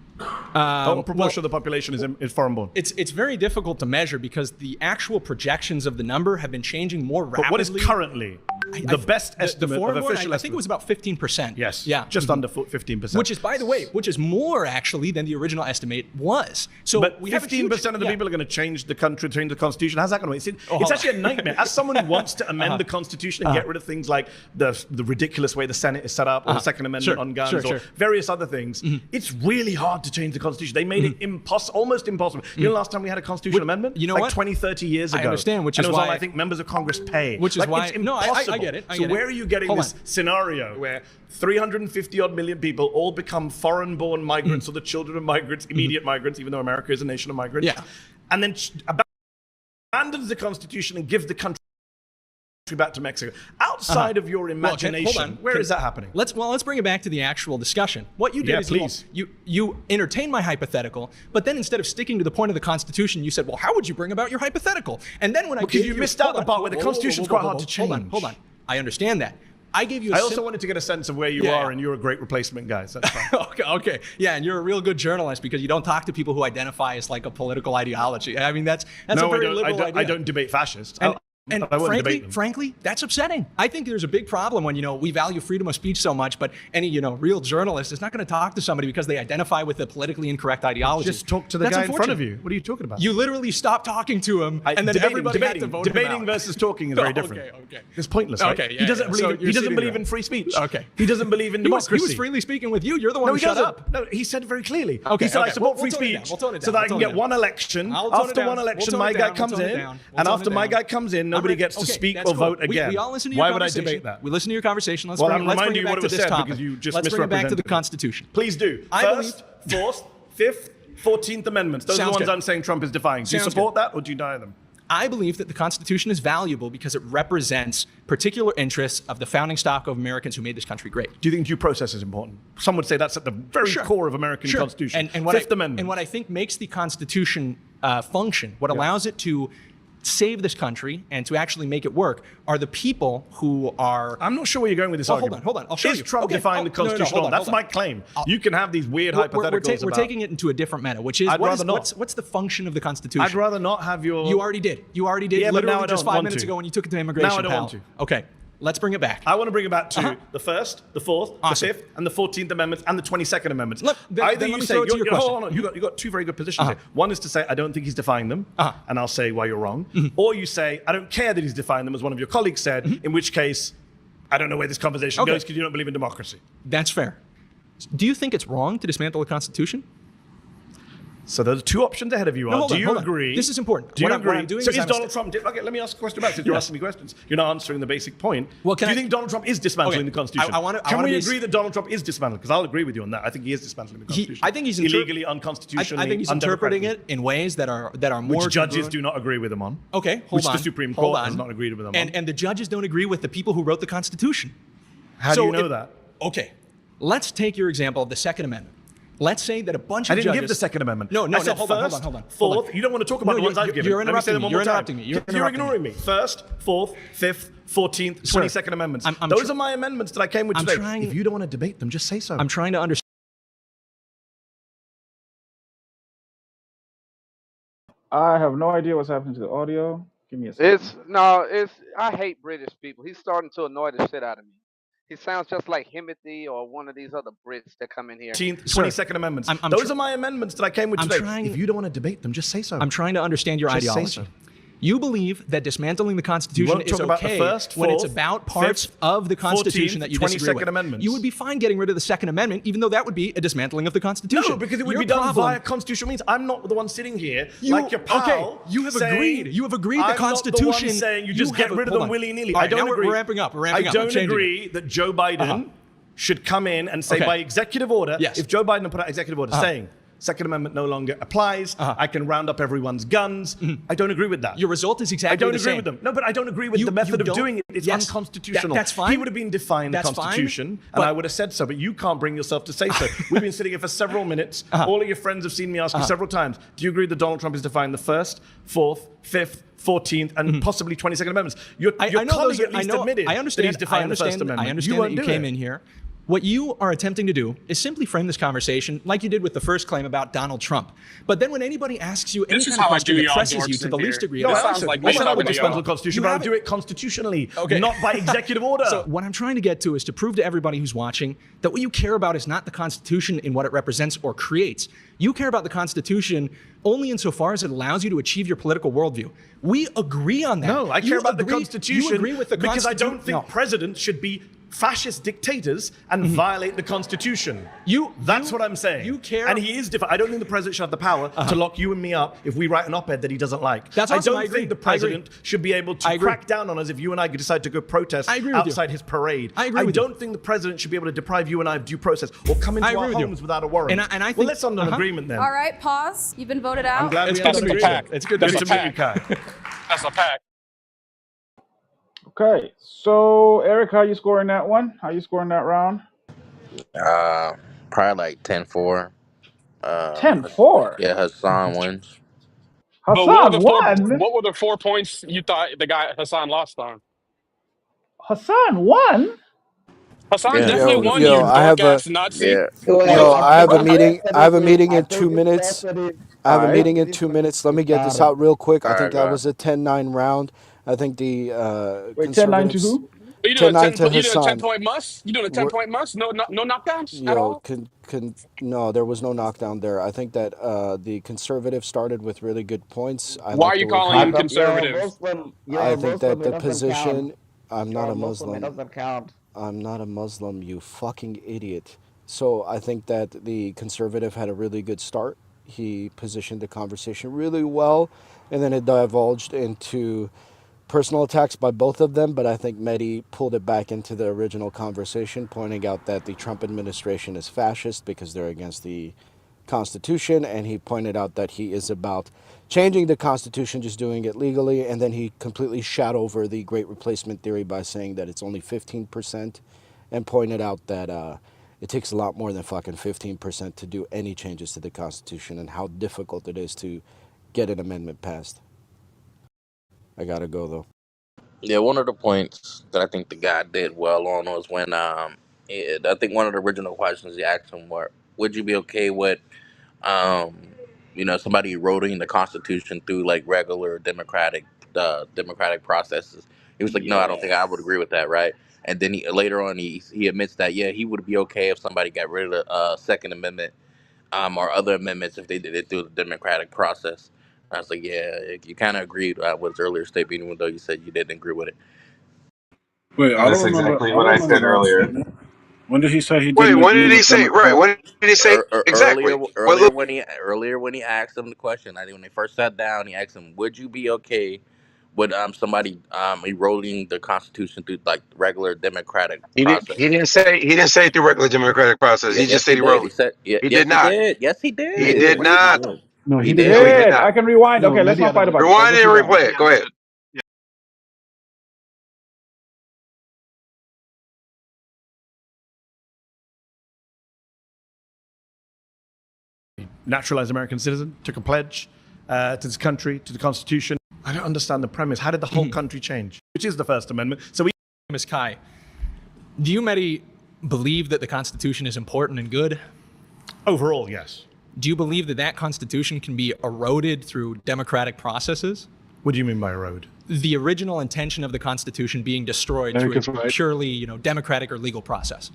What proportion of the population is foreign-born? It's very difficult to measure because the actual projections of the number have been changing more rapidly. But what is currently the best estimate of official I think it was about 15%. Yes. Yeah. Just under 15%. Which is, by the way, more actually than the original estimate was. So but we have 15% of the people are going to change the country, change the Constitution. How's that going to work? It's actually a nightmare. As someone who wants to amend the Constitution and get rid of things like the ridiculous way the Senate is set up, or the Second Amendment on guns, or various other things, it's really hard to change the Constitution. They made it almost impossible. You know, the last time we had a constitutional amendment, you know like what? 20, 30 years ago. I understand, which and is it was why all, I think members of Congress pay. Which is why it's impossible. I get it. So where are you getting this scenario where 350 odd million people all become foreign-born migrants or the children of migrants, immediate migrants, even though America is a nation of migrants, and then abandons the Constitution and gives the country back to Mexico. Outside of your imagination, where is that happening? Let's bring it back to the actual discussion. What you did is please. you entertained my hypothetical, but then instead of sticking to the point of the Constitution, you said, well, how would you bring about your hypothetical? And then when I because you missed out the part where the Constitution's quite hard to change. Hold on. I understand that. I gave you. I also wanted to get a sense of where you are, and you're a great replacement guy. So that's fine. okay, yeah, and you're a real good journalist because you don't talk to people who identify as like a political ideology. I mean, that's a very liberal idea. I don't debate fascists. And frankly, that's upsetting. I think there's a big problem when, we value freedom of speech so much, but any, real journalist is not going to talk to somebody because they identify with a politically incorrect ideology. Just talk to the guy in front of you. What are you talking about? You literally stop talking to him, and then everybody had to vote him out. Debating versus talking is very different. Okay. It's pointless, right? Okay, he doesn't believe in free speech. Okay. He doesn't believe in democracy. He was freely speaking with you. You're the one who shut up. No, he said very clearly. Okay, he said, I support free speech so that I can get one election. After one election, my guy comes in, and after my guy comes in, nobody gets to speak or vote again. We all listen to your Why conversation. would I debate that? We listen to your conversation. Let's I'm bring reminding it you back what to it was this said topic. because you just Let's bring it back to the misrepresented. Constitution. Please do. First, Fourth, Fifth, 14th Amendments. Those are the ones I'm saying Trump is defying. Do you support that or do you deny them? I believe that the Constitution is valuable because it represents particular interests of the founding stock of Americans who made this country great. Do you think due process is important? Some would say that's at the very core of American Constitution. Fifth Amendment. And what I think makes the Constitution function, what allows it to save this country and to actually make it work, are the people who are... I'm not sure where you're going with this argument. Hold on. I'll show you. Is Trump defying the Constitution? That's my claim. You can have these weird hypotheticals We're taking it into a different meta, which is, what's the function of the Constitution? I'd rather not have your... You already did. Yeah, literally just 5 minutes ago when you took it to immigration. Now I don't want to. Okay. Let's bring it back. I want to bring it back to the First, the Fourth, the Fifth, and the 14th Amendments, and the 22nd Amendments. Either you say, hold on, you got two very good positions here. One is to say, I don't think he's defying them, and I'll say why you're wrong. Or you say, I don't care that he's defying them, as one of your colleagues said, in which case, I don't know where this conversation goes because you don't believe in democracy. That's fair. Do you think it's wrong to dismantle the Constitution? So those two options ahead of you are, do you agree? This is important. Do you agree? What I'm doing so is Donald Trump... Okay, let me ask a question about it since you're asking me questions. You're not answering the basic point. Well, do you think Donald Trump is dismantling the Constitution? Can we agree that Donald Trump is dismantling? Because I'll agree with you on that. I think he is dismantling the Constitution. I think he's illegally, unconstitutionally, I think he's interpreting it in ways that are more... Which judges do not agree with him on. Okay, hold on. Which the Supreme Court has not agreed with him on. And the judges don't agree with the people who wrote the Constitution. How do you know that? Okay, let's take your example of the Second Amendment. Let's say that a bunch of judges... I didn't give the Second Amendment. No, hold on. Fourth, you don't want to talk about the ones I've given. You're interrupting me. You're ignoring me. First, Fourth, Fifth, 14th, 22nd Amendments. Those are my amendments that I came with today. If you don't want to debate them, just say so. I'm trying to understand. I have no idea what's happening to the audio. Give me a second. I hate British people. He's starting to annoy the shit out of me. He sounds just like Himothy or one of these other Brits that come in here. 22nd Amendments. Those are my amendments that I came with today. If you don't want to debate them, just say so. I'm trying to understand your ideology. You believe that dismantling the Constitution is okay when it's about parts of the Constitution that you disagree with. Amendments. You would be fine getting rid of the Second Amendment, even though that would be a dismantling of the Constitution. No, because it would be done via constitutional means. I'm not the one sitting here like your pal. Okay, you have agreed. You have agreed the Constitution. I'm not the one saying you just get rid of them willy-nilly. I don't agree. We're ramping up. I don't agree that Joe Biden should come in and say by executive order, if Joe Biden put out executive order saying Second Amendment no longer applies. I can round up everyone's guns. I don't agree with that. Your result is exactly the same. I don't agree with them. No, but I don't agree with the method of doing it. It's unconstitutional. That's fine. He would have been defying the Constitution, and I would have said so, but you can't bring yourself to say so. We've been sitting here for several minutes. All of your friends have seen me ask you several times, do you agree that Donald Trump is defying the First, Fourth, Fifth, 14th, and possibly 22nd Amendments? Your colleague at least admitted that he's defying the First Amendment. I understand that you came in here. What you are attempting to do is simply frame this conversation like you did with the first claim about Donald Trump. But then when anybody asks you any kind of question that presses you to the least degree... I said I would dismantle the Constitution, but I would do it constitutionally, not by executive order. So what I'm trying to get to is to prove to everybody who's watching that what you care about is not the Constitution in what it represents or creates. You care about the Constitution only insofar as it allows you to achieve your political worldview. We agree on that. No, I care about the Constitution you agree with the because I don't think presidents should be fascist dictators and violate the Constitution. That's what I'm saying. You care. And he is different. I don't think the president should have the power to lock you and me up if we write an op-ed that he doesn't like. That's awesome. I don't think the president should be able to crack down on us if you and I decide to go protest outside his parade. I don't think the president should be able to deprive you and I of due process or come into our homes without a warrant. And I think, well, let's end an agreement then. All right, pause. You've been voted out. I'm glad it's good to be back. It's good to meet you, Kai. That's a pack. Okay, so Eric, how you scoring that one? How you scoring that round? Uh, Probably like 10-4. 10-4. Yeah, Hassan wins. But what were the Hassan won. what were the 4 points you thought the guy Hassan lost on? Hassan won. Hassan Yeah. definitely won, Yo, you I dork have a ass Nazi. Yeah. What yo, the I have a fuck? meeting. I have a meeting in 2 minutes. I All have a right. meeting in 2 minutes. Let me get this out real quick. All I think right, that go. was a 10-9 round. I think the Wait, 10-9 to conservatives who? Are you doing a 10-9 to you doing a ten Hassan. point must? You doing a ten We're, point must? No knockdowns at yo, all? no, there was no knockdown there. I think that the conservatives started with really good points. I Why like are the you way calling him he. conservative? I think that the position. I'm not a Muslim. I'm not a Muslim, you fucking idiot. So I think that the conservative had a really good start. He positioned the conversation really well, and then it divulged into personal attacks by both of them. But I think Mehdi pulled it back into the original conversation, pointing out that the Trump administration is fascist because they're against the Constitution, and he pointed out that he is about changing the Constitution, just doing it legally, and then he completely shot over the Great Replacement theory by saying that it's only 15%, and pointed out that it takes a lot more than fucking 15% to do any changes to the Constitution, and how difficult it is to get an amendment passed. I gotta go though. Yeah, one of the points that I think the guy did well on was when I think one of the original questions he asked him were, "Would you be okay with um, somebody eroding the Constitution through like regular democratic processes?" He was like, "No, I don't think I would agree with that, right?" And then later on he admits that yeah, he would be okay if somebody got rid of the Second Amendment or other amendments if they did it through the democratic process. I was like, yeah, you kind of agreed with his earlier statement, even though you said you didn't agree with it. Wait, I don't That's remember. exactly I what don't I remember said that earlier. statement. When did he say he Wait, didn't what agree did he with say? Right, Democrat? what did he say exactly? What Earlier look? when he asked him the question, I think when they first sat down, he asked him, "Would you be okay with somebody eroding the Constitution through like regular democratic He didn't. process?" He didn't say through regular democratic process. Yeah, He just yes, said he he did. wrote He it. said, yeah, He yes, did he not. did. Yes, he He did. did Read the not. book. No, He he He didn't No, say he did. did that. did. not. I can rewind. No, Okay, let's not Medea fight doesn't. about this. I'll Rewind just and rewind. replay it. Go ahead. Naturalized American citizen, took a pledge to this country, to the Constitution. I don't understand the premise. How did the whole country change? Which is the First Amendment. So we. Ms. Kai, do you, Mehdi, believe that the Constitution is important and good? Overall, yes. Do you believe that that Constitution can be eroded through democratic processes? What do you mean by erode? The original intention of the Constitution being destroyed Eric through is a right. purely, democratic or legal process.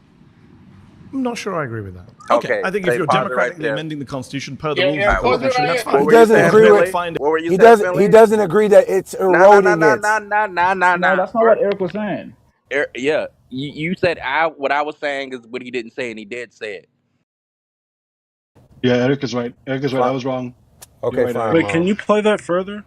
I'm not sure I agree with that. Okay. I think if Hey, you're pause it right democratically there. amending the Constitution per the Yeah, rules yeah. of All the right, what, Pause it Constitution, right that's here. what He fine. were you doesn't saying, agree with. Finley? Find What were you He saying, doesn't. He Finley? doesn't agree that it's No, no, eroding no, it. no, no, no, no, No, no. that's not what Eric was saying. Yeah, you said what I was saying is what he didn't say, and he did say it. Yeah, Eric is right. Eric is right. I Fine. was wrong. You're Okay, right, fine, Eric. Wait, can mom. you play that further?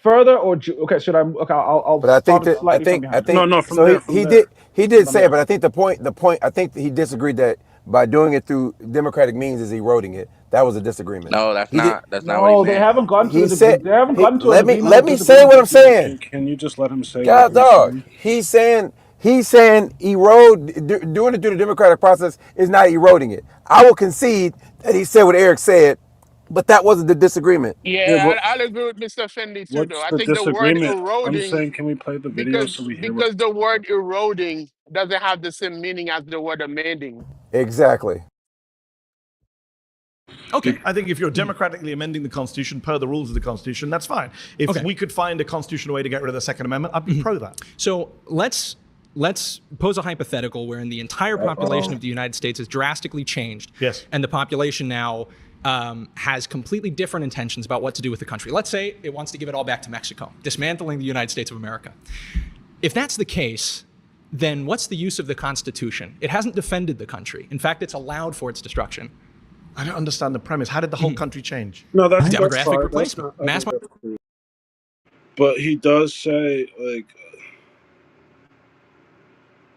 Further or okay? Should I? Okay, I'll But I think start it that I slightly from think I behind. No, think no, from so. there, from He there. he did From say it, there. but I think the point I think that he disagreed that by doing it through democratic means is eroding it. That was a disagreement. No, He did. that's not what he No, they meant. haven't gotten to He the. said. They haven't He, gotten to an agreement let or me say disagreement. what I'm saying. Can you just let him say what God, he's dog. saying? He's saying doing it through the democratic process is not eroding it. I will concede that he said what Eric said, but that wasn't the disagreement. Yeah, Yeah, what I'll agree with Mr. Fendi too, though. what's I the think the word disagreement? I'm eroding, saying, can we play the video because so we hear what? because the word eroding doesn't have the same meaning as the word amending. Exactly. Okay. I think if you're democratically amending the Constitution per the rules of the Constitution, that's fine. If Okay. we could find a constitutional way to get rid of the Second Amendment, I'd be pro that. So let's pose a hypothetical wherein the entire population of the United States has drastically changed. Yes. And the population now has completely different intentions about what to do with the country. Let's say it wants to give it all back to Mexico, dismantling the United States of America. If that's the case, then what's the use of the Constitution? It hasn't defended the country. In fact, it's allowed for its destruction. I don't understand the premise. How did the whole country change? No, that's Demographic fine. replacement. I Mass. think that's cool. But he does say like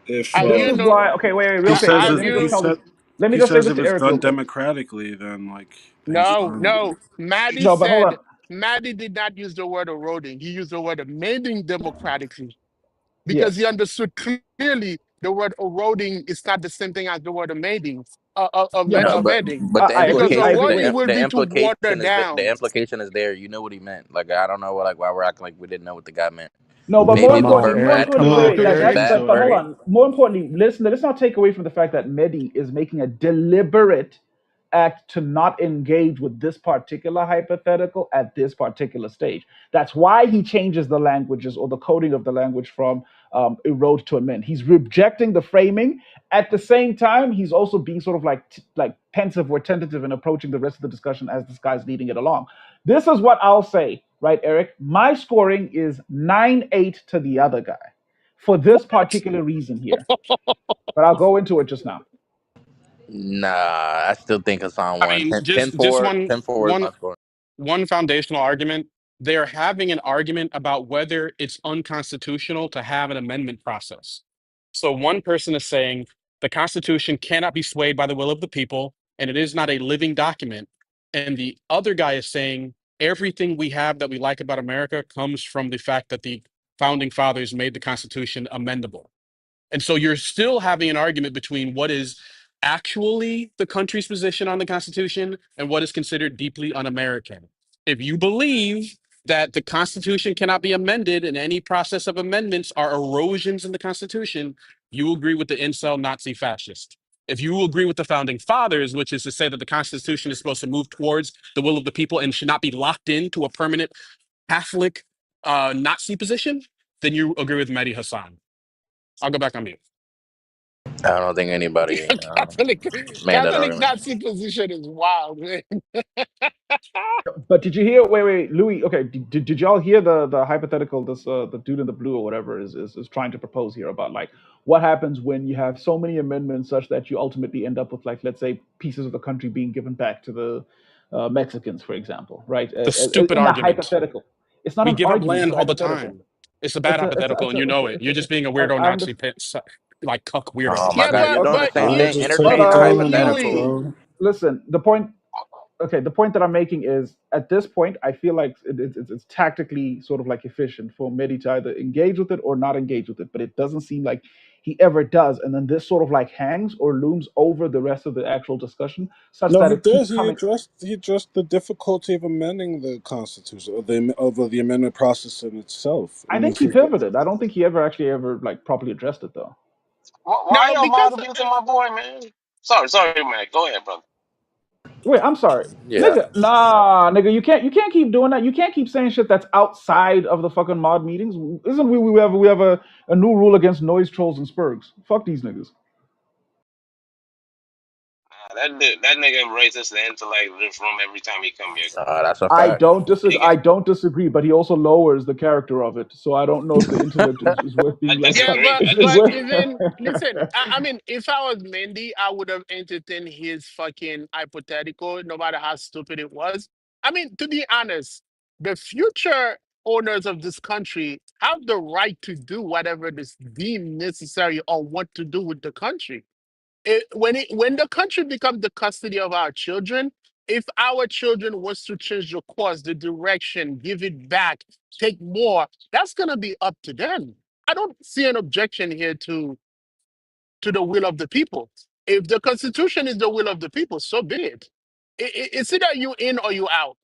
if Have This you is know? why. Okay, wait, he real quick. says Have Let it, me just he you? tell this. said Let me he just say says this if to it's Eric real done quick. democratically, then like things No, aren't. no. Maddie No, but hold said. on. Maddie did not use the word eroding. He used the word amending democratically because he Yes. understood clearly the word eroding is not the same thing as the word amending, Yeah. No, amending. but the I Because agree. I implication, agree with eroding you. will the be to water implication is that the down. implication is there. You know what he meant. Like I don't know, like why we're acting like we didn't know what the guy meant. No, but Maybe the Nah, verb more bad Eric. come importantly, out No, wait, because it's Eric. bad but hold wording. on. More importantly, let's not take away from the fact that Mehdi is making a deliberate act to not engage with this particular hypothetical at this particular stage. That's why he changes the languages or the coding of the language from erode to amend. He's rejecting the framing. At the same time, he's also being sort of like pensive or tentative in approaching the rest of the discussion as this guy's leading it along. This is what I'll say, right, Eric? My scoring is 9-8 to the other guy for this What? particular reason here. But I'll go into it just now. Nah, I still think Hassan I won. mean, 10, just 4 one 10-4 is one my score. one foundational argument. They're having an argument about whether it's unconstitutional to have an amendment process. So one person is saying the Constitution cannot be swayed by the will of the people, and it is not a living document. And the other guy is saying everything we have that we like about America comes from the fact that the founding fathers made the Constitution amendable. And so you're still having an argument between what is actually the country's position on the Constitution and what is considered deeply un American. If you believe that the Constitution cannot be amended and any process of amendments are erosions in the Constitution, you agree with the incel Nazi fascist. If you agree with the founding fathers, which is to say that the Constitution is supposed to move towards the will of the people and should not be locked into a permanent Catholic Nazi position, then you agree with Mehdi Hassan. I'll go back on mute. I don't think anybody Catholic, made that Catholic argument. Nazi position is wild, man. But did you hear? Wait, Louis. Okay, did y'all hear the hypothetical? This the dude in the blue or whatever is trying to propose here about like what happens when you have so many amendments such that you ultimately end up with like let's say pieces of the country being given back to the Mexicans, for example, right? The stupid In the argument. hypothetical, it's not We an give up argument; it's land a all the hypothetical. time. It's a bad hypothetical, and you know it. It's You're a, just being a I, weirdo I Nazi understand. pit, like cuck weirdo. Oh my Yeah, God, you're doing the but same Nah, thing. just take Hold your Interchange the time but on that, hypothetical. Huey, bro. listen, the point. Okay, the point that I'm making is at this point, I feel like it's tactically sort of like efficient for Mehdi to either engage with it or not engage with it, but it doesn't seem like he ever does. And then this sort of like hangs or looms over the rest of the actual discussion, such No, that he it keeps did. He coming. addressed the difficulty of amending the Constitution, of the amendment process in itself. I And he think he said, pivoted. I don't think he ever like properly addressed it though. Why no, y'all because mind abusing my boy, man? Sorry, man. Go ahead, brother. Wait, I'm sorry. Yeah. Nigga, nah, nigga, you can't keep doing that. You can't keep saying shit that's outside of the fucking mod meetings. Isn't we have a new rule against noise trolls and spurgs? Fuck these niggas. That nigga raises the intellect of this room every time he come here. That's a fact. I Nigga, don't disagree, but he also lowers the character of it. So I don't know if the intellect is worth I being like yeah, disagree. I is but worth. disagree. even listen, I mean, if I was Mendy, I would have entertained his fucking hypothetical, no matter how stupid it was. I mean, to be honest, the future owners of this country have the right to do whatever is deemed necessary or what to do with the country. When the country becomes the custody of our children, if our children was to change the course, the direction, give it back, take more, that's gonna be up to them. I don't see an objection here to the will of the people. If the Constitution is the will of the people, so be it. It's either you in or you out.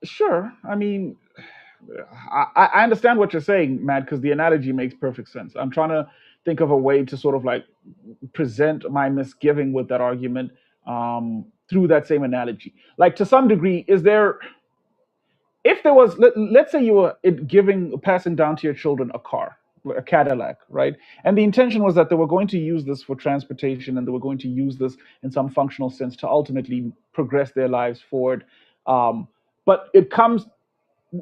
Sure. I mean, I understand what you're saying, Matt, because the analogy makes perfect sense. I'm trying to think of a way to sort of like present my misgiving with that argument through that same analogy. Like to some degree, is there if there was let's say you were giving passing down to your children a car, a Cadillac, right, and the intention was that they were going to use this for transportation and they were going to use this in some functional sense to ultimately progress their lives forward, but it comes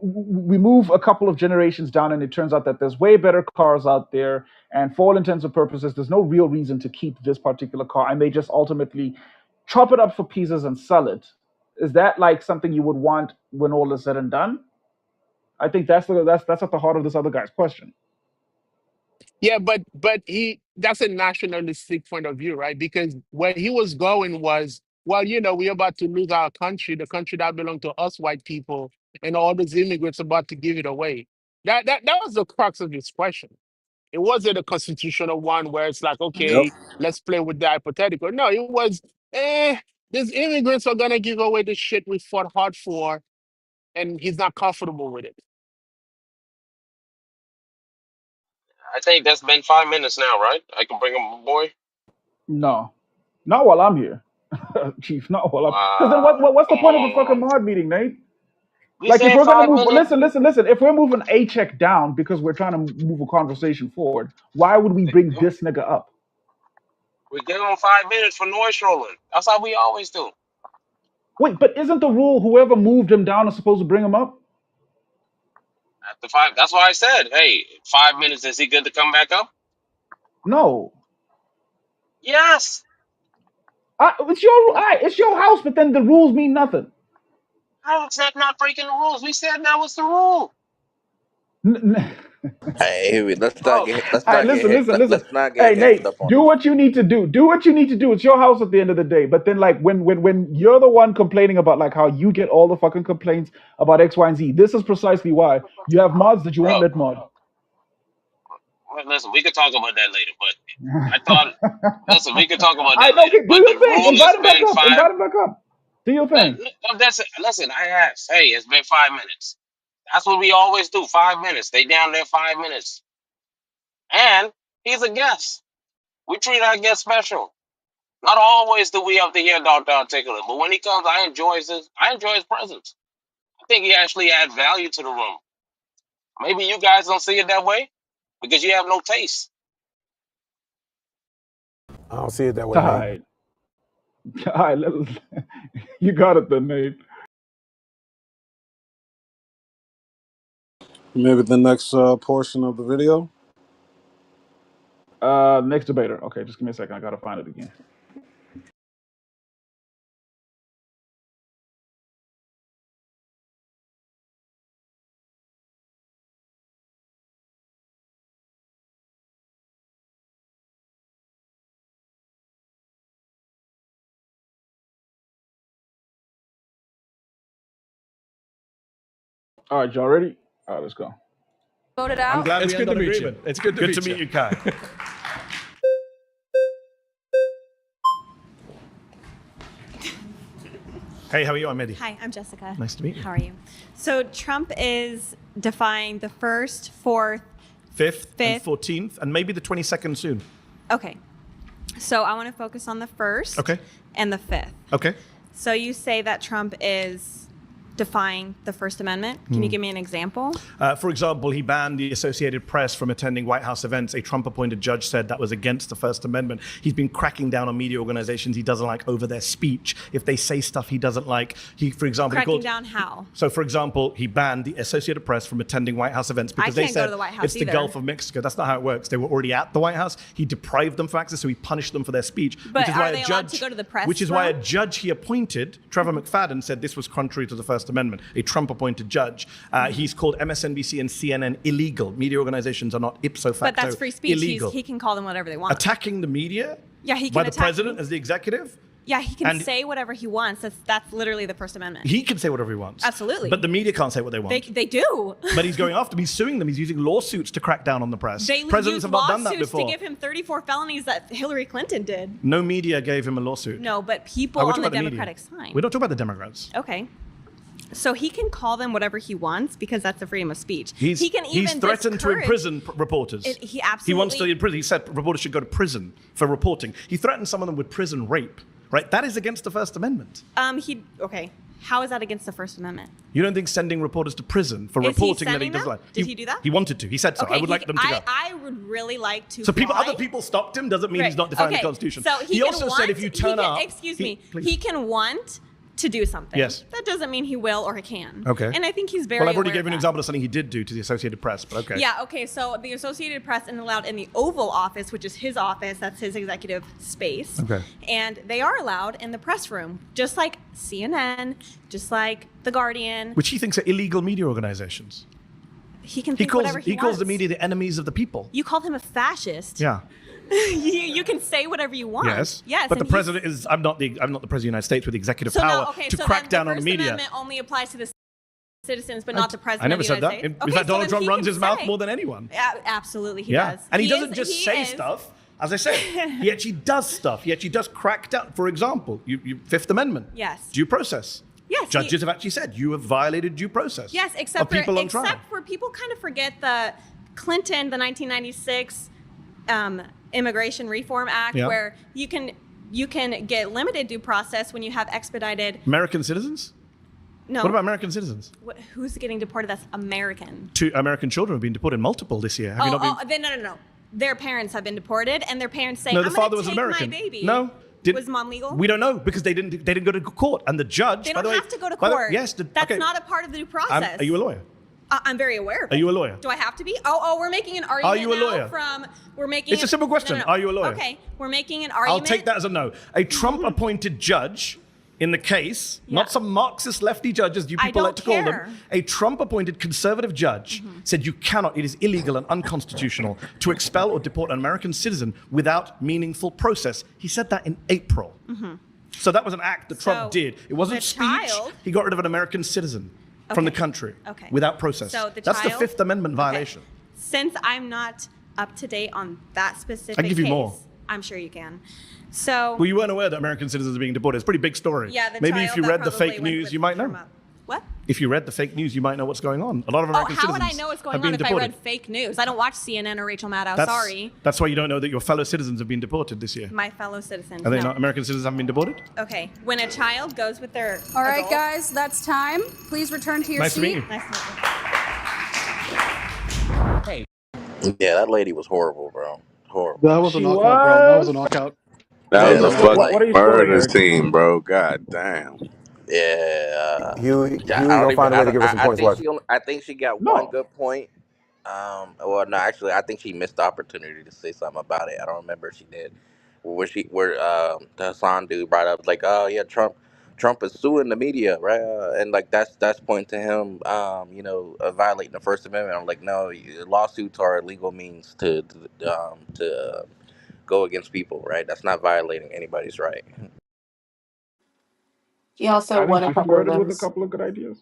we move a couple of generations down and it turns out that there's way better cars out there, and for all intents and purposes there's no real reason to keep this particular car. I may just ultimately chop it up for pieces and sell it. Is that like something you would want when all is said and done? I think that's at the heart of this other guy's question. Yeah, but he that's a nationalistic point of view, right? Because where he was going was well, we're about to lose our country, the country that belonged to us white people, and all these immigrants about to give it away. That was the crux of his question. It wasn't a constitutional one where it's like, Yep. okay, let's play with the hypothetical. No, it was, these immigrants are gonna give away the shit we fought hard for, and he's not comfortable with it. I think that's been 5 minutes now, right? I can bring him a boy. No, not while I'm here, Chief. Not while I'm. Because then Wow, what's the come point of a fucking on. mod meeting, Nate? We Like if said we're gonna five move, minutes. listen. If we're moving a check down because we're trying to move a conversation forward, why would we bring this nigga up? We give him 5 minutes for noise trolling. That's how we always do. Wait, but isn't the rule whoever moved him down is supposed to bring him up? After five, that's why I said, hey, 5 minutes. Is he good to come back up? No. Yes. It's your house, but then the rules mean nothing. How is that not breaking the rules? We said that was the rule. N- n- Hey, let's not Oh, get let's all right, not get hit. listen. Let's not get Hey, hemmed Nate, up on do this. what you need to do. Do what you need to do. It's your house at the end of the day. But then, like, when you're the one complaining about like how you get all the fucking complaints about X, Y, and Z, this is precisely why you have mods that you won't Bro, let mod. well, listen, we could talk about that later. But I thought, listen, we could talk about I that know. later. Okay, do But your the thing. rule has Invite him back been up. five. Invite him back up. Do your thing. That's it. Listen, I asked. Hey, it's been 5 minutes. That's what we always do. 5 minutes. They down there 5 minutes. And he's a guest. We treat our guests special. Not always do we have to hear Dr. Articulate, but when he comes, I enjoy his presence. I think he actually adds value to the room. Maybe you guys don't see it that way because you have no taste. I don't see it that way, All Nate. right. All right. You got it then, Nate. Maybe the next portion of the video. Next debater. Okay, just give me a second. I gotta find it again. All right, y'all ready? All right, let's go. Voted I'm out. glad It's we good end to on meet you. agreement. It's good to meet meet you. you, Kai. Hey, how are you? I'm Eddie. Hi, I'm Jessica. Nice to meet you. How are you? So Trump is defying the first, fourth, 5th and Fifth. 14th, and maybe the 22nd soon. okay. So I want to focus on the first Okay. and the fifth. Okay. So you say that Trump is defying the First Amendment. Can you give me an example? For example, he banned the Associated Press from attending White House events. A Trump-appointed judge said that was against the First Amendment. He's been cracking down on media organizations he doesn't like over their speech. If they say stuff he doesn't like, for example, Cracking down how? So, for example, he banned the Associated Press from attending White House events because they can't go said to the White House it's the either. Gulf of Mexico. That's not how it works. They were already at the White House. He deprived them of access, so he punished them for their speech. But which is are why they a allowed judge, to go to the press Which is why a room? judge he appointed, Trevor McFadden, said this was contrary to the First Amendment. A Trump-appointed judge. He's called MSNBC and CNN illegal. Media organizations are not ipso facto But that's free speech. illegal. He can call them whatever they want. Attacking the media Yeah, he can by the attack president them. as the executive? Yeah, he can And- say whatever he wants. That's literally the First Amendment. He can say whatever he wants. Absolutely. But the media can't say what they want. They do. But he's going after them. He's suing them. He's using lawsuits to crack down on the press. They Presidents used have not done that lawsuits before. to give him 34 felonies that Hillary Clinton did. No media gave him a lawsuit. No, but Oh, people we're on talking the about media. Democratic side. We don't talk about the Democrats. Okay. So he can call them whatever he wants because that's the freedom of speech. He's threatened to imprison reporters. He absolutely. He wants to imprison. He said reporters should go to prison for reporting. He threatened some of them with prison rape. Right? That is against the First Amendment. Okay. How is that against the First Amendment? You don't think sending reporters to prison for Is he reporting that he sending doesn't them? like? Did he do that? He wanted to. He said so. I would like them to go. I would really like to. So fly. other people stopped him doesn't mean he's not defying the Constitution. So he can also said if you turn up, excuse me, he can want to do something. Yes. That doesn't mean he will or he can. Okay. And I think he's very. Well, I've already aware given an of that. example of something he did do to the Associated Press, but okay. Yeah, okay, so the Associated Press isn't allowed in the Oval Office, which is his office, that's his executive space. Okay. And they are allowed in the press room, just like CNN, just like The Guardian. Which he thinks are illegal media organizations. He can He think calls whatever he calls wants. the media the enemies of the people. You called him a fascist. Yeah. You can say whatever you want. Yes. Yes, But the and he's president is. I'm not the president of the United States with executive so power now okay. to So crack then down the on the First media. Amendment only applies to the citizens, but I, not the I president never of the said United that. States. In Okay, fact, so Donald then Trump he runs can his mouth say. more than anyone. Absolutely, he Yeah, does. and he He doesn't is. just He say is. stuff. As I said, he actually does stuff. He actually does crack down. For example, Fifth Amendment. Yes. Due process. Yes. Judges have actually said you have violated due process. Yes, of except people on trial. people kind of forget the Clinton, the 1996 Immigration Reform Act, Yeah. where you can get limited due process when you have expedited. American citizens? No. What about American citizens? Who's getting deported? That's American. 2 American children have been deported, multiple this year. Have you not been? No. Their parents have been deported, and their parents say, No, "I'm the father was take American. my baby." No. Was mom legal? We don't know because they didn't go to court, and the judge. They by don't the way, have to go to by the- court. yes, That's okay. not a part of the due process. Are you a lawyer? I'm very aware of it. Are you a lawyer? Do I have to be? We're making an argument. Are you a now lawyer? We're making. It's a simple question. No. Are you a lawyer? Okay, we're making an I'll argument. take that as a no. A Trump-appointed judge in the case, not some Marxist lefty judges you I people like don't to call care. them. A Trump-appointed conservative judge said you cannot. It is illegal and unconstitutional to expel or deport an American citizen without meaningful process. He said that in April. So that was an act that Trump So did. It wasn't the speech. child- He got rid of an American citizen from the Okay. country Okay. without process. So the That's the child- Fifth Amendment violation. Okay. Since I'm not up to date on that specific I can give you case, more. I'm sure you can. So Well, you weren't aware that American citizens are being deported. It's a pretty big story. yeah, the Maybe child if you that read the probably fake went news, with you might know. Trump. What? If you read the fake news, you might know what's going on. A lot of American How citizens would I know what's going have been on if deported. I read fake news? I don't watch CNN or Rachel Maddow. That's, Sorry, That's why you don't know that your fellow citizens have been deported this year. my fellow citizens. Are they No. not? American citizens haven't been deported? Okay, when a child goes with their All right, adult- guys, that's time. Please return to your Nice to seat. meet you. Nice to meet you. Yeah, that lady was horrible, bro. Horrible. That was a She knockout, bro. That was a was. knockout. That Yeah, was a that was What like, are you scoring, Murder's Eric? team, bro. God damn. yeah. Huey, I gonna don't even. find a way to give her some I points. think Watch. she. Only, I think she got one No. good point. Well, no, actually, I think she missed the opportunity to say something about it. I don't remember if she did. Where the Hassan dude brought up like, oh yeah, Trump is suing the media, right? And like that's pointing to him, violating the First Amendment. I'm like, no, lawsuits are a legal means to go against people, right? That's not violating anybody's right. He also I think won a she couple of flirted with a those. couple of good ideas.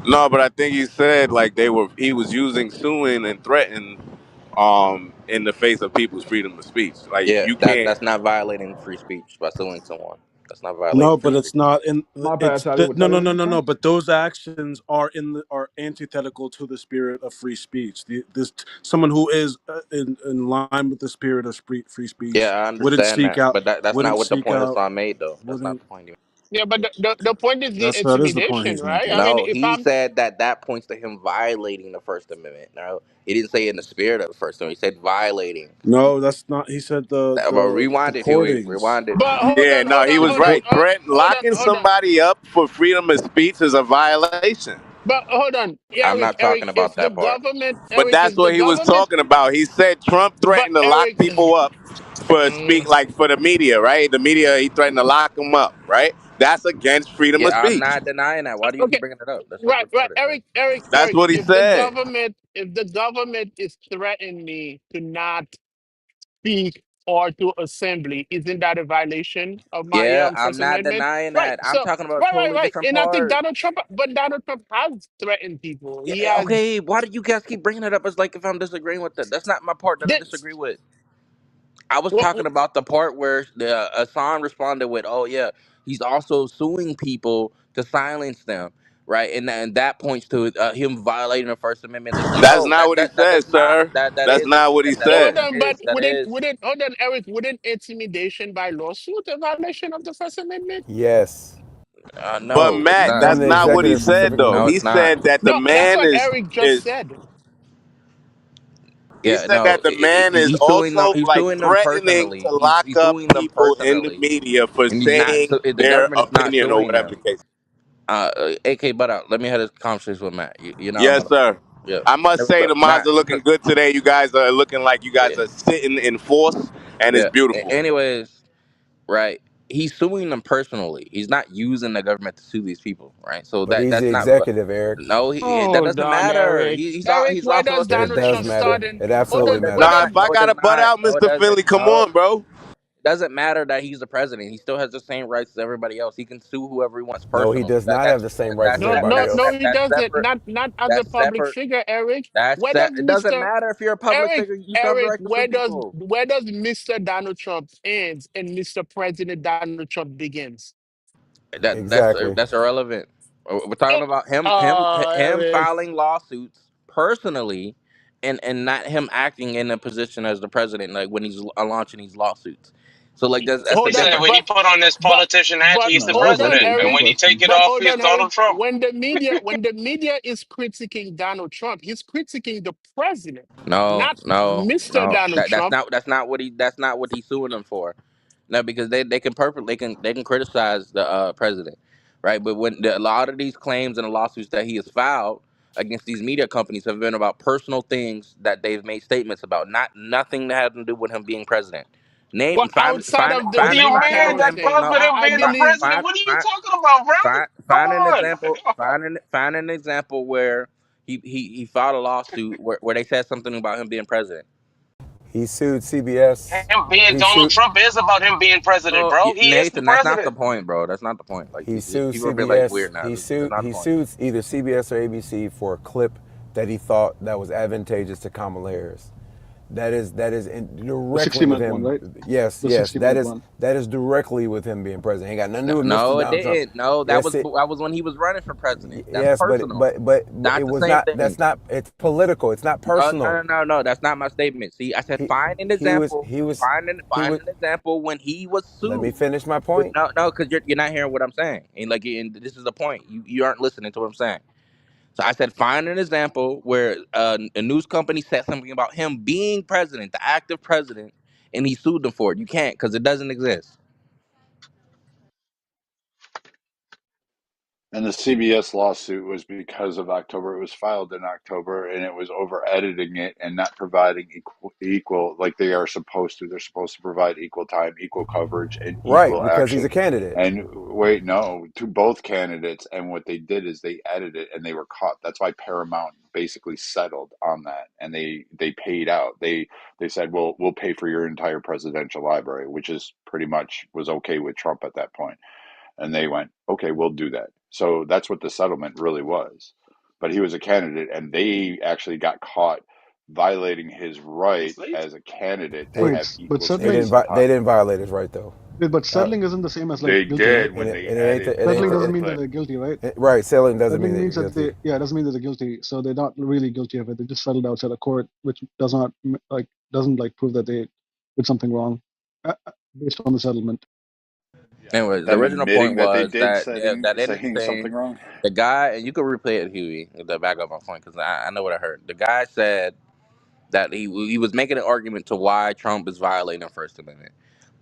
No, but I think he said like he was using suing and threatening in the face of people's freedom of speech. Like Yeah, you that can't. that's not violating free speech by suing someone. That's not violating No, free but speech. it's not in. My bad, It's Sally. no, Tell you no, what no, you're no, no. saying. But those actions are antithetical to the spirit of free speech. This someone who is in line with the spirit of free Yeah, speech I wouldn't understand seek that, out. but that's not Wouldn't what the seek point out. Hassan made though. That's not Wouldn't. the point. Yeah, but the point is the That is the point intimidation, he's right? making. I mean, No, if he I'm said that points to him violating the First Amendment. No, he didn't say in the spirit of the First Amendment. He said violating. No, that's not. He said Well, the rewind it, Huey. recordings. Rewind it. but Yeah, no, he was right. Locking hold on. somebody up for freedom of speech is a violation. But hold on, I'm not Eric, talking if about the that part. government, But Eric, that's if the what he was government, talking about. He said Trump but threatened to lock Eric, people up for mm, for the media, right? The media, he threatened to lock them up, right? That's against freedom of Yeah, I'm speech. not denying that. Why do you keep okay, bringing it up? That's like right, retarded, man. That's Eric, what he said. if the government is threatening me to not speak or to assembly, isn't that a violation of my Yeah, I'm First not Amendment? denying Right. that. I'm So, talking about a totally right. different And I think part. Donald Trump has threatened people. Yeah, He has. okay, why do you guys keep bringing it up as like if I'm disagreeing with that? That's not my part that I This, disagree with. I was what, talking about the part where the Hassan responded with, "Oh yeah, he's also suing people to silence them." Right, and that points to him violating the First Amendment. Like, That's no, not what he that said, does not. sir. That That's is not what he yeah, said. hold on, but that is. wouldn't hold on, Eric? Wouldn't intimidation by lawsuit a violation of the First Amendment? Yes. But No, it's Mac, not. From that's the not what he executive said specifically. though. No, He it's not. said that the No, that's man what Eric just is said. he Yeah, said no, that the man is he's suing them. also He's like suing them threatening to personally. lock He's up suing them people in the personally, media for and he's not. saying So the their government is not opinion or suing whatever the them. case. AK, but let me have this conversation with Matt. You know I'm Yes, gonna. sir. Yeah, I must there we say go. the mods Matt. are looking good today. You guys are looking like you guys Yeah, are sitting in force, and it's yeah. beautiful. Anyways, right. he's suing them personally. He's not using the government to sue these people, right? So But he's the that's not. executive, Eric. No, that Hold doesn't on, matter. Eric. He's Eric, where also a does It Donald does Trump commissioner. matter. start in? It Hold absolutely on, Does where matters. Nah, does not. if I No, it does gotta butt not. out, No, it Mr. doesn't. Philly, come No, on, bro. it doesn't matter that he's the president. He still has the same rights as everybody else. He can sue whoever he wants No, he personally. does not have the same rights as no, everybody no, else. no, he That's doesn't. separate. Not as a That's public separate. figure, Eric. That's Where does it doesn't Mr. matter if you're a public Eric, figure. You still have the Eric, right to sue people. where does Mr. Donald Trump ends and Mr. President Donald Trump begins? Exactly. That's irrelevant. We're talking about him Eric. filing lawsuits personally, and not him acting in a position as the president, like when he's launching these lawsuits. So like that's He the Hold on, said difference. when he put on this but, politician hat, he's No, the that was hold on, president, Anthony's and good Eric. when he take question. it But off, hold he's on, Eric. Donald Trump. When the media is critiquing Donald Trump, he's critiquing the president, No, not no, Mr. no. Donald Trump. That's not what he's suing them for. No, because they can criticize the president, right? But a lot of these claims and the lawsuits that he has filed against these media companies have been about personal things that they've made statements about, not nothing that had to do with him being president. Well, outside of the What do you Jim mean? Carrey That's thing, No, president I being the believe. president. What are you talking about, bro? Come find an on. example. Find an example where he filed a lawsuit where they said something about him being president. He sued CBS. Him being He Donald sued. Trump is about him being president, No, bro. He is the Nathan, that's not the president. point, bro. That's not the point. Like He sued people are being like CBS. weird now. That's not the He point. sued either CBS or ABC for a clip that he thought that was advantageous to Kamala Harris. That is The directly 60 with minute one, him. right? Yes, The yes. 60-minute one. That is directly with him being president. Ain't got nothing to do with No, Mr. it Donald Trump. didn't. No, Yes, it. that was when he was running for president. That's Yes, personal. but it Not the was same not. thing. That's not. It's political. It's not personal. No. That's not my statement. See, I said He find an he was example. he was he Find was. an example when he was Let me sued. finish my point. No, because you're not hearing what I'm saying. And this is the point. You aren't listening to what I'm saying. So I said, find an example where a news company said something about him being president, the active president, and he sued them for it. You can't because it doesn't exist. And the CBS lawsuit was because of October. It was filed in October, and it was over editing it and not providing equal like they are supposed to. They're supposed to provide equal time, equal coverage, and Right, equal because he's a action. candidate. And wait, no, to both candidates. And what they did is they edited it, and they were caught. That's why Paramount basically settled on that, and they paid out. They said, "Well, we'll pay for your entire presidential library," which is pretty much was okay with Trump at that point. And they went, okay, we'll do that. So that's what the settlement really was. But he was a candidate, and they actually got caught violating his right as a candidate to They Wait, have but equal they settling, space didn't and they time. didn't violate his right though. but Uh, settling isn't the same as like They guilty, right? did and when they it ain't added it ain't Settling part doesn't of mean that the. they're guilty, right? right. Selling doesn't mean Settling that means you're that guilty. yeah, it doesn't mean that they're guilty. So they're not really guilty of it. They just settled outside of court, which does not doesn't prove that they did something wrong based on the settlement. Anyways, the Them original admitting point that they was did that saying that saying something anything, wrong. the guy, and you can replay it, Huey, to back up my point, because I know what I heard. The guy said that he was making an argument to why Trump is violating the First Amendment.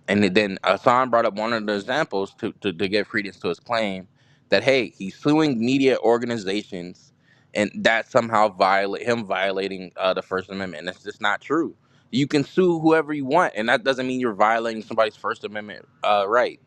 And then Hassan brought up one of the examples to give credence to his claim that, hey, he's suing media organizations and that somehow violating the First Amendment. And that's just not true. You can sue whoever you want, and that doesn't mean you're violating somebody's First Amendment right.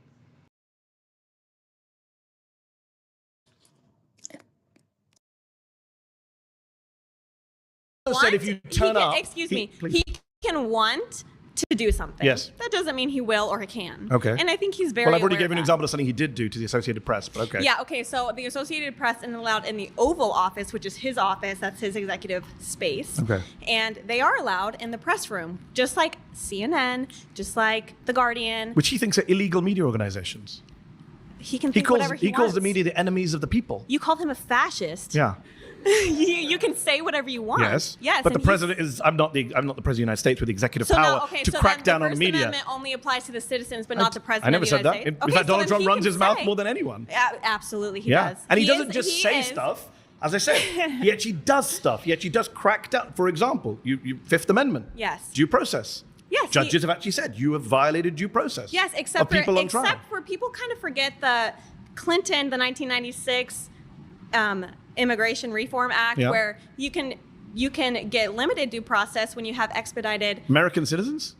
Said if you turn up, excuse me, he can want to do something. Yes. That doesn't mean he will or he can. Okay. And I think he's very Well, I've already aware of given an that. example of something he did do to the Associated Press, but okay. Yeah, okay, so the Associated Press isn't allowed in the Oval Office, which is his office, that's his executive space. Okay. And they are allowed in the press room, just like CNN, just like The Guardian. Which he thinks are illegal media organizations. He can think whatever he calls wants. the media the enemies of the people. You called him a fascist. Yeah. you can say whatever you want. Yes. Yes. But the and president is. I'm not the president of the United States with the executive so power now, okay, to so crack then down the on the First media. Amendment only applies to the citizens, but not the president. I never of the said United that. States. In fact, Donald Trump he runs can his mouth say- more than anyone. Yeah, absolutely, he Yeah. does. And he He doesn't is- just he say is- stuff. As I said, he actually does stuff. He actually does crack down. For example, you Fifth Amendment. Yes. Due process. Yes. Judges have actually said you have violated due process. Yes, of except people on trial. people kind of forget the Clinton, the 1996 Immigration Reform Act, Yeah. where you can get limited due process when you have expedited. American citizens.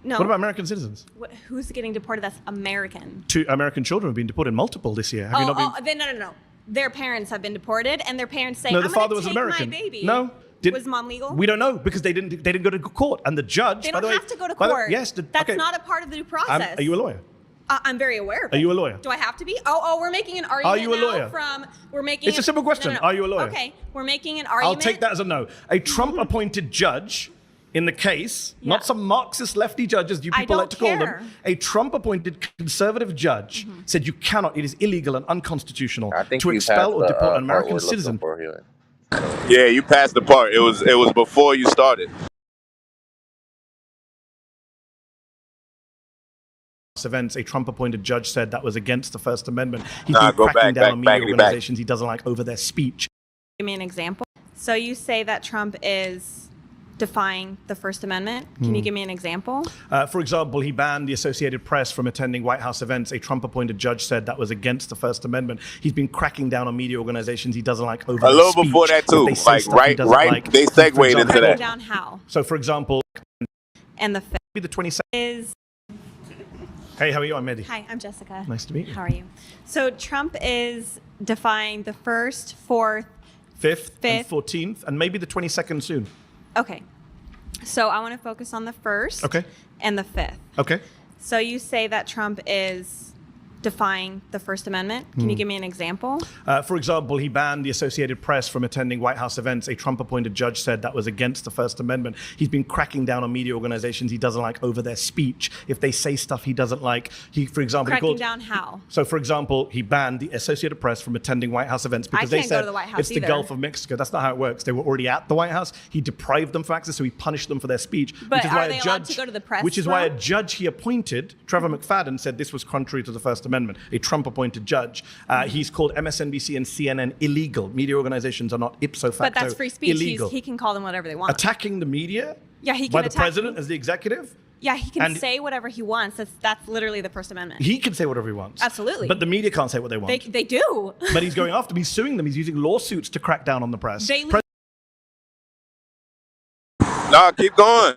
No. What about American citizens? Who's getting deported that's American? 2 American children have been deported, multiple this year. Have you not been? No. Their parents have been deported, and their parents say, No, the "I'm father going was to take American. my baby." No. Was mom legal? We don't know because they didn't go to court, and the judge. They by don't the have way, to go to by the- court. yes, That's okay. not a part of the due process. Are you a lawyer? I'm very aware of it. Are you a lawyer? Do I have to be? We're making an argument. Are you a now lawyer? We're making. It's a simple question. No. Are you a lawyer? Okay, we're making an argument. I'll take that as a no. A Trump-appointed judge in the case, not some Marxist lefty judges you people like to call them. A Trump-appointed conservative judge said you cannot. It is illegal and unconstitutional I think to you expel passed or the deport an part American we're looking citizen. for here. Yeah, you passed the part. It was before you started. Events, a Trump-appointed judge said that was against the First Amendment. He's Nah, been go cracking back, down back, on media back, back. organizations he doesn't like over their speech. Give me an example. So you say that Trump is defying the First Amendment. Can you give me an example? For example, he banned the Associated Press from attending White House events. A Trump-appointed judge said that was against the First Amendment. He's been cracking down on media organizations he doesn't like over A their little speech. before that too. If they say Like stuff he doesn't right, like. they For segued example, into Cracking that. down how? So, for example, And the fifth the 22nd. is. Hey, how are you? I'm Eddie. Hi, I'm Jessica. Nice to meet you. How are you? So Trump is defying the first, fourth. 5th and 14th, and maybe the 22nd soon. Okay. So I want to focus on the first. Okay. And the fifth. Okay. So you say that Trump is defying the First Amendment. Can you give me an example? For example, he banned the Associated Press from attending White House events. A Trump-appointed judge said that was against the First Amendment. He's been cracking down on media organizations he doesn't like over their speech. If they say stuff he doesn't like, for example, Cracking down how? So, for example, he banned the Associated Press from attending White House events because they can't go said to the White House it's the either. Gulf of Mexico. That's not how it works. They were already at the White House. He deprived them of access, so he punished them for their speech. But which is are why they a allowed judge, to go to the press, Which is why a though? judge he appointed, Trevor McFadden, said this was contrary to the First Amendment. A Trump-appointed judge. He's called MSNBC and CNN illegal. Media organizations are not ipso facto But that's free speech. illegal. He can call them whatever they want. Attacking the media Yeah, he can by the attack president them. as the executive? Yeah, he can And- say whatever he wants. That's literally the First Amendment. He can say whatever he wants. Absolutely. But the media can't say what they want. They do. But he's going after them. He's suing them. He's using lawsuits to crack down on the press. No, keep going.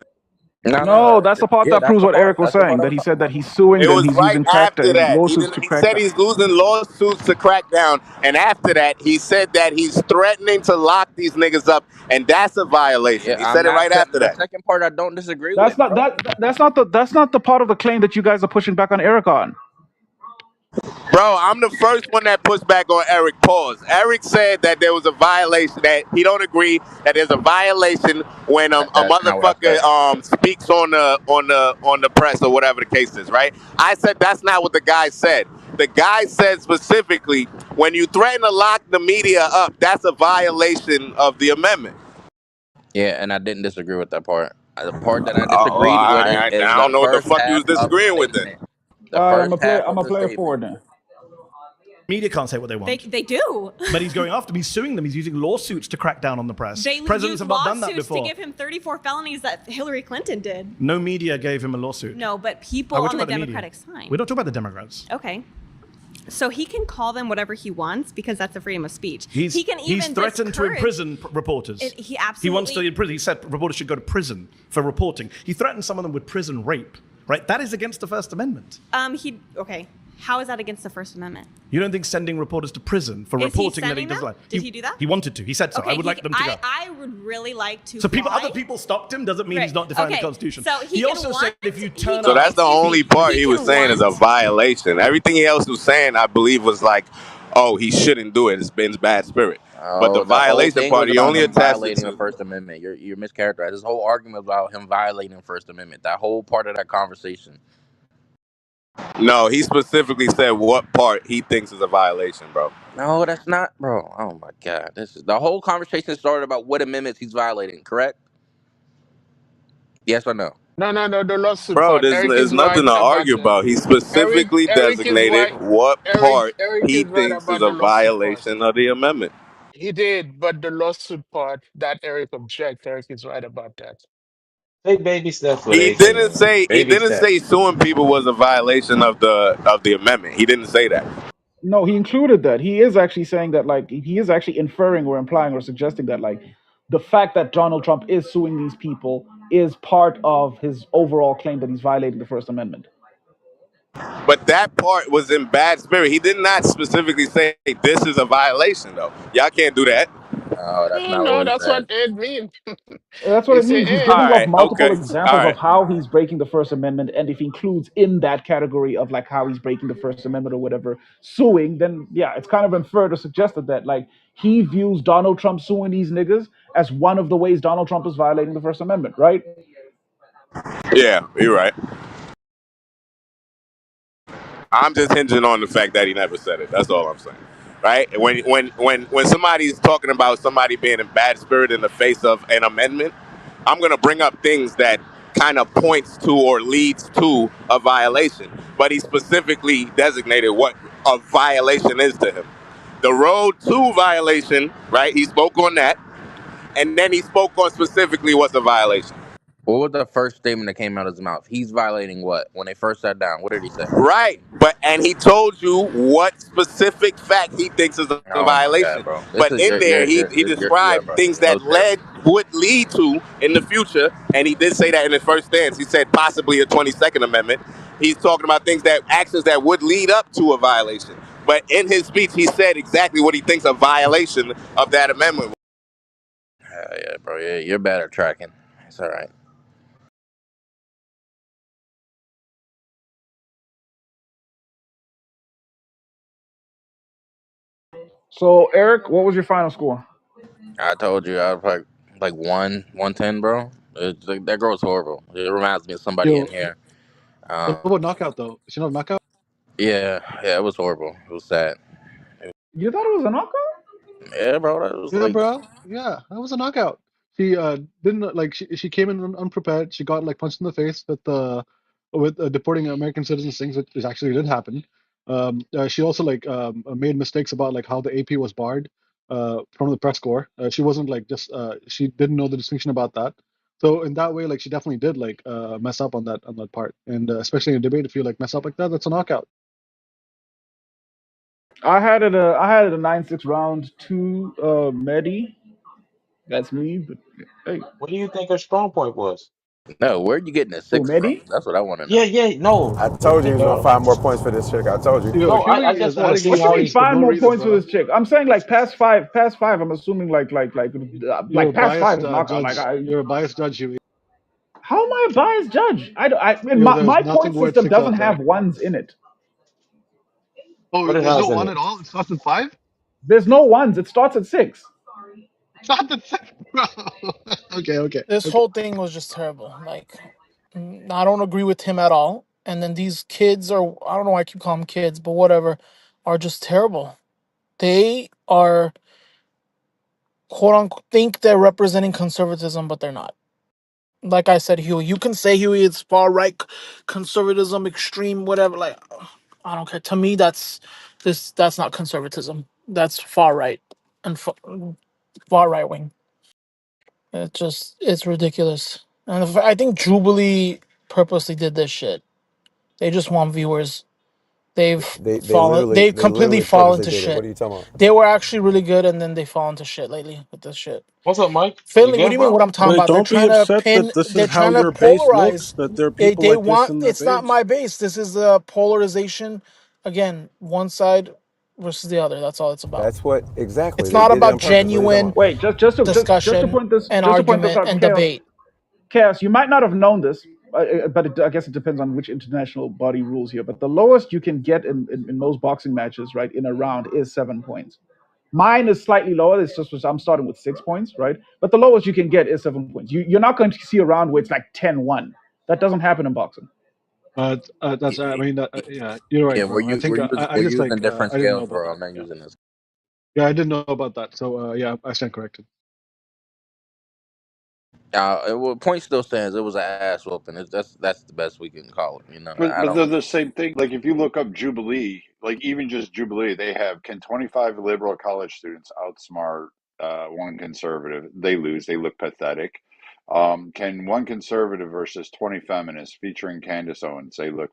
No, that's the part Yeah, that proves what Eric was that's the part saying. I That was he talking said that about. he's suing It them. was He's right using after that. lawsuits to He crack said down. he's losing lawsuits to crack down, and after that, he said that he's threatening to lock these niggas up, and that's a violation. Yeah, He I'm said it not right saying after the that. second part I don't disagree That's with, not bro. that's not the part of the claim that you guys are pushing back on Eric on. Bro, I'm the first one that pushed back on Eric. Pause. Eric said that there was a violation, that he don't agree that there's a violation when a That's not what I said. motherfucker speaks on the press or whatever the case is, right? I said that's not what the guy said. The guy said specifically, when you threaten to lock the media up, that's a violation of the amendment. Yeah, and I didn't disagree with that part. The part that I disagreed with I is don't the know what the first fuck you was half of the disagreeing with then. statement. The All right, first half I'm of gonna the play it statement. forward then. Media can't say what they want. They do. But he's going after them. He's suing them. He's using lawsuits to crack down on the press. They Presidents used have not done that lawsuits before. to give him 34 felonies that Hillary Clinton did. No media gave him a lawsuit. No, but people We're on talking the about media. Democratic side. We're not talking about the Democrats. Okay. So he can call them whatever he wants because that's the freedom of speech. He's he can even threatened to discourage- imprison reporters. He absolutely. He wants to imprison. He said reporters should go to prison for reporting. He threatened some of them with prison rape. Right? That is against the First Amendment. Okay. How is that against the First Amendment? You don't think sending reporters to prison for Is he reporting that he sending doesn't them? like? Did he do that? He wanted to. He said so. Okay, I would like them to go. I would really like to. So fly. other people stopped him doesn't mean he's Right. not defying Okay, the Constitution. so he can also said want- if you he turn can- So that's the Excuse me. only part he was can saying is a want- violation. Everything else he was saying, I believe, was like, oh, he shouldn't do it. It's Ben's bad spirit. But the whole violation thing part, was he about only him attached it violating the to. First Amendment. You're mischaracterized. This whole argument was about him violating the First Amendment. That whole part of that conversation. No, he specifically said what part he thinks is a violation, bro. No, that's not, bro. Oh my God, this is the whole conversation started about what amendments he's violating. Correct? Yes or no? No, the lawsuit Bro, part. Eric there's is right nothing to about argue that. about. He specifically Eric is designated right. what part Eric he is right thinks about is the a lawsuit part. violation of the amendment. He did, but the lawsuit part that Eric object, Eric is right about that. Take baby steps with He AK, didn't man. say Baby steps. suing people was a violation of the amendment. He didn't say that. No, he included that. He is actually saying that, like, he is actually inferring or implying or suggesting that, like, the fact that Donald Trump is suing these people is part of his overall claim that he's violating the First Amendment. But that part was in bad spirit. He did not specifically say this is a violation, though. Y'all can't do that. Oh, that's Oh not what no, we that's said. what it means. That's what You it say, means. He's All hey, giving off right, multiple okay, all examples of right. how he's breaking the First Amendment, and if he includes in that category of like how he's breaking the First Amendment or whatever, suing, then yeah, it's kind of unfair to suggest that like he views Donald Trump suing these niggas as one of the ways Donald Trump is violating the First Amendment, right? Yeah, you're right. I'm just hinging on the fact that he never said it. That's all I'm saying. Right? When somebody's talking about somebody being in bad spirit in the face of an amendment, I'm gonna bring up things that kind of points to or leads to a violation. But he specifically designated what a violation is to him. The road to violation, right? He spoke on that, and then he spoke on specifically what's a violation. What was the first statement that came out of his mouth? He's violating what? When they first sat down, what did he say? Right, but and he told you what specific fact he thinks is a Oh my god, violation. bro! This But is in there, he yeah, described bro. things No that sir. would lead to in the future, and he did say that in his first stance. He said possibly a 22nd Amendment. He's talking about things that actions that would lead up to a violation. But in his speech, he said exactly what he thinks a violation of that amendment. Yeah, bro. Yeah, you're bad at tracking. It's all right. So Eric, what was your final score? I told you I was like 110, bro. It's like, that girl's horrible. It reminds me of somebody in Yo, here. what about knockout though? Is she not knockout? Yeah, yeah, it was horrible. It was sad. You thought it was a knockout? Yeah, bro. That was Yeah, like, bro. Yeah, that was a knockout. She didn't like she came in unprepared. She got like punched in the face with deporting American citizens things, which actually did happen. She also like made mistakes about like how the AP was barred from the press corps. She wasn't like just she didn't know the distinction about that. So in that way, like she definitely did like mess up on that part. And especially in a debate, if you like mess up like that, that's a knockout. I had it a 9-6 round to Medi. That's me, but hey, What do you think her strong point was? no, where'd you getting the who six from? Medi? That's what I want to Yeah, know. yeah, no. I What do you told you he think? was gonna find more points for this chick. I told you. Yo, No, I Huey just is want to adding see What you how mean mistakes he's. for five no more reason, points for bro. this chick? I'm saying like past five. Past five. I'm assuming You're a past five biased is knockout. judge. You're a biased judge, Huey. How am I a biased judge? Yo, there's My nothing point where it system sticks doesn't out there. have ones in it. Oh, What it there's no has in one it? at all. It starts with five. There's no ones. It starts at 6. Not the same, bro. Okay, okay, This okay. whole thing was just terrible. Like, I don't agree with him at all. And then these kids are, I don't know why I keep calling them kids, but whatever, are just terrible. They are, quote unquote, think they're representing conservatism, but they're not. Like I said, Huey, you can say Huey is far right conservatism, extreme, whatever. Like, I don't care. To me, that's not conservatism. That's far right and far right wing. It's ridiculous. And I think Jubilee purposely did this shit. They just want viewers. They've They completely literally fallen purposely to did it. What shit. are you talking about? They were actually really good, and then they fall into shit lately with this shit. What's up, Mike? You Finley, what do good, you mean? bro? What I'm talking Wait, about? They're don't be trying to upset pin. that this They're is how trying to your base polarize. looks, that there are They people they like this want. in their It's not base. my base. This is a polarization. Again, one side versus the other. That's all it's about. That's what exactly. It's They not did it about on purpose. What are you talking genuine about? Wait, discussion and just to point this argument out, and Chaos. debate. Chaos. You might not have known this, I guess it depends on which international body rules here. But the lowest you can get in most boxing matches, right, in a round is 7 points. Mine is slightly lower. It's just I'm starting with 6 points, right? But the lowest you can get is 7 points. You're not going to see a round where it's like 10-1. That doesn't happen in boxing. That's. I mean, yeah, you're right, Yeah, bro. I think I we're just using like different I didn't know scales, about bro. that. I'm not Yeah, using this. yeah, I didn't know about that. So yeah, I stand corrected. Well, point still stands. It was an ass whooping. That's the best we can call it. You know, I But they're don't. the same thing. Like if you look up Jubilee, like even just Jubilee, they have can 25 liberal college students outsmart one conservative? They lose. They look pathetic. Can one conservative versus 20 feminists featuring Candace Owens? They look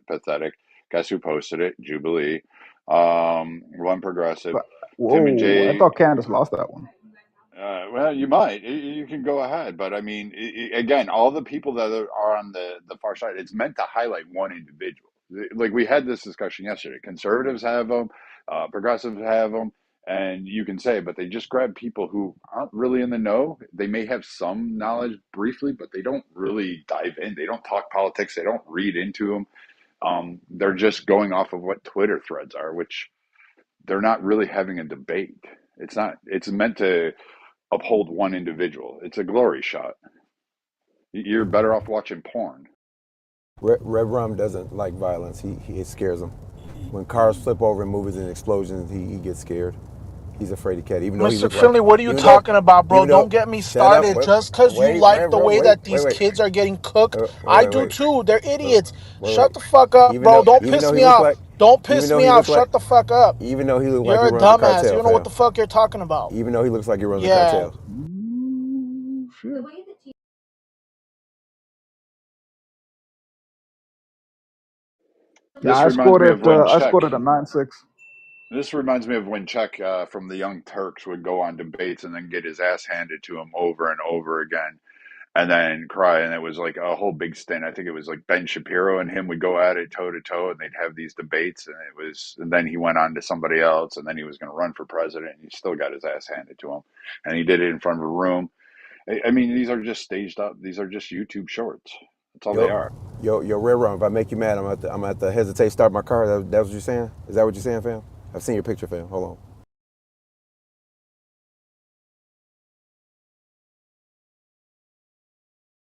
pathetic. Guess who posted it? Jubilee. One progressive. Tim and Whoa, I Jay. thought Candace lost that one. Well, you might. You can go ahead, but I mean, again, all the people that are on the far side, it's meant to highlight one individual. Like we had this discussion yesterday. Conservatives have them, progressives have them, and you can say, but they just grab people who aren't really in the know. They may have some knowledge briefly, but they don't really dive in. They don't talk politics. They don't read into them. They're just going off of what Twitter threads are, which they're not really having a debate. It's not. It's meant to uphold one individual. It's a glory shot. You're better off watching porn. Red Rum doesn't like violence. It scares him. When cars flip over in movies and explosions, he gets scared. He's afraid of cat, even though he Mr. looks like, Finley, what are you even though, talking about, bro? even though, Don't get me shut up, started. Just because you like the way that these wait, kids are getting cooked, wait, I wait, do wait, too. They're wait, idiots. wait, Shut wait. the fuck up, bro. Don't Even piss though he me looked off. like, Don't even piss though me he off. looked like, Shut the fuck up. even though he looked like You're he a runs a dumbass. You cartel, don't know what fam. the fuck you're talking about. Even though he looks like he runs a Yeah. cartel. Shit. Yeah, This I reminds scored me of it. when I Czech. scored it a 9-6. This reminds me of when Czech from the Young Turks would go on debates and then get his ass handed to him over and over again, and then cry. And it was like a whole big stint. I think it was like Ben Shapiro and him would go at it toe to toe, and they'd have these debates. And it was, and then he went on to somebody else, and then he was going to run for president. And he still got his ass handed to him, and he did it in front of a room. I mean, these are just staged up. These are just YouTube shorts. That's all they Yo, are. Red Rum, if I make you mad, I'm gonna have to hesitate, start my car. That's what you're saying? Is that what you're saying, fam? I've seen your picture, fam. Hold on.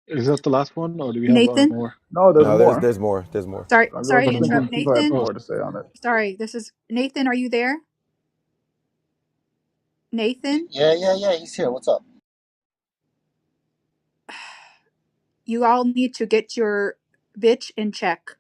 Is that the last one, or do we have Nathan? more? No, there's No, more. there's more. There's more. Sorry, I sorry was to But thinking interrupt. people had Nathan? oh, more to say on it. Sorry, this is Nathan. Are you there? Nathan? Yeah. He's here. What's up? You all need to get your bitch in check.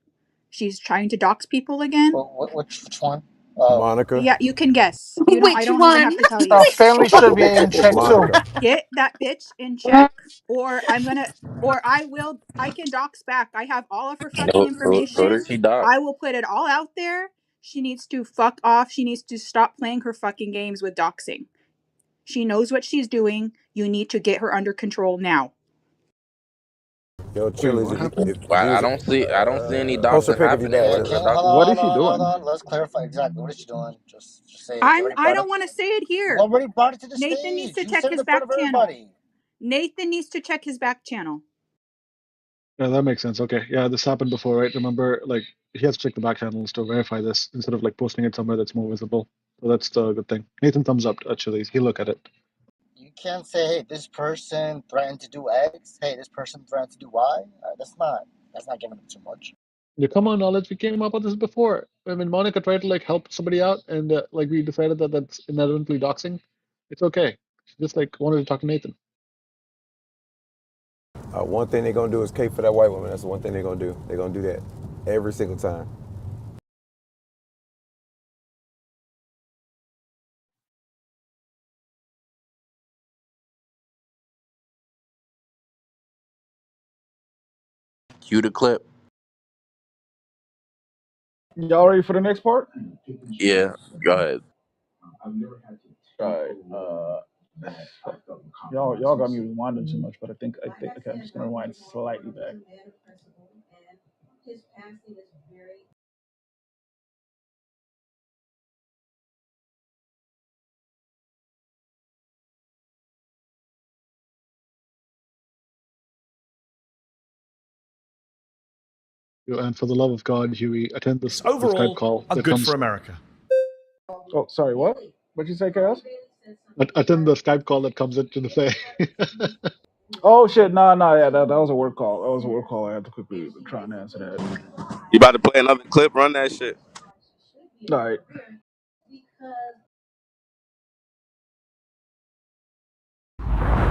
She's trying to dox people again. Which one? Monica. Yeah, you can guess. You don't. I Which don't even one? have to tell you. Finley should be in check too. Monica. Get that bitch in check, or I'm gonna, or I will. I can dox back. I have all of her fucking Go to information. see Doc. I will put it all out there. She needs to fuck off. She needs to stop playing her fucking games with doxing. She knows what she's doing. You need to get her under control now. Yo, wait, Chili's, what happened? if you I was don't see. I don't see any post a doxing pic if you happening. bad, Yeah, What is Chili. a can dox? What is she hold doing? on. Let's clarify exactly what is she doing. Just say it. You I'm. already I brought don't up. want to say it You here. already brought it to the Nathan needs stage. to You check said it his in front back of channel. everybody. Nathan needs to check his back channel. Yeah, that makes sense. Okay, yeah, this happened before, right? Remember, like he has to check the back channels to verify this instead of like posting it somewhere that's more visible. So that's the good thing. Nathan, thumbs up. Actually, he look at it. You can't say, "Hey, this person threatened to do X." Hey, this person threatened to do Y. That's not. That's not giving them too much. Yeah, come on, knowledge. We came up with this before. I mean, Monica tried to like help somebody out, and like we decided that that's inherently doxing. It's okay. She just like wanted to talk to Nathan. One thing they're gonna do is cape for that white woman. That's the one thing they're gonna do. They're gonna do that every single time. Cue the clip. Y'all ready for the next part? Yeah. Go ahead. Alright. Y'all got me rewinding too much, but I think okay, I'm just gonna rewind slightly back. And for the love of God, Huey, attend It's the Skype overall call a that good comes. for America. Oh, sorry, what? What'd you say, Chaos? Attend the Skype call that comes into the play. Oh shit, yeah, that was a work call. That was a work call. I had to quickly try and answer that. You about to play another clip? Run that shit. Alright.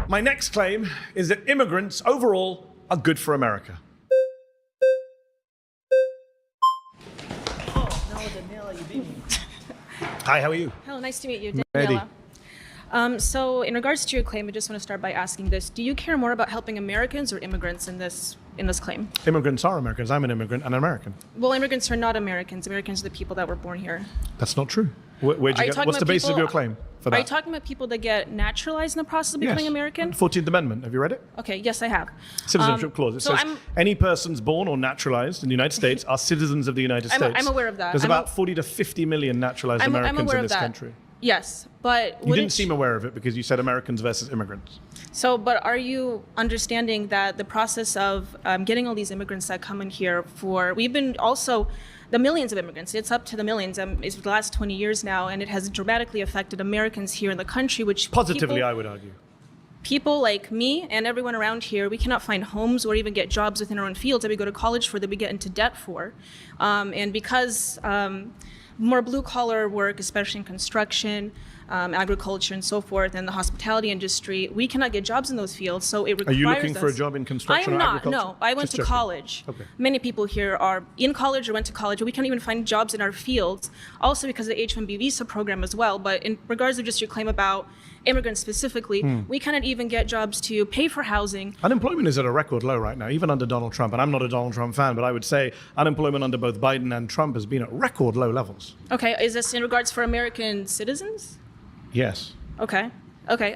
My next claim is that immigrants overall are good for America. Hi, how are you? Hello, nice to meet you, Mehdi. Daniela. So, in regards to your claim, I just want to start by asking this: do you care more about helping Americans or immigrants in this claim? Immigrants are Americans. I'm an immigrant and an American. Well, immigrants are not Americans. Americans are the people that were born here. That's not true. Where'd you get? What's the basis of your claim for that? Are you talking about people that get naturalized in the process of becoming American? 14th Amendment. Have you read it? Okay, yes, I have. Citizenship clause. It says any persons born or naturalized in the United States are citizens of the United States. I'm aware of that. There's about 40 to 50 million naturalized Americans in this country. Yes, but you didn't seem aware of it because you said Americans versus immigrants. So, but are you understanding that the process of getting all these immigrants that come in here we've been also, the millions of immigrants, it's up to the millions, it's the last 20 years now, and it has dramatically affected Americans here in the country, which positively, I would argue. People like me and everyone around here, we cannot find homes or even get jobs within our own fields that we go to college for, that we get into debt for. And because more blue-collar work, especially in construction, agriculture and so forth, and the hospitality industry, we cannot get jobs in those fields, so it requires us. Are you looking for a job in construction or agriculture? No. I went to college. Okay. Many people here are in college or went to college, but we can't even find jobs in our fields, also because of the H-1B visa program as well. But in regards to just your claim about immigrants specifically, we cannot even get jobs to pay for housing. Unemployment is at a record low right now, even under Donald Trump. And I'm not a Donald Trump fan, but I would say unemployment under both Biden and Trump has been at record low levels. Okay, is this in regards for American citizens? Yes. Okay.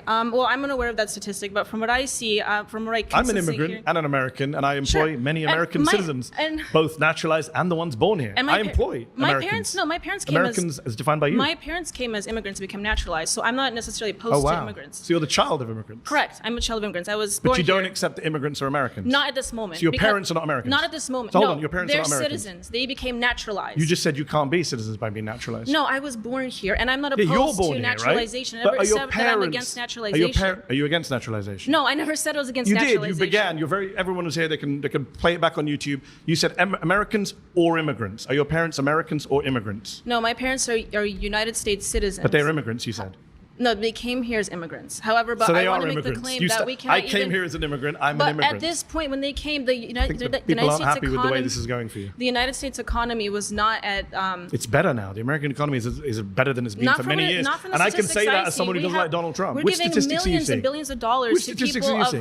Well, I'm unaware of that statistic, but from what I see, from what I can I'm an immigrant and an American, and I employ many American citizens, both naturalized and the ones born here. I employ Americans. My parents came Americans as defined by you. My parents came as immigrants to become naturalized, so I'm not necessarily opposed to immigrants. So you're the child of immigrants. Correct. I'm a child of immigrants. I was born But you don't here. accept that immigrants are Americans. Not at this moment. So your parents are not Americans. Not at this moment. So hold no, on, your parents are not Americans. They're citizens. They became naturalized. You just said you can't be citizens by being naturalized. No, I was born here, and I'm not opposed you're born to here, naturalization. Right? I never But are your said parents, that I'm against naturalization. Are you against naturalization? No, I never said I was against you naturalization. You did. You began. Everyone was here. They can play it back on YouTube. You said Americans or immigrants. Are your parents Americans or immigrants? No, my parents are United States citizens. But they're immigrants, you said. No, they came here as immigrants. However, but so they I want are to make the immigrants. claim that we cannot I came here as an immigrant. I'm an immigrant. But at this point, when they came, the United States people aren't happy economy, with the way this is going for you. The United States economy was not at. It's better now. The American economy is better than it's been for many years. Not from the and I can say that as see. someone who doesn't like Donald Trump. We're Which giving statistics millions and billions of dollars to people of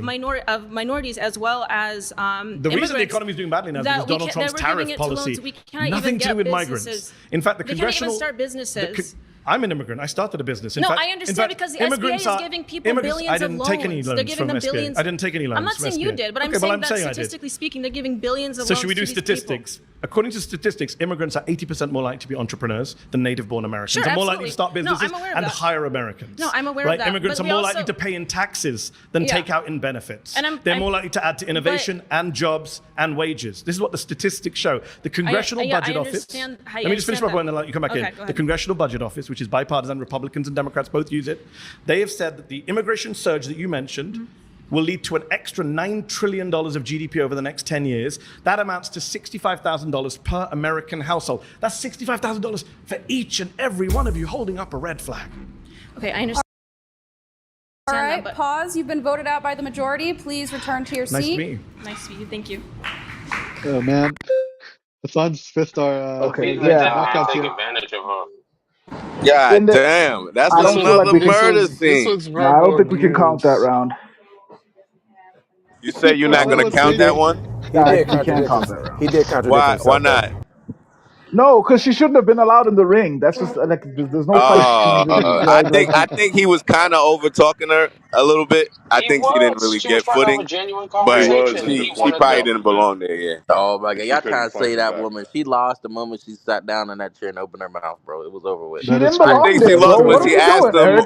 minorities as well as the reason the economy is doing badly now is because Donald Trump's tariff policy. Nothing to do with migrants. In fact, the congressional. They can't even start businesses. I'm an immigrant. I started a business. I understand because the SBA is giving people billions of loans. I didn't take any loans. They're giving them billions. I didn't take any loans. I'm not saying you did, but I'm saying that statistically speaking, they're giving billions of loans. So should we do statistics? According to statistics, immigrants are 80% more likely to be entrepreneurs than native-born Americans. Sure, are more likely to start businesses and hire Americans. No, I'm aware of that. Immigrants are more likely to pay in taxes than take out in benefits. They're more likely to add to innovation and jobs and wages. This is what the statistics show. The Congressional Budget Office. Let me just finish my point and then you come back in. The Congressional Budget Office, which is bipartisan, Republicans and Democrats both use it. They have said that the immigration surge that you mentioned will lead to an extra $9 trillion of GDP over the next 10 years. That amounts to $65,000 per American household. That's $65,000 for each and every one of you holding up a red flag. Okay, I understand. All right, pause. You've been voted out by the majority. Please return to your seat. Nice to meet you. Nice to meet you. Thank you. Oh, man. Hassan's fifth are... Take advantage of her. God damn. That's another murder scene. No, I don't think we can count that round. You say you're not going to count that one? He can't count that round. He did contradict himself. Why not? No, because she shouldn't have been allowed in the ring. That's just like there's no place. I think he was kind of over talking her a little bit. I think she didn't really get footing, but she probably didn't belong there. Yeah. Oh my God, y'all trying to say that woman? She lost the moment she sat down in that chair and opened her mouth, bro. It was over with. She didn't belong I think there, she lost bro. when she asked them,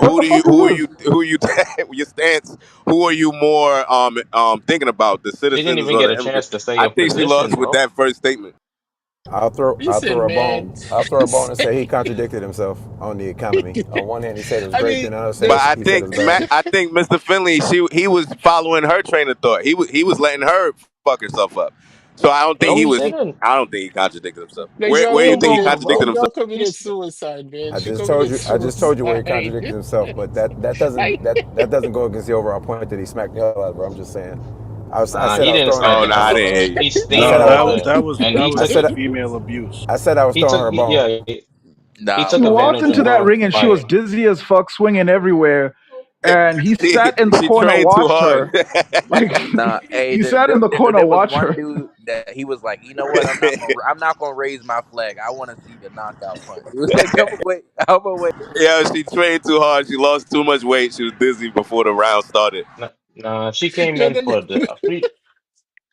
your stance? Who are you more thinking about, the citizens? They didn't even get a chance to say. I think she lost with that first statement. I'll throw a bone and say he contradicted himself on the economy. On one hand, he said it was great, and on the other But hand, I think Mr. Finley, he was following her train of thought. He was letting her fuck herself up. So I don't think he contradicted himself. Where do you think he contradicted himself? Y'all committed suicide, man. I just told you where he contradicted himself, but that doesn't go against the overall point that he smacked the hell out of her. I'm just saying. I didn't. I didn't. That was female abuse. I said I was throwing her a bone. She walked into that ring and she was dizzy as fuck, swinging everywhere. and he she sat in the she corner, trained too watched hard. her. Like Nah, hey, he sat in the corner, there was watched one her. dude that he was like, you know what? I'm not gonna raise my flag. I want to see the knockout punch. He was like, I'm gonna wait. Yeah, she trained too hard. She lost too much weight. She was dizzy before the round started. Nah, she came Yeah, in then for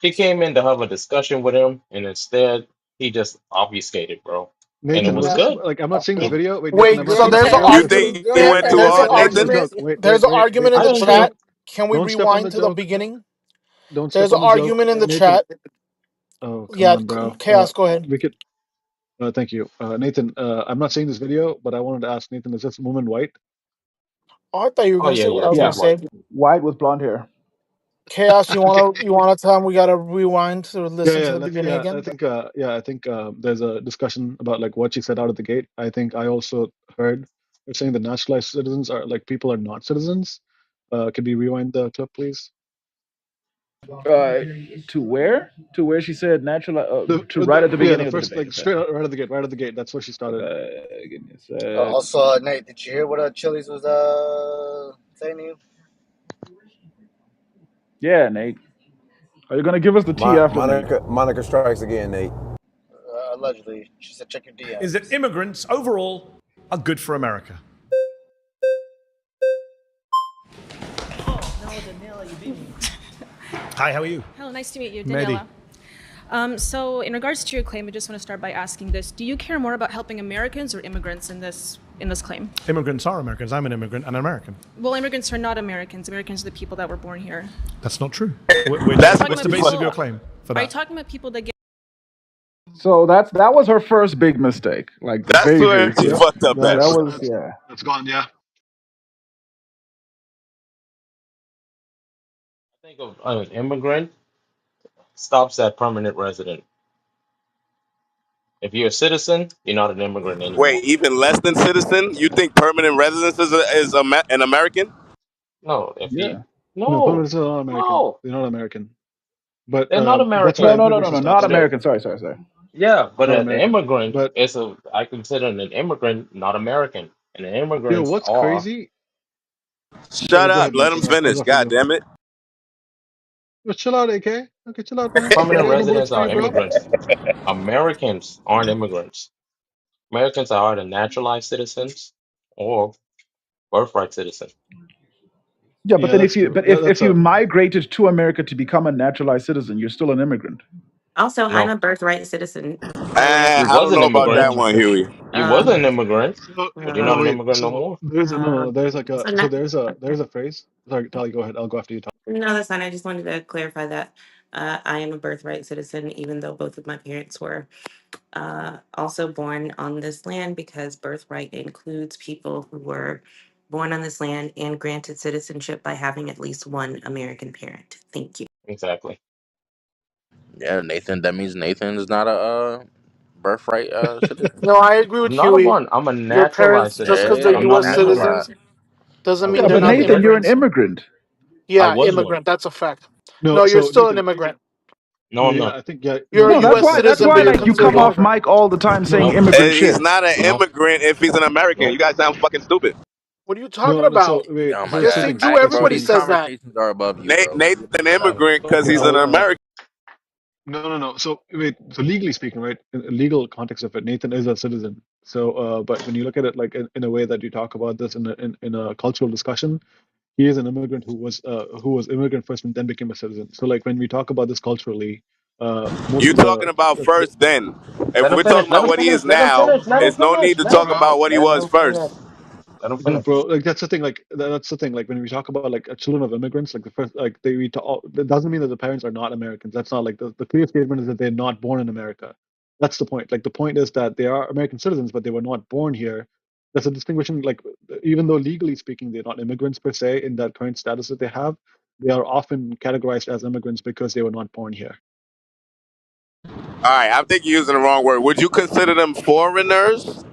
she came in to have a discussion with him, and instead he just obfuscated, bro. And it Nathan, was was yeah. this good. like I'm not seeing this It, video? Wait, Nathan, I'm Wait, not so seeing this there's an video. You arg- think he there, went too there's an hard, Don't step on Nathan? the argument. joke. Wait, There's wait, an wait, argument in Nathan. the I Don't don't step on. chat. know. Can we Don't step on rewind the to the joke. beginning? Don't step There's an on the joke, argument in the Nathan. chat. Oh, come Yeah, on, bro. chaos. Go ahead. We could. Thank you, Nathan. I'm not seeing this video, but I wanted to ask Nathan: is this woman white? Oh, I thought you were Oh gonna yeah, say what yeah, I was gonna she's Yeah, white. say. white with blonde hair. Chaos. Okay. You wanna tell him we gotta rewind to listen to the beginning I again? think there's a discussion about like what she said out of the gate. I think I also heard her saying that naturalized citizens are like people are not citizens. Could we rewind the clip, please? Uh, to where? To where she said natural. To right at the The beginning of the first debate. like Okay. straight out, right at the gate, right at the gate. That's where she started. Give me a sec. Also, Nate, did you hear what Chili's was saying to you? Yeah, Nate. Are you gonna give us the tea after Nate? Monica strikes again, Nate. Allegedly, she said check your Is that DMs. immigrants overall are good for America? No, Daniela, you beat me. Hi, how are you? Hello, nice to meet you, Mehdi. Daniela. So, in regards to your claim, I just want to start by asking this: do you care more about helping Americans or immigrants in this claim? Immigrants are Americans. I'm an immigrant and an American. Well, immigrants are not Americans. Americans are the people that were born here. That's not true. That's What's the basis of your claim for Are you that? talking about people that get? So that was her first big mistake. Like that's very, where very she Yep, first. fucked up at. That that's was that's yeah. that's gone. Yeah. Think of an immigrant stops at permanent resident. If you're a citizen, you're not an immigrant Wait, anymore. even less than citizen? You think permanent residence is an American? No, if you Yeah. No, no, permanents are not American. no, They're not American. But they're not that's where No, American. no, no, no, immigration no. Not stops. But American. Sorry. yeah, but Not an American. immigrant But is a I consider an immigrant not American, and the immigrants what's are crazy? Shut Go up. ahead, Let Mike. him I'll finish. go after God you. damn it. Chill out, AK. Okay, chill out, man. permanent No bullets residents for are you, bro. immigrants. Americans aren't immigrants. Americans are either naturalized citizens or birthright citizens. Yeah, but Yeah, then that's true. if That's you a migrated to America to become a naturalized citizen, you're still an immigrant. Also, I'm No, a birthright citizen. I live you I was don't an know about that immigrant. one, Huey. You was um an immigrant, so. but you're not uh, an Wait. immigrant no So more. there's a no. uh There's like a so so not, there's a phrase. Sorry, Tali. Go ahead. I'll go after you. no, that's fine. I just wanted to clarify that I am a birthright citizen, even though both of my parents were also born on this land, because birthright includes people who were born on this land and granted citizenship by having at least one American parent. Thank you. Exactly. Yeah, Nathan. That means Nathan is not a birthright citizen. No, I agree with I'm not a Huey. one. I'm a Your naturalized parents, just because citizen, they're but I'm Hey, not U.S. an naturalized. immigrant. citizens, doesn't I mean Yeah, they're was but an not Nathan, you're an immigrant. immigrants. immigrant. I Yeah, was one. immigrant. That's a fact. No. No, you're So still an Nathan. immigrant. Yeah, You're I think no. a No, Nathan. U.S. that's citizen, why but you're like you considered come an off Nope. immigrant. mic all the time saying No. Nope. immigrant He's shit. not an Nope. immigrant if he's an American. You Nope. guys sound fucking stupid. What are you talking No. So about? wait. Oh my Here's Yes, two they God, things. do. Here's two Everybody bro! These things. says that. conversations are above you, bro. Nathan's Leave an it alone. immigrant Go because ahead. he's I'll an American. No. So wait. So legally speaking, right? In the legal context of it, Nathan is a citizen. So, but when you look at it like in a way that you talk about this in a cultural discussion, he is an immigrant who was immigrant first and then became a citizen. So, like when we talk about this culturally, most You of talking about the first then. If Let him we're finish. talking Let about him what he finish. is Let him now, finish. Let him there's no finish. need to Let talk him. about what he Let was him finish. first. Let him no, finish. bro, like that's the thing. Like that's the thing. Like when we talk about like children of immigrants, like the first, like we talk, that doesn't mean that the parents are not Americans. That's not like the clear statement is that they're not born in America. That's the point. Like the point is that they are American citizens, but they were not born here. That's a distinguishing. Like even though legally speaking, they're not immigrants per se in that current status that they have, they are often categorized as immigrants because they were not born here. All right, I think you're using the wrong word. Would you consider them foreigners?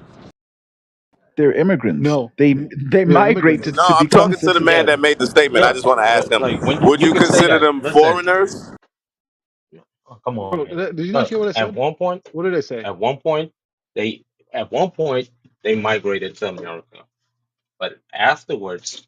They're immigrants. No, They they are immigrants. migrated No, to I'm become talking to the man Yeah. citizens. that made the statement. I Yeah. just want to ask him, Like when would you you can say consider that. them Listen. foreigners? Oh, come on, Bro, man. did you not Look, hear what I at said? one point, What did I say? at one point, they at one point they migrated to America, but afterwards,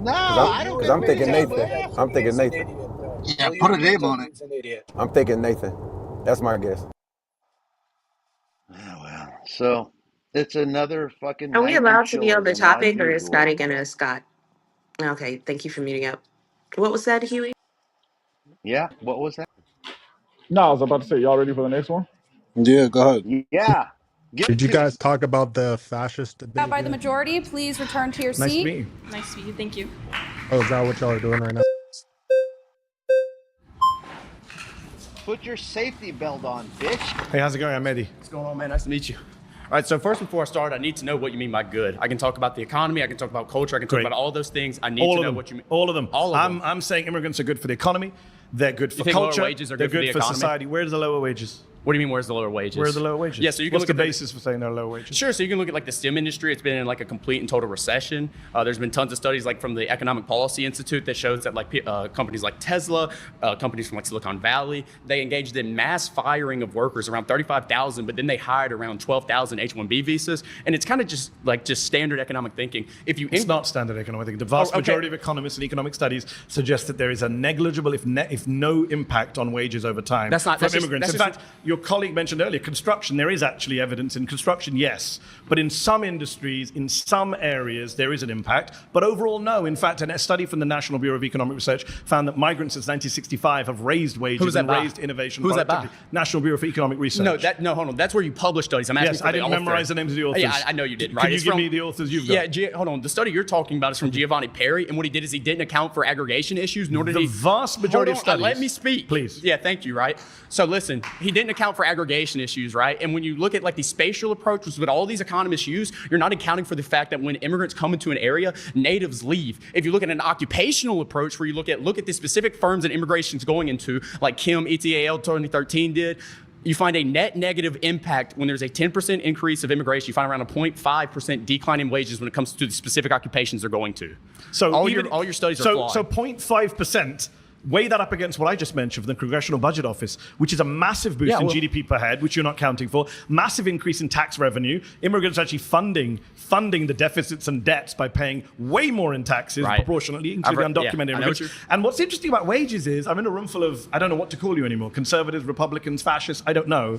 No, Cause I don't I'm condemn thinking him, Nathan. man. I'm thinking Nathan. Yeah, put a name on it. He's an idiot. I'm thinking Nathan. That's my guess. Oh, well. So it's another fucking Are we night in allowed to be on chiller the room as topic, or is usual. Scotty gonna Scott? Okay, thank you for muting up. What was that, Huey? Yeah, what was that? No, I was about to say, y'all ready for the next one? Yeah, go ahead. Yeah, give it Did you to me. guys talk about the fascist Out debate by the yet? majority, please return to your Nice to seat. meet you. Nice to meet you. Thank you. Oh, is that what y'all are doing right now? Put your safety belt on, bitch. Hey, how's it going? I'm Eddie. What's going on, man? Nice to meet you. All right, so first, before I start, I need to know what you mean by good. I can talk about the economy, I can talk about culture, I can talk Great. about all those things. I need All to of know them. what you mean. All of them. All of them. I'm saying immigrants are good for the economy. They're good for You think lower culture. wages are they're good for the good for economy? society. Where's the lower wages? What do you mean, where's the lower wages? Where are the lower wages? Yeah, so you can What's look the at basis for saying there are lower wages? Sure, so you can look at like the STEM industry. It's been in like a complete and total recession. There's been tons of studies like from the Economic Policy Institute that shows that like companies like Tesla, companies from like Silicon Valley, they engaged in mass firing of workers, around 35,000, but then they hired around 12,000 H-1B visas. And it's kind of just standard economic thinking. If you It's not standard economic thinking. The vast majority of economists and economic studies suggest that there is a negligible, if no impact on wages over time That's not- from that's just- immigrants. that's In just- fact, your colleague mentioned earlier, construction, there is actually evidence in construction, yes. But in some industries, in some areas, there is an impact. But overall, no. In fact, a study from the National Bureau of Economic Research found that migrants since 1965 have raised wages Who's that and by? raised innovation. Who's that by? productivity. National Bureau for Economic Research. No, hold on. That's where you publish studies. I'm asking Yes, for I the didn't author. memorize the names of the authors. Yeah, I know you didn't, right? Could you It's give from- me the authors you've got? Yeah, hold on. The study you're talking about is from Giovanni Perry, and what he did is he didn't account for aggregation issues, nor did The he... vast majority Hold of on, studies. let me speak. Please. Yeah, thank you, right? So listen, he didn't account for aggregation issues, right? And when you look at like the spatial approach, which is what all these economists use, you're not accounting for the fact that when immigrants come into an area, natives leave. If you look at an occupational approach where you look at the specific firms that immigration's going into, like Kim, ETAL 2013 did, you find a net negative impact when there's a 10% increase of immigration. You find around a 0.5% decline in wages when it comes to the specific occupations they're going to. So all your studies are flawed. So 0.5%. Weigh that up against what I just mentioned from the Congressional Budget Office, which is a massive boost in GDP per head, which you're not counting for, massive increase in tax revenue. Immigrants are actually funding the deficits and debts by paying way more in taxes proportionately, including undocumented immigrants. And what's interesting about wages is I'm in a room full of, I don't know what to call you anymore, conservatives, Republicans, fascists, I don't know.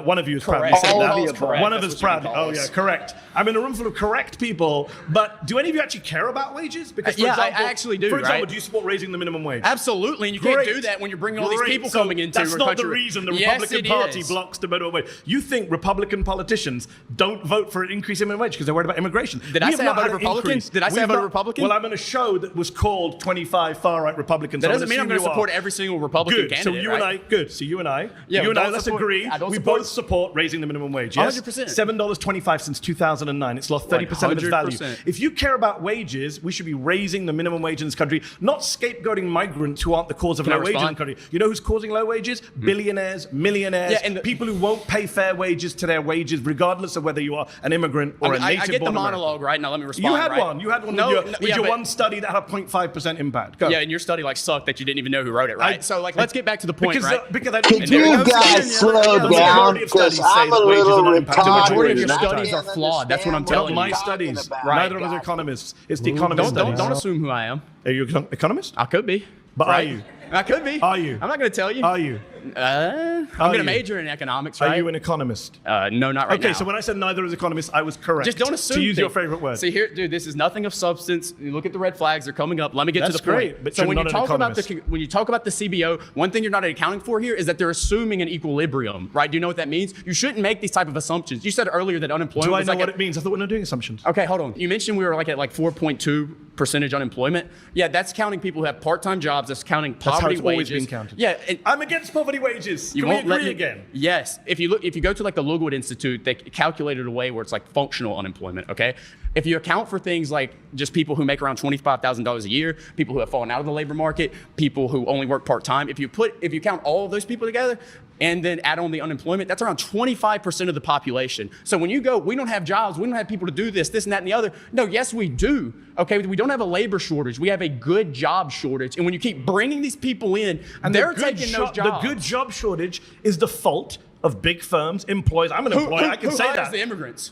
One of you is proudly said that. One of us proudly, correct. I'm in a room full of correct people, but do any of you actually care about wages? Because, for example, I actually do, For example, right? do you support raising the minimum wage? Absolutely, and you can't do that when you're bringing all these people coming into That's our not country. the reason the Yes, Republican it Party is. blocks the minimum wage. You think Republican politicians don't vote for an increase in minimum wage because they're worried about immigration? Did I say I voted Republican? Did I say I voted Republican? Well, I'm on a show that was called 25 Far-Right Republicans. That doesn't mean I'm going to support every single Republican good. candidate. So you and I, good. So you and I, let's agree. We both support raising the minimum wage. Yes, 100%. $7.25 since 2009. It's lost 30% of its value. 100%. If you care about wages, we should be raising the minimum wage in this country, not scapegoating migrants who aren't the cause of Can I low wages in the respond? country. You know who's causing low wages? Billionaires, millionaires, and people who won't pay fair wages to their wages, regardless of whether you are an immigrant or a native-born I get the American. monologue, right? Now let me respond. You had right? one. You had one No, with your one study that had a 0.5% impact. Go. Yeah, and your study sucked that you didn't even know who wrote it, right? So let's get back to the point, because, right? Because I Could you guys slow down? Because I'm a little retarded. The majority of your and I studies are can't flawed. That's what I'm understand telling what you. My you're talking studies. about. Neither of us are economists. It's the economist studies. Don't assume who I am. Are you an economist? I could be. But right? are you? I could be. Are you? I'm not going to tell you. Are you? I'm going to major in economics, right? Are you an economist? No, not right now. Okay, so when I said neither is economist, I was correct. Just don't assume. To use your favorite word. See here, dude, this is nothing of substance. You look at the red flags; they're coming up. Let me get to That's the point. great, but so you're when not you an talk about economist. when you talk about the CBO, one thing you're not accounting for here is that they're assuming an equilibrium, right? Do you know what that means? You shouldn't make these type of assumptions. You said earlier that unemployment. Do I was know like what it means? I thought we're not doing assumptions. Okay, hold on. You mentioned we were like at 4.2% unemployment. Yeah, that's counting people who have part-time jobs. That's counting That's how poverty it's wages. always been counted. Yeah, I'm against poverty wages. You Can we won't let agree me again? Yes. If you go to like the Logood Institute, they calculated a way where it's like functional unemployment, okay? If you account for things like just people who make around $25,000 a year, people who have fallen out of the labor market, people who only work part-time, if you count all of those people together and then add on the unemployment, that's around 25% of the population. So when you go, we don't have jobs, we don't have people to do this, and that, and the other. No, yes, we do. Okay, we don't have a labor shortage. We have a good job shortage. And when you keep bringing these people in, and they're taking those jobs. The good job shortage is the fault of big firms, employers. I'm an employer. I can say hires that. the immigrants?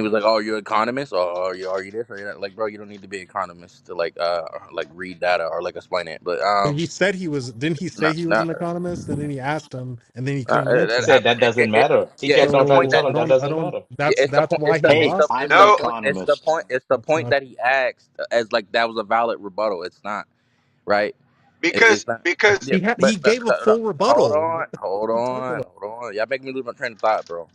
he was like, "Oh, you're an economist, or are you this or you're that?" Like, bro, you don't need to be an economist to like read data or like explain it. But But he said he was. Didn't he no, say he was no, an economist? And then he asked him, and then he couldn't answer He him. said that doesn't matter. He yeah, kept it's the on trying point to that tell So him that I doesn't don't. matter. yeah, it's the That's point. why he Hey, lost. I'm It's an the economist. point. It's the point. It's the That's point not. that he asked as like that was a valid rebuttal. It's not right. because It's not. because Yeah, He but gave a full hold rebuttal. on, hold What are you talking on, about? hold on. Y'all making me lose my train of thought, bro.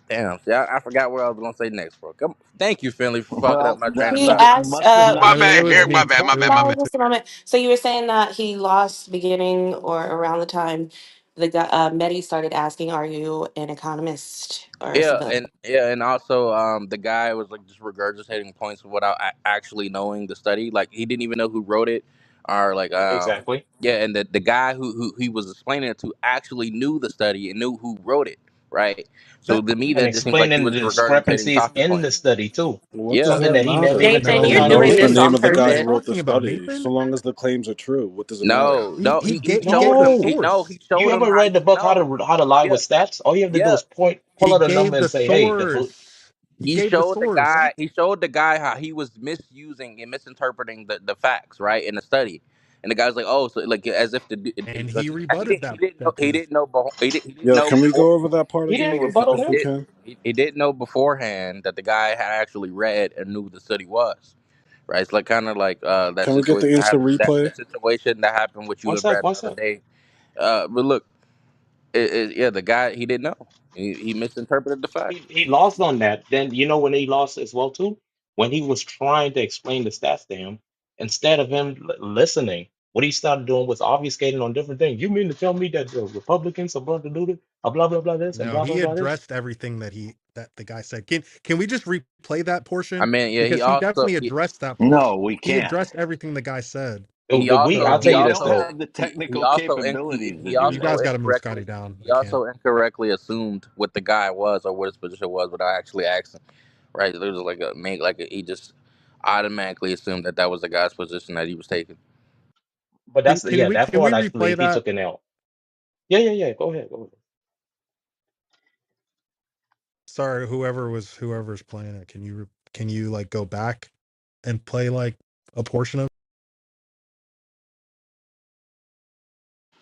Damn, see, I forgot what I was gonna say next, bro. Come, thank you, Finley, for fucking up Well, my train of He thought. that asked, must have my I not mean, it bad, was Eric, my me. bad, hold my It bad, was my me bad. on too. just a moment. So you were saying that he lost beginning or around the time the guy, Medi started asking, "Are you an economist or something like that?" And also, the guy was like just regurgitating points without actually knowing the study. Like he didn't even know who wrote it, or like, Exactly. yeah. And the guy who he was explaining it to actually knew the study and knew who wrote it. right? So That to me, And that just seems like he explaining the was regurgitating discrepancies talking in the points. study too. What Yeah, does Something that that he never matter? even took Nathan, the We you're time to know doing the do. this name on of the what are guy you who purpose. wrote the talking about, study. So Nathan? long as the claims are true, what does it matter? no, no, He he gave showed the him. No, He source. you showed him ever how. read the book No, How to Lie yeah, with Stats? All you have to do yeah. is pull He out a number gave and the say, "Hey, the source. He He gave the showed the source. guy. He showed the guy how he was misusing and misinterpreting the facts, right, in the study. And the guy was like, "Oh, so like as if And he because rebutted he that didn't know that point. he didn't Yo, know can we before go over that part he again didn't if rebuttal if him." we can? he didn't know beforehand that the guy had actually read and knew what the study was, right? It's like kind of like that Can we get the situation that instant happened that replay? the situation that happened with you One and sec, Brad one the other sec. day. But look, yeah, the guy he didn't know. He misinterpreted the facts. He lost on that. Then you know when he lost as well too, when he was trying to explain the stats to him, instead of him listening, what he started doing was obfuscating on different things. You mean to tell me that the Republicans are going to do this, blah blah blah this, and No, blah blah he blah this? addressed everything that the guy said. Can we just replay that I portion? mean, yeah, Because he definitely addressed that portion. No, we He can't. addressed everything the guy said. The, the we, I'll No, tell he you we this don't also though. have the he technical also capabilities to he do You also guys that. got to move Scotty incorrectly down. he I can't. also incorrectly assumed what the guy was or what his position was without actually asking. Right? There was like he just automatically assumed that that was the guy's position that he was taking. But that's Can yeah, we that can we part I replay believe he that? took an L. Yeah, yeah, yeah. Go ahead, go ahead. Sorry, whoever's playing it. Can you like go back and play like a portion of?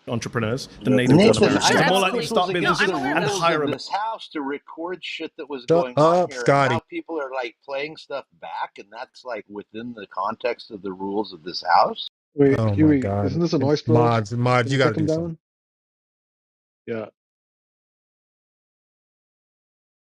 Entrepreneurs than Yeah, native take born us Nathan, through Americans. I They're thought more it likely to was Exactly. was start No, against businesses the I'm and aware. rules of hire. this house to record shit that was Shut going on up, here, and Scotty. now people are like playing stuff back, and that's like within the context of the rules of this house. Wait, Oh my Huey, isn't god. this a noise probe? Mods, Can you you got to take him do something. down? Yeah.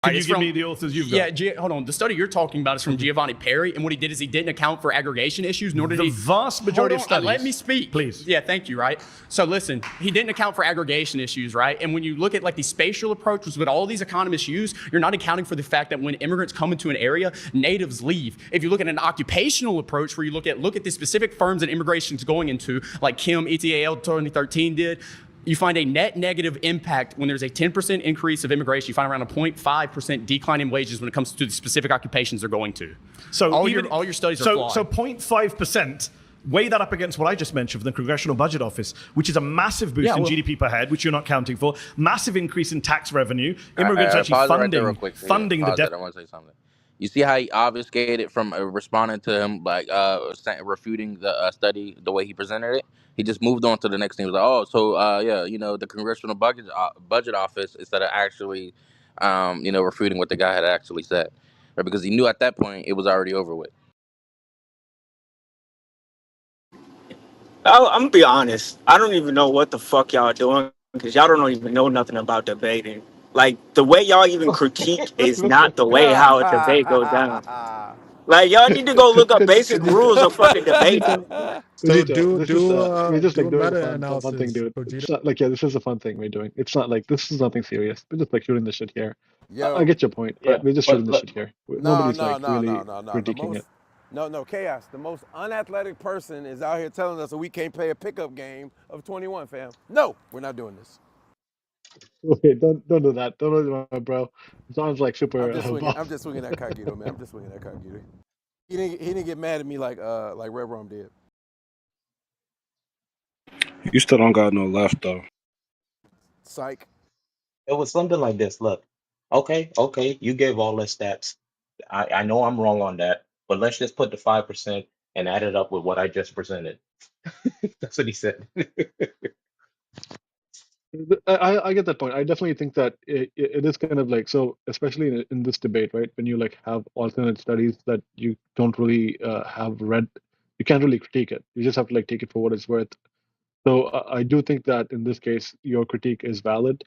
All Can right, you it's give from me the authors you've got? yeah. Hold on. The study you're talking about is from Giovanni Perry, and what he did is he didn't account for aggregation issues, nor did The he. vast Hold majority of on, let me studies, speak. please. Yeah, thank you. Right. So listen, he didn't account for aggregation issues, right? And when you look at like the spatial approach, which is what all these economists use, you're not accounting for the fact that when immigrants come into an area, natives leave. If you look at an occupational approach, where you look at the specific firms that immigration is going into, like Kim ETAL 2013 did. You find a net negative impact when there's a 10% increase of immigration. You find around a 0.5% decline in wages when it comes to the specific occupations they're going to. So All your studies are so flawed. 0.5%. Weigh that up against what I just mentioned from the Congressional Budget Office, which is a massive boost in GDP per head, which you're not counting for. Massive increase in tax revenue. Immigrants are actually pause it right there real quick. Yeah, funding the pause debt. it. I want to say something. You see how he obfuscated from responding to him, like refuting the study the way he presented it. He just moved on to the next thing. He was like, "Oh, so yeah, the Congressional Budget Office," instead of actually, refuting what the guy had actually said, right? Because he knew at that point it was already over with. I'm gonna be honest. I don't even know what the fuck y'all doing because y'all don't even know nothing about debating. Like the way y'all even critique is not the way how a debate goes down. Like y'all need to go look up basic rules Kajita, of fucking debating. Kajita, So Kajita, this is we're just do like a doing meta a fun thing, analysis, dude. Vegeta. It's not like, yeah, this is a fun thing we're doing. It's not like this is nothing serious. We're just like shooting the shit here. I Yo, get your point, but Yeah, we're just but shooting the look, shit here. no, Nobody's no, like no, no, really no, no. critiquing it. No, chaos. The most unathletic person is out here telling us that we can't play a pickup game of 21, fam. No, we're not doing this. Okay, don't do that. Don't do that, bro. It sounds like super I'm buff. just swinging that Kagito, man. I'm just swinging that Kagito. He didn't get mad at me like Red Rum did. You still don't got no left though. Psych. it was something like this. Look, okay, you gave all the stats. I know I'm wrong on that, but let's just put the 5% and add it up with what I just presented. That's what he said. I get that point. I definitely think that it is kind of like so, especially in this debate, right? When you like have alternate studies that you don't really have read, you can't really critique it. You just have to like take it for what it's worth. So I do think that in this case, your critique is valid.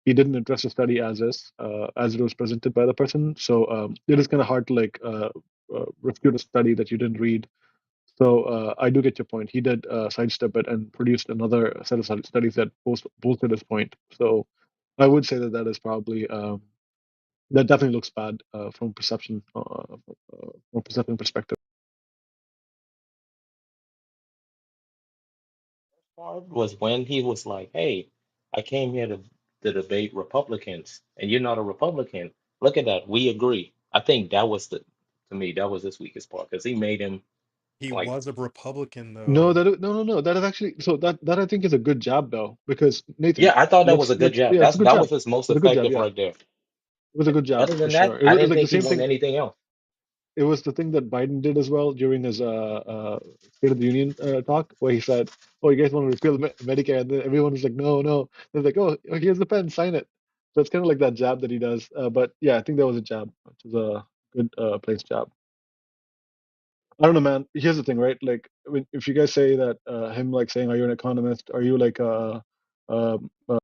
He didn't address the study as it was presented by the person. So it is kind of hard to like refute a study that you didn't read. So I do get your point. He did sidestep it and produced another set of studies that bolstered his point. So I would say that that is probably that definitely looks bad from perception perspective. Part was when he was like, "Hey, I came here to to debate Republicans, and you're not a Republican. Look at that. We agree. I think that was to me, that was his weakest part because he made him He like, was a Republican No, though. no. That is actually so that I think is a good jab though, because Nathan, yeah, I thought that was a good job. yeah, it's a good That job. was his most It's a good job. effective Yeah, right there. it was a good job Other for than that, sure. It I was didn't like the think he same won thing. anything else. It was the thing that Biden did as well during his State of the Union talk, where he said, "Oh, you guys want to repeal Medicare?" And then everyone was like, "No, no." They're like, "Oh, here's the pen, sign it." So it's kind of like that jab that he does. But yeah, I think that was a jab, which was a good placed jab. I don't know, man. Here's the thing, right? Like, I mean, if you guys say that him like saying, "Are you an economist? Are you like a